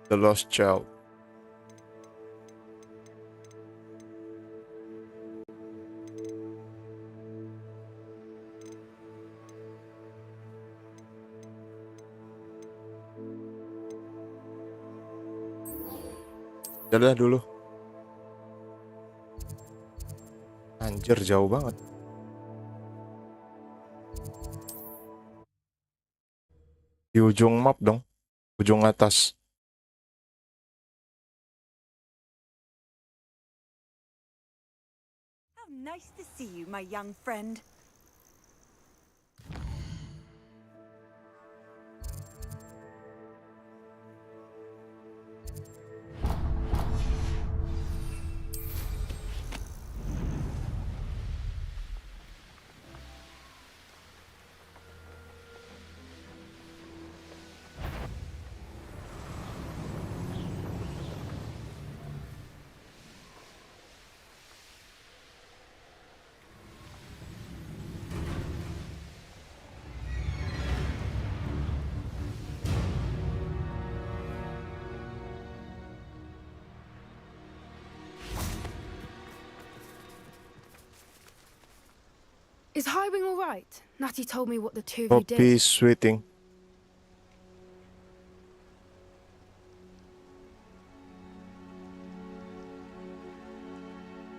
The Lost Child. Jalan dulu. Anjir, jauh banget. Di ujung map dong. Ujung atas. How nice to see you, my young friend. Is Highwing all right? Natty told me what the two of you did. Poppy sweating.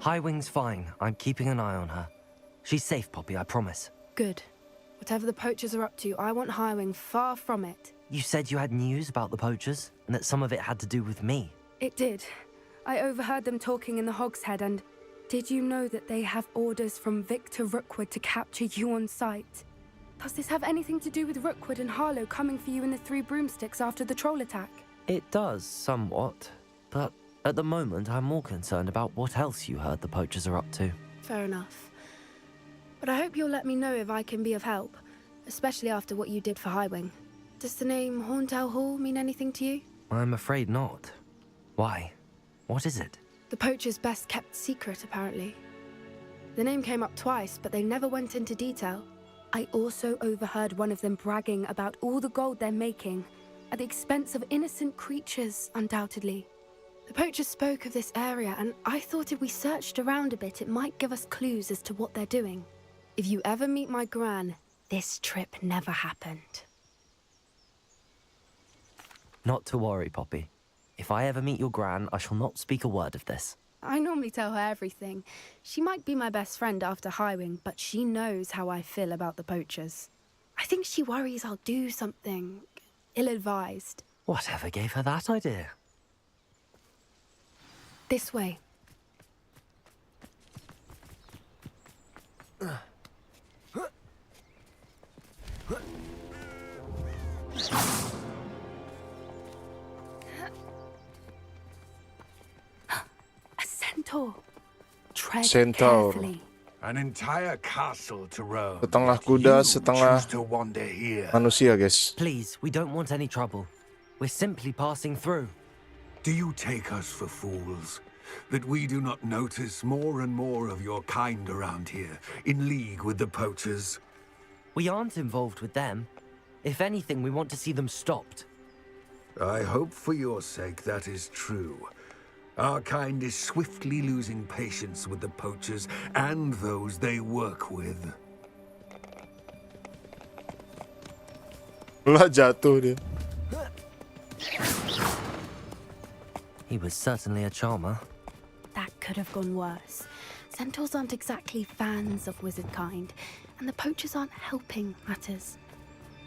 Highwing's fine. I'm keeping an eye on her. She's safe, Poppy, I promise. Good. Whatever the poachers are up to, I want Highwing far from it. You said you had news about the poachers, and that some of it had to do with me. It did. I overheard them talking in the Hogshead, and did you know that they have orders from Victor Rookwood to capture you on sight? Does this have anything to do with Rookwood and Harlow coming for you in the Three Broomsticks after the troll attack? It does, somewhat. But at the moment, I'm more concerned about what else you heard the poachers are up to. Fair enough. But I hope you'll let me know if I can be of help, especially after what you did for Highwing. Does the name Horntail Hall mean anything to you? I'm afraid not. Why? What is it? The poacher's best kept secret, apparently. The name came up twice, but they never went into detail. I also overheard one of them bragging about all the gold they're making, at the expense of innocent creatures, undoubtedly. The poacher spoke of this area, and I thought if we searched around a bit, it might give us clues as to what they're doing. If you ever meet my gran, this trip never happened. Not to worry, Poppy. If I ever meet your gran, I shall not speak a word of this. I normally tell her everything. She might be my best friend after Highwing, but she knows how I feel about the poachers. I think she worries I'll do something ill-advised. Whatever gave her that idea? This way. A centaur. Tread Centaur. carefully. An entire castle to roam. Setengah kuda, You setengah choose to wander here. manusia, guys. Please, we don't want any trouble. We're simply passing through. Do you take us for fools? That we do not notice more and more of your kind around here, in league with the poachers? We aren't involved with them. If anything, we want to see them stopped. I hope for your sake that is true. Our kind is swiftly losing patience with the poachers and those they work with. Lah, jatuh dia. He was certainly a charmer. That could have gone worse. Centaurs aren't exactly fans of wizard kind, and the poachers aren't helping matters.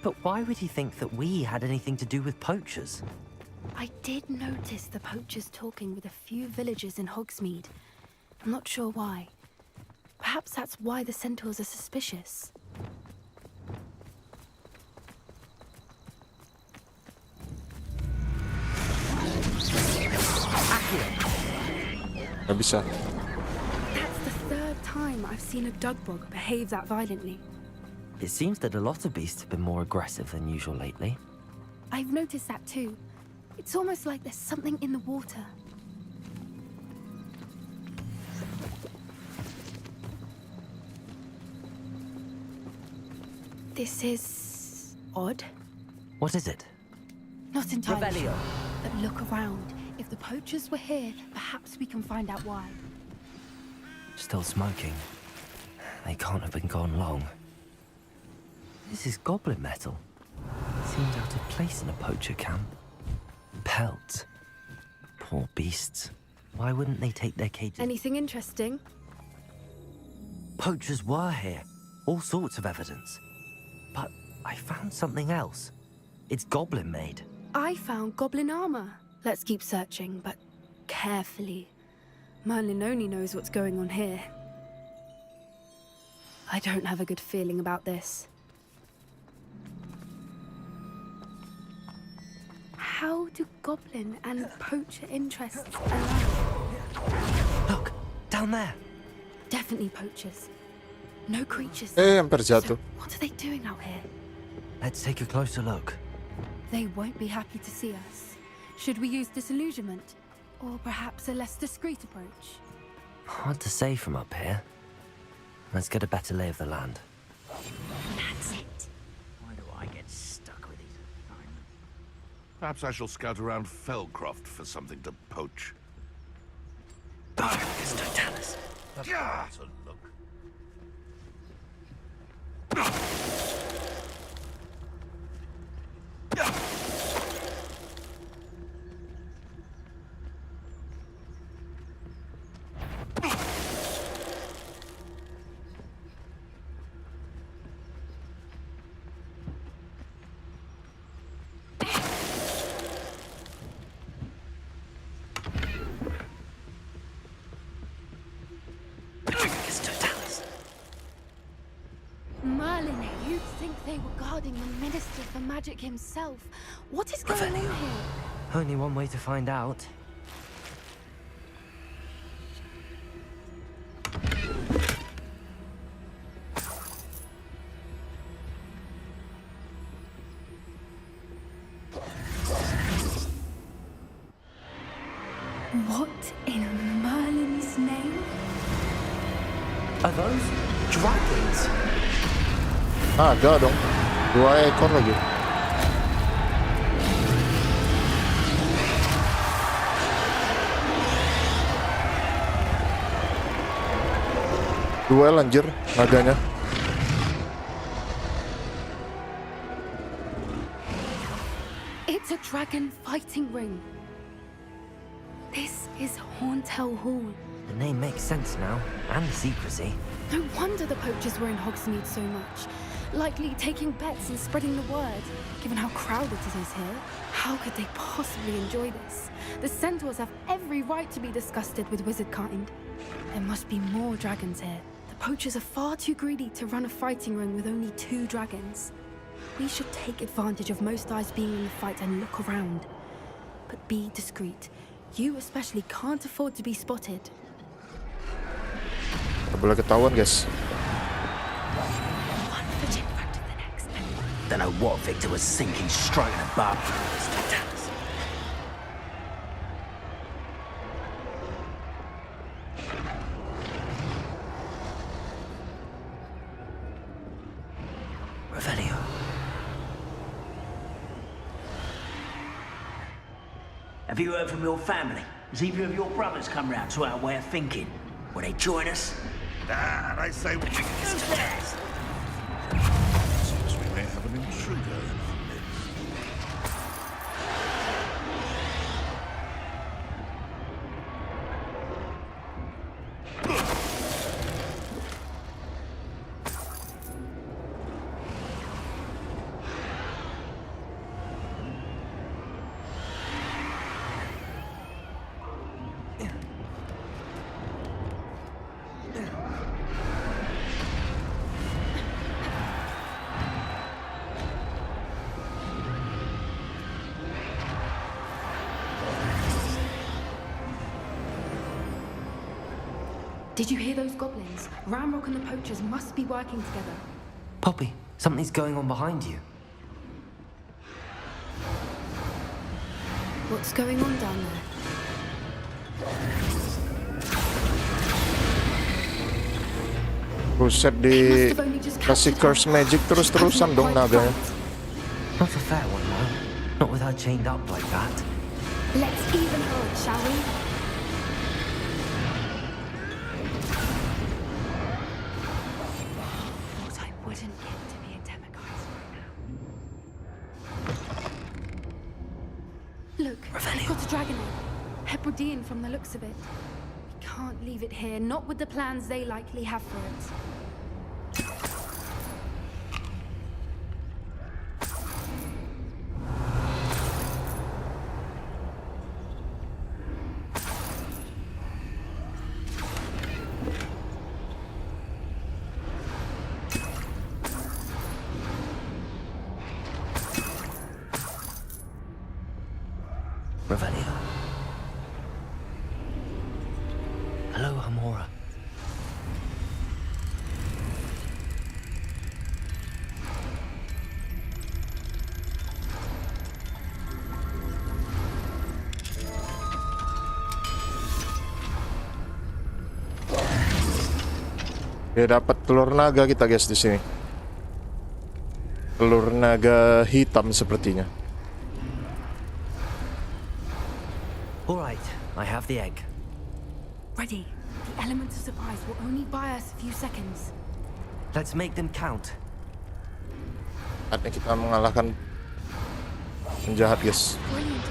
But why would he think that we had anything to do with poachers? I did notice the poachers talking with a few villagers in Hogsmeade. I'm not sure why. Perhaps that's why the centaurs are suspicious. Nggak bisa. That's the third time I've seen a dugbog behave that violently. It seems that a lot of beasts have been more aggressive than usual lately. I've noticed that too. It's almost like there's something in the water. This is odd. What is it? Not entirely Revelio. sure. But look around. If the poachers were here, perhaps we can find out why. Still smoking. They can't have been gone long. This is goblin metal. Seems out of place in a poacher camp. Pelts. Poor beasts. Why wouldn't they take their cages? Anything interesting? Poachers were here. All sorts of evidence. But I found something else. It's goblin made. I found goblin armor. Let's keep searching, but carefully. Merlin only knows what's going on here. I don't have a good feeling about this. How do goblin and poacher interests align? Look, down there. Definitely poachers. No creatures. Hampir jatuh. What are they doing out here? Let's take a closer look. They won't be happy to see us. Should we use disillusionment? Or perhaps a less discreet approach? Hard to say from up here. Let's get a better lay of the land. That's it. Why do I get stuck with these assignments? Perhaps I shall scout around Felcroft for something to poach. Barcus Totalis. Yeah. That's a look. Merlin, you'd think they were guarding the Minister for Magic himself. What is going on here? Only one way to find out. What in Merlin's name? Are those dragons? Ada dong. 2 ekor lagi. Duel anjir naganya. It's a dragon fighting ring. This is Horntail Hall. The name makes sense now, and the secrecy. No wonder the poachers were in Hogsmeade so much. Likely taking bets and spreading the word. Given how crowded it is here, how could they possibly enjoy this? The centaurs have every right to be disgusted with wizard kind. There must be more dragons here. The poachers are far too greedy to run a fighting ring with only 2 dragons. We should take advantage of most eyes being in the fight and look around. But be discreet. You especially can't afford to be spotted. Gak boleh ketahuan, guys. One foot in front of the next. Don't know what Victor was thinking, stroking a bub. Revelio. Have you heard from your family? Has either of your brothers come round to our way of thinking? Will they join us? Nah, they say we can. Who's that? Seems we may have an intruder in our midst. Did you hear those goblins? Ramrock and the poachers must be working together. Poppy, something's going on behind you. What's going on down there? Buset, kasih curse magic terus-terusan dong naganya. Not a fair one, no. Not with her chained up like that. Let's even her, shall we? What I wouldn't give to be a demigod right now. Look, we've got a dragon egg. Hebridean from the looks of it. We can't leave it here, not with the plans they likely have for it. Revelio. Hello, Hamora. Ya dapat telur naga kita guys di sini. Telur naga hitam sepertinya. All right, I have the egg. Ready. The element of surprise will only buy us a few seconds. Let's make them count. Saatnya kita mengalahkan penjahat, guys. Brilliant.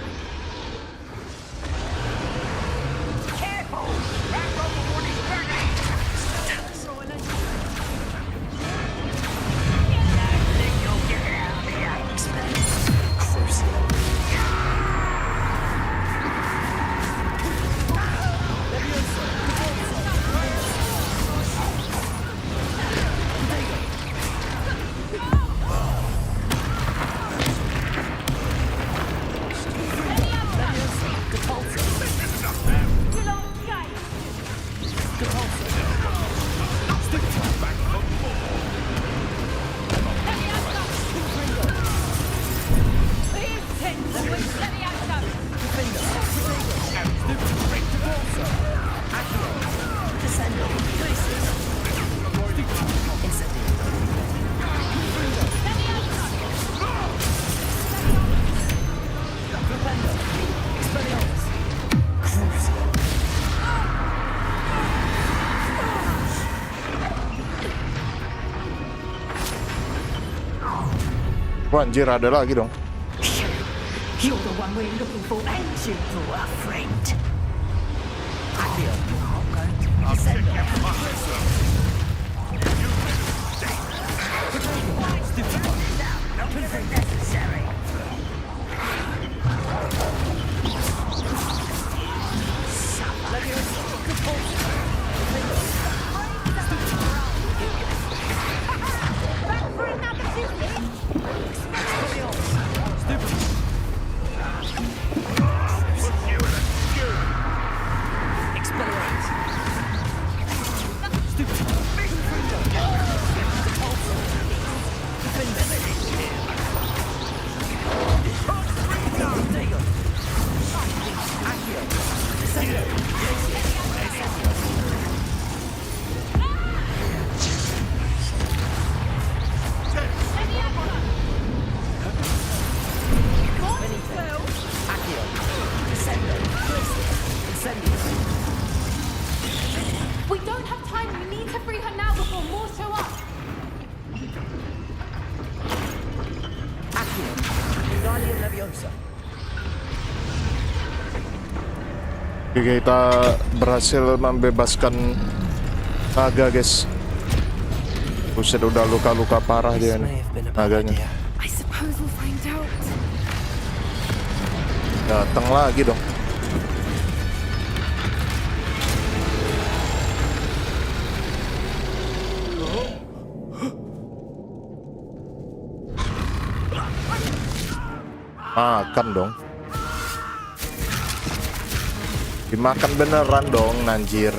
Wah, anjir, ada lagi dong. You're the one we're looking for, ain't you, our friend? Nothing necessary. We don't have time. We need to free her now before more show up. Kita berhasil membebaskan naga, guys. Buset, udah luka-luka parah dia nih naganya. I suppose we'll find out. Datang lagi dong. Makan dong. Dimakan beneran dong, anjir.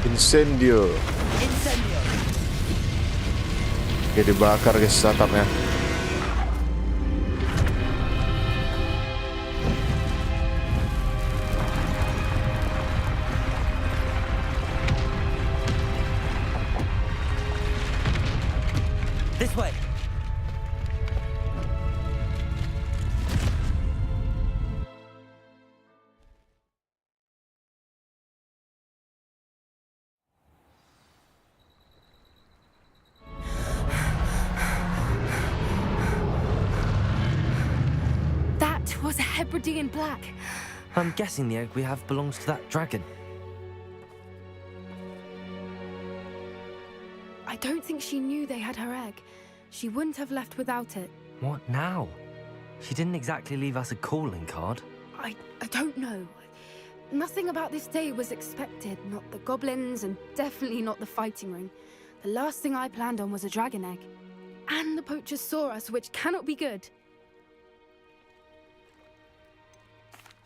Incendio. Oke, dibakar guys atapnya. This way. Was a Hebridean black. I'm guessing the egg we have belongs to that dragon. I don't think she knew they had her egg. She wouldn't have left without it. What now? She didn't exactly leave us a calling card. I don't know. Nothing about this day was expected. Not the goblins, and definitely not the fighting ring. The last thing I planned on was a dragon egg. And the poachers saw us, which cannot be good.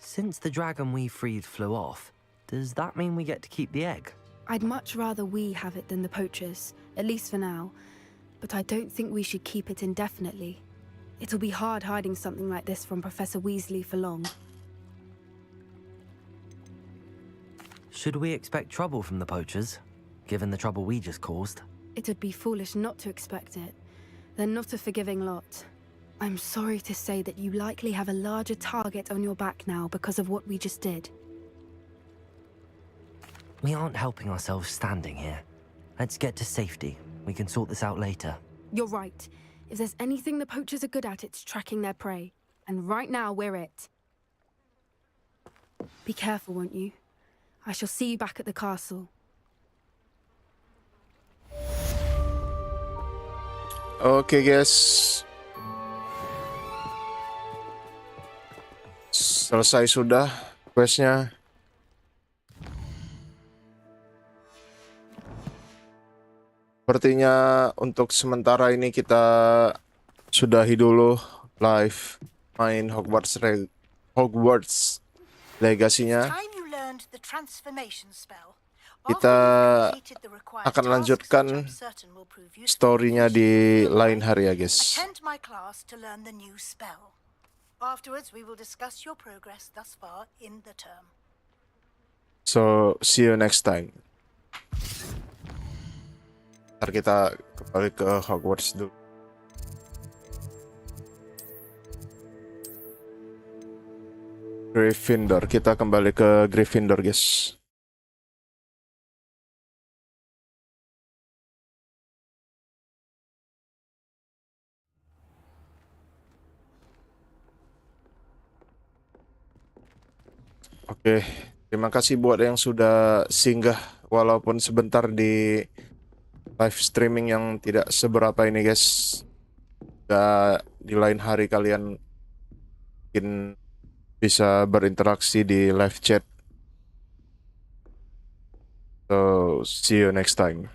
Since the dragon we freed flew off, does that mean we get to keep the egg? I'd much rather we have it than the poachers, at least for now. But I don't think we should keep it indefinitely. It'll be hard hiding something like this from Professor Weasley for long. Should we expect trouble from the poachers, given the trouble we just caused? It would be foolish not to expect it. They're not a forgiving lot. I'm sorry to say that you likely have a larger target on your back now because of what we just did. We aren't helping ourselves standing here. Let's get to safety. We can sort this out later. You're right. If there's anything the poachers are good at, it's tracking their prey. And right now, we're it. Be careful, won't you? I shall see you back at the castle. Oke, guys. Selesai sudah questnya. Sepertinya untuk sementara ini kita sudahi dulu live main Hogwarts legasinya. Kita akan lanjutkan story-nya di lain hari ya, guys. Afterwards, we will discuss your progress thus far in the term. So, see you next time. Ntar kita kembali ke Hogwarts dulu. Gryffindor, kita kembali ke Gryffindor, guys. Oke, terima kasih buat yang sudah singgah walaupun sebentar di live streaming yang tidak seberapa ini, guys. Di lain hari kalian mungkin bisa berinteraksi di live chat. So, see you next time.